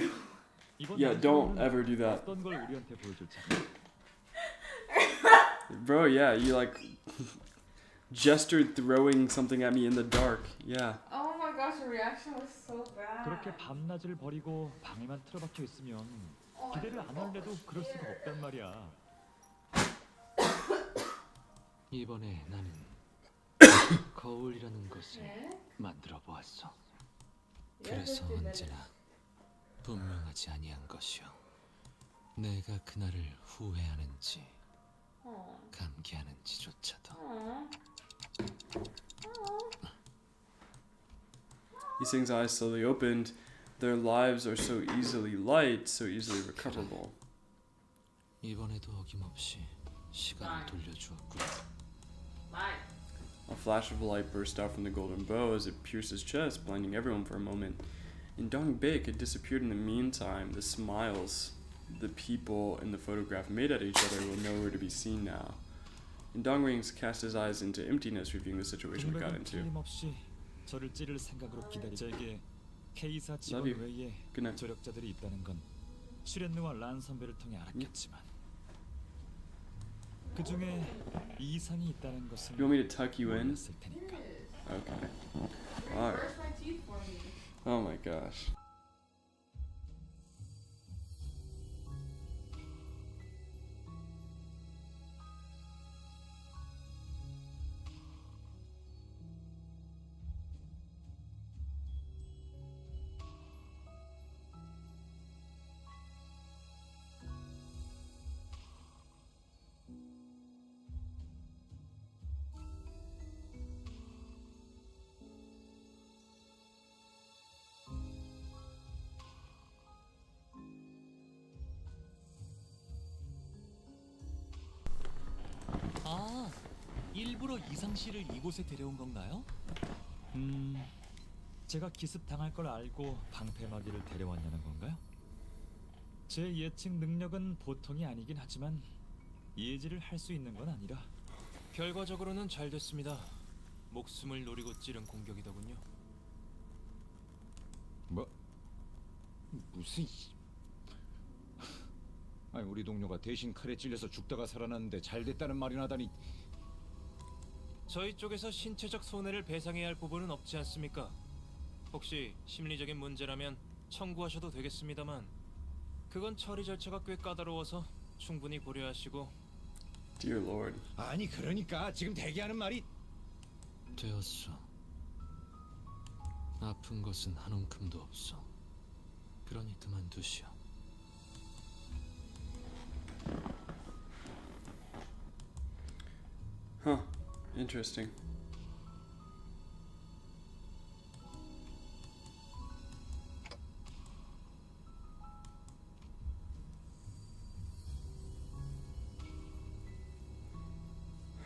Speaker 7: 이번
Speaker 10: Yeah, don't ever do that.
Speaker 7: 어떤 걸 우리한테 보여줄 차례?
Speaker 10: Bro, yeah, you like gestured throwing something at me in the dark. Yeah.
Speaker 3: Oh my gosh, the reaction was so bad.
Speaker 7: 그렇게 밤낮을 버리고 방에만 틀어박혀 있으면 기대를 안 할래도 그럴 수가 없단 말이야.
Speaker 13: 이번에 나는 거울이라는 것을 만들어 보았어. 그래서 언제나 분명하지 아니한 것이요. 내가 그날을 후회하는지 감기하는지조차도.
Speaker 10: He sings eyes slowly opened. Their lives are so easily light, so easily recoverable.
Speaker 13: 이번에도 어김없이 시간을 돌려주었군.
Speaker 10: A flash of light burst out from the golden bow as it pierced his chest, blinding everyone for a moment. In Dong Baek, it disappeared in the meantime. The smiles the people in the photograph made at each other were nowhere to be seen now. And Dong Rings cast his eyes into emptiness, reviewing the situation we got into.
Speaker 7: 틀림없이 저를 찌를 생각으로 기다리자에게 K사 직원
Speaker 10: Love you.
Speaker 7: 외에
Speaker 10: Good night.
Speaker 7: 조력자들이 있다는 건 슈렌느와 란 선배를 통해 알았겠지만 그 중에 이상이 있다는 것을
Speaker 10: You want me to tuck you in?
Speaker 7: 몰랐을 테니까.
Speaker 10: Okay. Alright.
Speaker 3: Brush my teeth for me.
Speaker 10: Oh my gosh.
Speaker 15: 아, 일부러 이상 씨를 이곳에 데려온 건가요?
Speaker 7: 제가 기습 당할 걸 알고 방패막이를 데려왔냐는 건가요? 제 예측 능력은 보통이 아니긴 하지만 예지를 할 수 있는 건 아니라.
Speaker 6: 결과적으로는 잘 됐습니다. 목숨을 노리고 찌른 공격이더군요.
Speaker 16: 뭐? 무슨? 아니 우리 동료가 대신 칼에 찔려서 죽다가 살아났는데 잘 됐다는 말이나 하다니.
Speaker 6: 저희 쪽에서 신체적 손해를 배상해야 할 부분은 없지 않습니까? 혹시 심리적인 문제라면 청구하셔도 되겠습니다만 그건 처리 절차가 꽤 까다로워서 충분히 고려하시고.
Speaker 10: Dear Lord.
Speaker 16: 아니 그러니까 지금 대기하는 말이.
Speaker 13: 되었어. 아픈 것은 한 움큼도 없어. 그러니 그만두시오.
Speaker 10: Huh. Interesting.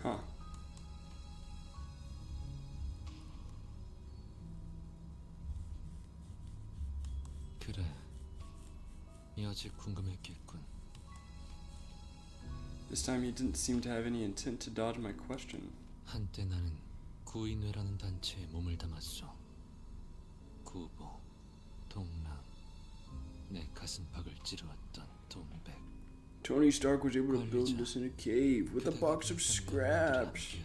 Speaker 10: Huh.
Speaker 13: 그래. 여직 궁금했겠군.
Speaker 10: This time he didn't seem to have any intent to dodge my question.
Speaker 13: 한때 나는 구인회라는 단체에 몸을 담았어. 구보, 동랑, 내 가슴팍을 찌르었던 돈백.
Speaker 10: Tony Stark was able to build this in a cave with a box of scraps.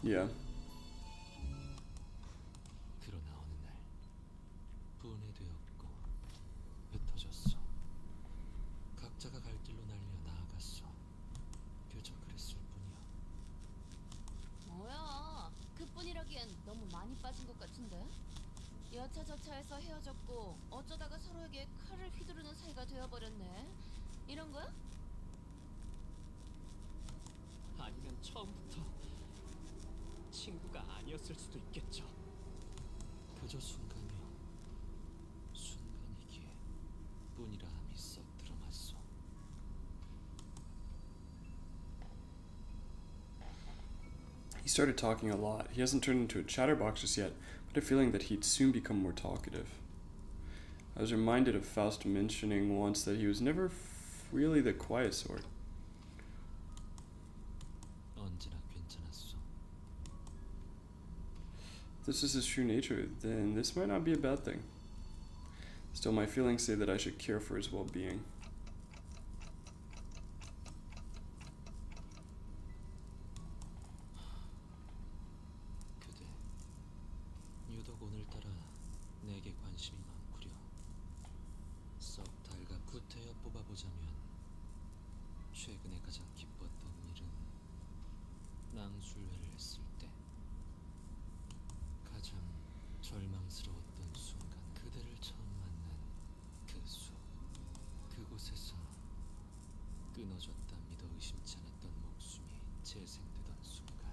Speaker 10: Yeah.
Speaker 13: 그러나 어느 날 분해되었고 흩어졌어. 각자가 갈 길로 날려 나아갔어. 그저 그랬을 뿐이야.
Speaker 4: 여차저차해서 헤어졌고 어쩌다가 서로에게 칼을 휘두르는 사이가 되어버렸네. 이런 거야?
Speaker 15: 아니면 처음부터 친구가 아니었을 수도 있겠죠.
Speaker 13: 그저 순간이요. 순간이기에 뿐이라 함이 썩 들어맞소.
Speaker 10: He started talking a lot. He hasn't turned into a chatterbox just yet, but I have a feeling that he'd soon become more talkative. I was reminded of Faust mentioning once that he was never really the quiet sort.
Speaker 13: 언제나 괜찮았소.
Speaker 10: If this is his true nature, then this might not be a bad thing. Still, my feelings say that I should care for his well-being.
Speaker 13: 그대 유독 오늘따라 내게 관심이 많구려. 썩 달가 구태여 뽑아보자면 최근에 가장 기뻤던 일은 낭술회를 했을 때 가장 절망스러웠던 순간, 그대를 처음 만난 그 숲, 그곳에서 끊어졌다 믿어 의심치 않았던 목숨이 재생되던 순간,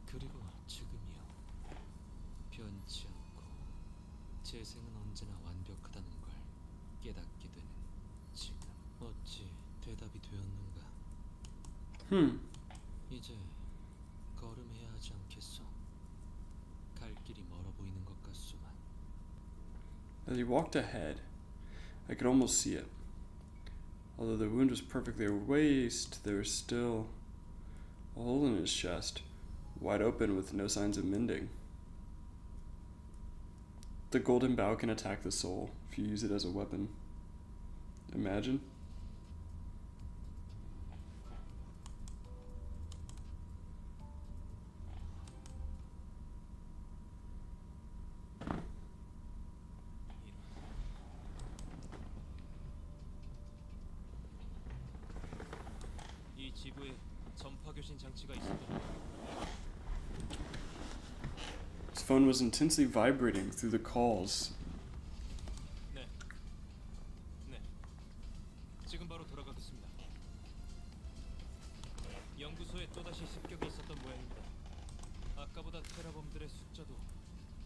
Speaker 13: 그리고 지금이요. 변치 않고 재생은 언제나 완벽하다는 걸 깨닫게 되는 지금. 어찌 대답이 되었는가? 이제 걸음해야 하지 않겠소? 갈 길이 멀어 보이는 것 같소만.
Speaker 10: As he walked ahead, I could almost see it. Although the wound was perfectly erased, there was still a hole in his chest, wide open with no signs of mending. The golden bough can attack the soul if you use it as a weapon. Imagine.
Speaker 6: 이 지구에 전파 교신 장치가 있었던.
Speaker 10: His phone was intensely vibrating through the calls.
Speaker 6: 네. 네. 지금 바로 돌아가겠습니다. 연구소에 또다시 습격이 있었던 모양입니다. 아까보다 테러범들의 숫자도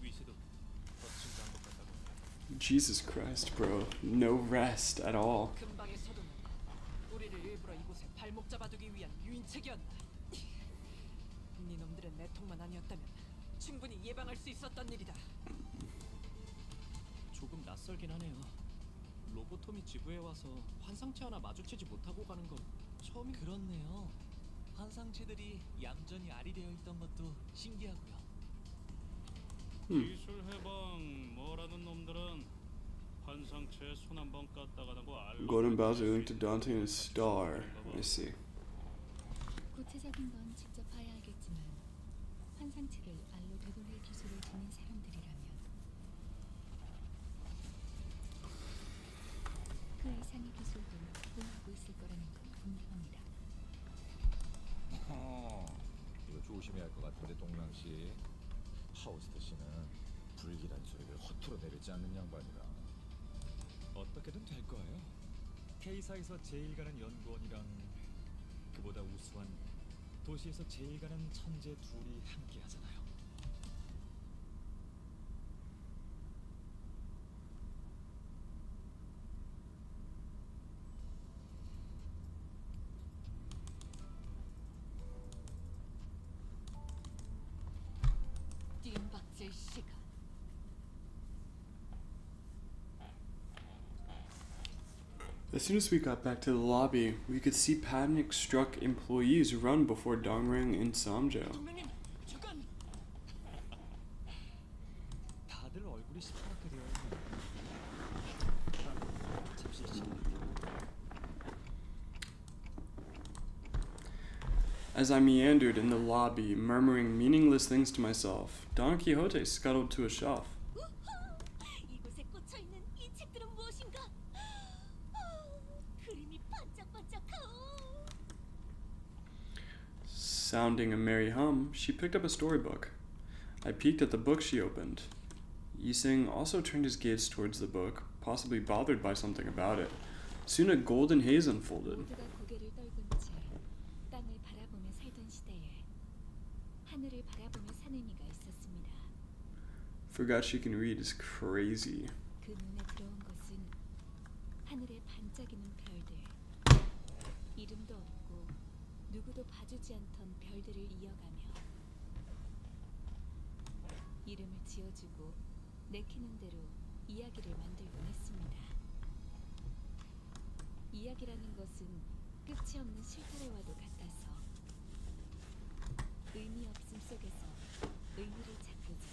Speaker 6: 위세도 더 증가한 것 같다고.
Speaker 10: Jesus Christ, bro. No rest at all.
Speaker 5: 금방에 서둘렀다. 우리를 일부러 이곳에 발목 잡아두기 위한 유인책이었나. 네 놈들은 내 통만 아니었다면 충분히 예방할 수 있었던 일이다.
Speaker 9: 조금 낯설긴 하네요. 로보톰이 지구에 와서 환상체 하나 마주치지 못하고 가는 건 처음이.
Speaker 15: 그렇네요. 환상체들이 얌전히 알이되어 있던 것도 신기하고요.
Speaker 9: 기술 해방 뭐라는 놈들은 환상체에 손 한 번 깠다가는 거
Speaker 10: Golden bows are linked to Dante and a star. I see.
Speaker 8: 구체적인 건 직접 봐야 알겠지만 환상체를 알로 되돌릴 기술을 지닌 사람들이라면 그 이상의 기술도 보유하고 있을 거라는 건 분명합니다.
Speaker 16: 이거 조심해야 할 것 같은데, 동랑 씨. 파우스트 씨는 불길한 소리를 허투루 내뱉지 않는 양반이라.
Speaker 7: 어떻게든 될 거예요. K사에서 제일 가는 연구원이랑 그보다 우수한 도시에서 제일 가는 천재 둘이 함께 하잖아요.
Speaker 8: 뜀박질 시간.
Speaker 10: As soon as we got back to the lobby, we could see panic-struck employees run before Dongrang and Samjo.
Speaker 5: 동맹님, 잠깐.
Speaker 7: 다들 얼굴이 시퍼렇게 되어 있는. 잠시 시간.
Speaker 10: As I meandered in the lobby, murmuring meaningless things to myself, Don Quixote scuttled to a shelf.
Speaker 4: 이곳에 꽂혀 있는 이 책들은 무엇인가? 그림이 반짝반짝하오.
Speaker 10: Sounding a merry hum, she picked up a storybook. I peeked at the book she opened. Yiseng also turned his gaze towards the book, possibly bothered by something about it. Soon a golden haze unfolded.
Speaker 4: 모두가 고개를 떨군 채 땅을 바라보며 살던 시대에 하늘을 바라보며 사는 이가 있었습니다.
Speaker 10: Forgot she can read is crazy.
Speaker 4: 그 눈에 들어온 것은 하늘에 반짝이는 별들. 이름도 없고 누구도 봐주지 않던 별들을 이어가며 이름을 지어주고 내키는 대로 이야기를 만들곤 했습니다. 이야기라는 것은 끝이 없는 실타래와도 같아서 의미 없음 속에서 의미를 찾고자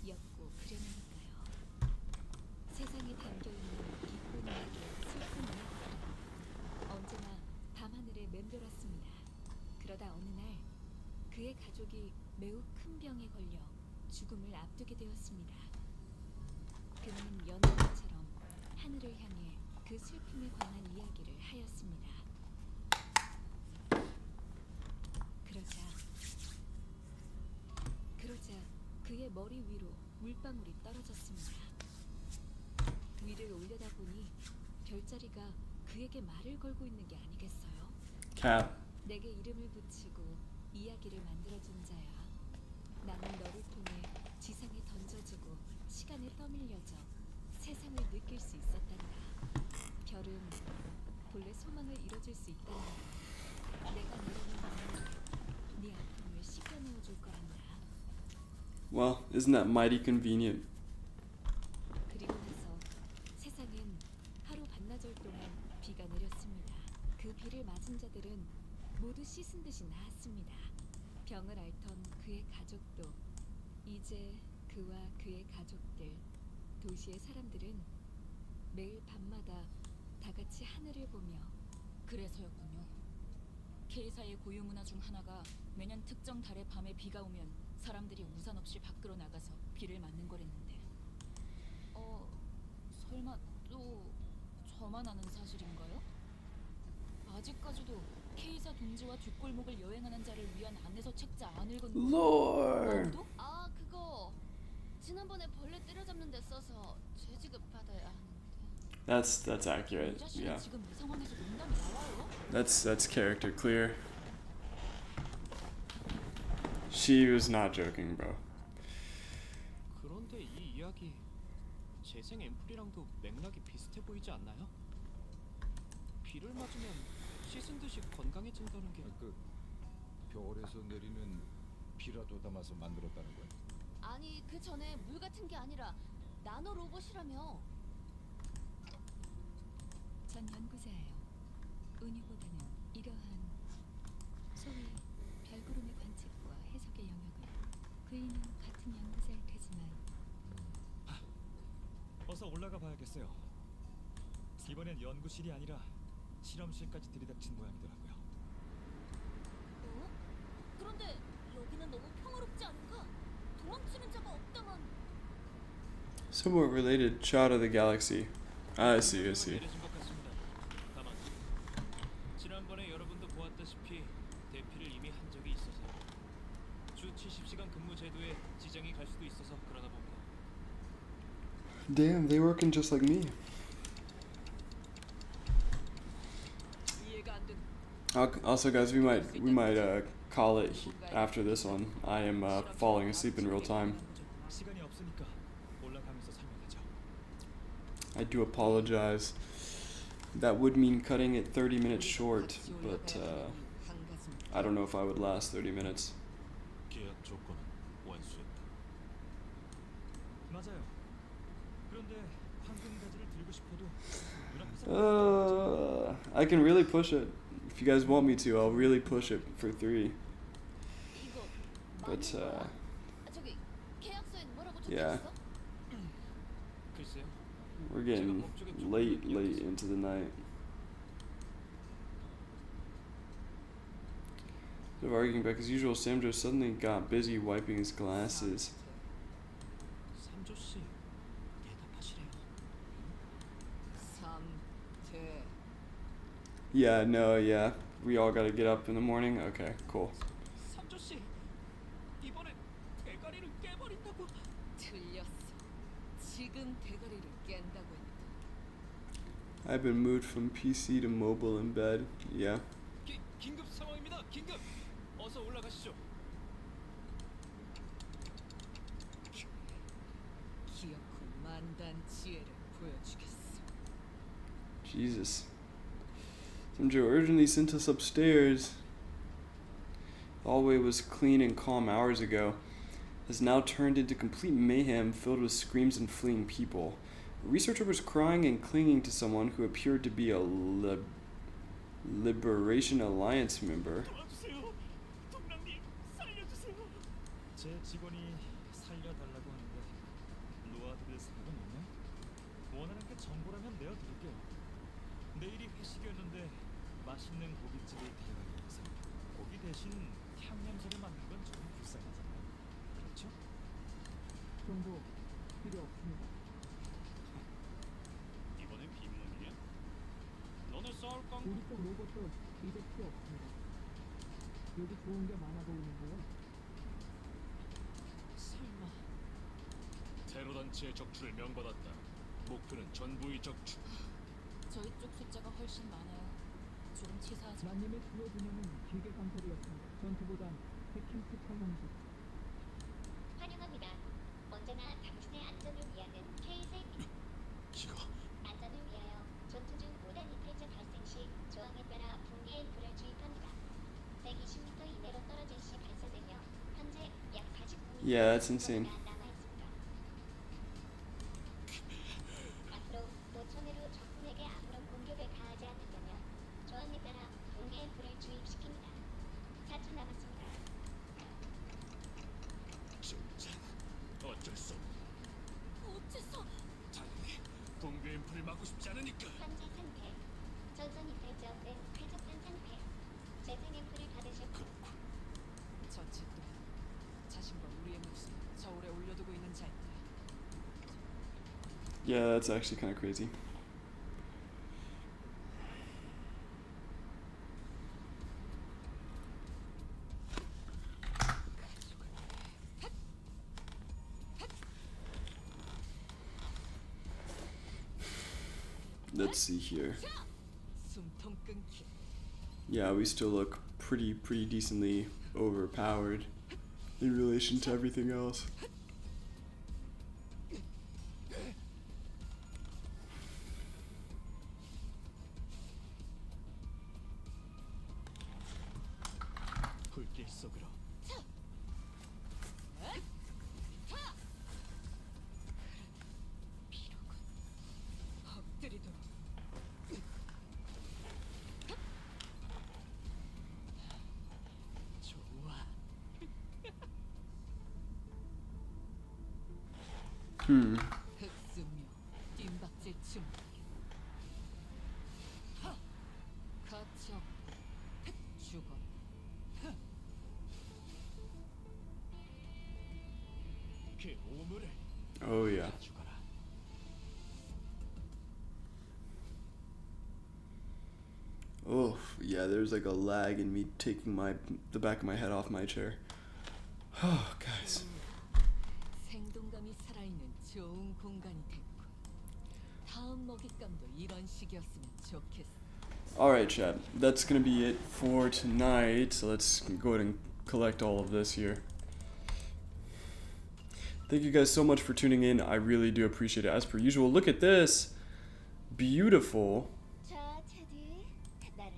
Speaker 4: 엮고 그려내니까요. 세상에 담겨있는 기쁜 이야기와 슬픈 이야기들은 언제나 밤하늘에 맴돌았습니다. 그러다 어느 날 그의 가족이 매우 큰 병에 걸려 죽음을 앞두게 되었습니다. 그는 연하들처럼 하늘을 향해 그 슬픔에 관한 이야기를 하였습니다. 그러자 그의 머리 위로 물방울이 떨어졌습니다. 위를 올려다보니 별자리가 그에게 말을 걸고 있는 게 아니겠어요?
Speaker 10: Cat.
Speaker 4: 내게 이름을 붙이고 이야기를 만들어준 자야. 나는 너를 통해 지상에 던져주고 시간에 떠밀려져 세상을 느낄 수 있었단다. 별은 본래 소망을 이뤄줄 수 있다는 거. 내가 내려는 마음으로 네 아픔을 씻겨내어줄 거란다.
Speaker 10: Well, isn't that mighty convenient?
Speaker 4: 그리고 나서 세상엔 하루 반나절 동안 비가 내렸습니다. 그 비를 맞은 자들은 모두 씻은 듯이 나았습니다. 병을 앓던 그의 가족도 이제 그와 그의 가족들, 도시의 사람들은 매일 밤마다 다 같이 하늘을 보며
Speaker 8: 그래서였군요. K사의 고유 문화 중 하나가 매년 특정 달의 밤에 비가 오면 사람들이 우산 없이 밖으로 나가서 비를 맞는 거랬는데. 설마 또 저만 아는 사실인가요? 아직까지도 K사 둥지와 뒷골목을 여행하는 자를 위한 안내서 책자 안 읽은 거.
Speaker 10: Lord.
Speaker 17: 아, 그거 지난번에 벌레 때려잡는 데 써서 죄지급 받아야 하는데.
Speaker 10: That's accurate. Yeah. That's character clear. She was not joking, bro.
Speaker 15: 그런데 이 이야기 재생 앰플이랑도 맥락이 비슷해 보이지 않나요? 비를 맞으면 씻은 듯이 건강해진다는 게
Speaker 16: 그 별에서 내리는 비라도 담아서 만들었다는 거야?
Speaker 17: 아니, 그 전에 물 같은 게 아니라 나노 로봇이라며.
Speaker 4: 전 연구자예요. 은유보다는 이러한 소위 별구름의 관측과 해석의 영역을 그이는 같은 연구자일 테지만
Speaker 7: 어서 올라가 봐야겠어요. 이번엔 연구실이 아니라 실험실까지 들이닥친 모양이더라고요.
Speaker 17: 그런데 여기는 너무 평화롭지 않은가? 도망치는 자가 없다만.
Speaker 10: Somewhat related, Child of the Galaxy. I see.
Speaker 6: 다만 지난번에 여러분도 보았다시피 대피를 이미 한 적이 있어서 주 70시간 근무 제도에 지장이 갈 수도 있어서 그러나 봅니다.
Speaker 10: Damn, they working just like me. Also, guys, we might call it after this one. I am falling asleep in real time.
Speaker 7: 시간이 없으니까 올라가면서 설명하죠.
Speaker 10: I do apologize. That would mean cutting it 30 minutes short, but I don't know if I would last 30 minutes.
Speaker 12: 계약 조건은 완수했다.
Speaker 7: 맞아요. 그런데 황금 가지를 들고 싶어도
Speaker 10: I can really push it. If you guys want me to, I'll really push it for 3. But
Speaker 17: 저기 계약서엔 뭐라고 적혀
Speaker 10: yeah,
Speaker 17: 있어?
Speaker 15: 글쎄요.
Speaker 10: we're getting late into the night. Instead of arguing back as usual, Samjo suddenly got busy wiping his glasses.
Speaker 15: 삼조 씨 대답하시래요.
Speaker 10: Yeah, we all gotta get up in the morning. Okay, cool.
Speaker 15: 삼조 씨 이번에 대가리를 깨버린다고.
Speaker 8: 틀렸어.
Speaker 5: 지금 대가리를 깬다고 했다.
Speaker 10: I've been moved from PC to mobile in bed. Yeah.
Speaker 6: 긴급 상황입니다. 긴급. 어서 올라가시죠.
Speaker 5: 기어코 만단지혜를 보여주겠어.
Speaker 10: Jesus. Some Joe urgently sent us upstairs. The hallway was clean and calm hours ago. Has now turned into complete mayhem filled with screams and fleeing people. A researcher was crying and clinging to someone who appeared to be a Liberation Alliance member.
Speaker 7: 제 직원이 살려달라고 하는데 놓아드릴 생각은 없네. 원하는 게 정보라면 내어드릴게요. 내일이 회식이었는데 맛있는 고깃집을 데려가기 위해서 고기 대신 향냄새를 맡는 건 좀 불쌍하잖아요. 그렇죠?
Speaker 15: 정보 필요 없습니다.
Speaker 9: 이번엔 빈몸이냐? 너네 싸울 건
Speaker 15: 우리 쪽 로봇도 이제 필요 없습니다. 여기 좋은 게 많아 보이는데요.
Speaker 5: 설마
Speaker 12: 테러 단체의 적출을 명받았다. 목표는 전부의 적출.
Speaker 8: 저희 쪽 숫자가 훨씬 많아요. 조금 치사하지.
Speaker 15: 만님의 주요 분야는 기계 강탈이었습니다. 전투보단 해킹 특화 형식.
Speaker 18: 환영합니다. 언제나 당신의 안전을 위하는 K색
Speaker 12: 이거
Speaker 18: 안전을 위하여 전투 중 무단 이탈자 발생 시 조항에 따라 붕괴 앰플을 주입합니다. 120m 이내로 떨어질 시 발사되며 현재 약 49m
Speaker 10: Yeah, that's insane.
Speaker 18: 남아있습니다. 앞으로 5초 내로 적군에게 아무런 공격을 가하지 않는다면 조항에 따라 붕괴 앰플을 주입시킵니다. 4초 남았습니다.
Speaker 12: 진짜 어쩔 수 없.
Speaker 8: 어째서?
Speaker 12: 당연히 붕괴 앰플을 막고 싶지 않으니까.
Speaker 18: 현재 상태 전선 이탈자 없는 쾌적한 상태. 재생 앰플을 받으셨고
Speaker 5: 전체 또한 자신과 우리의 목숨 저울에 올려두고 있는 자입니다.
Speaker 10: Yeah, that's actually kind of crazy. Let's see here.
Speaker 5: 숨통 끊기.
Speaker 10: Yeah, we still look pretty decently overpowered in relation to everything else.
Speaker 7: 불길 속으로.
Speaker 5: 엎드리도록. 좋아. 흑수묘 뜀박질 춤. 가치 없고 죽어.
Speaker 7: 그 오물을
Speaker 10: Oh yeah.
Speaker 7: 죽어라.
Speaker 10: Oh yeah, there's like a lag in me taking the back of my head off my chair. Oh guys.
Speaker 5: 생동감이 살아있는 좋은 공간이 됐고 다음 먹잇감도 이런 식이었으면 좋겠어.
Speaker 10: Alright, chat. That's gonna be it for tonight. So let's go ahead and collect all of this here. Thank you guys so much for tuning in. I really do appreciate it. As per usual, look at this. Beautiful.
Speaker 18: 자, 차디. 나를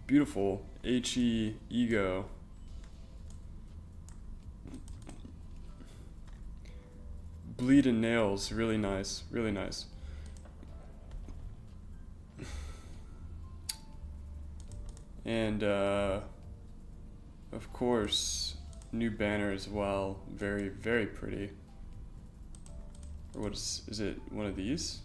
Speaker 10: Beautiful. HE ego. Bleed and nails. Really nice. Really nice. And of course, new banner as well. Very pretty. Or what is it? One of these?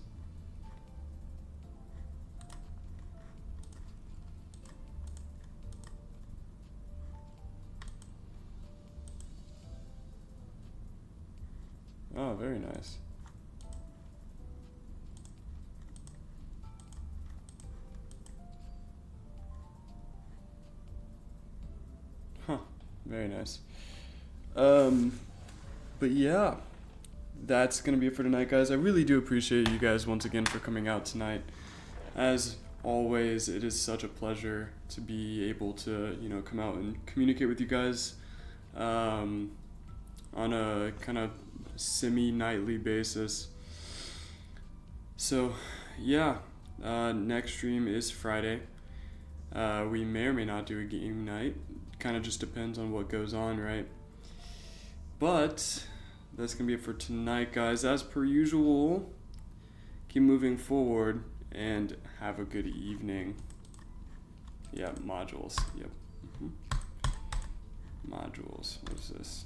Speaker 10: Oh, very nice. Huh, very nice. But yeah, that's gonna be it for tonight, guys. I really do appreciate you guys once again for coming out tonight. As always, it is such a pleasure to be able to, you know, come out and communicate with you guys on a kind of semi-nightly basis. So, yeah, next stream is Friday. We may or may not do a game night. Kind of just depends on what goes on, right? But that's going to be it for tonight, guys. As per usual, keep moving forward and have a good evening. Yeah, modules. Yep. Modules. What is this?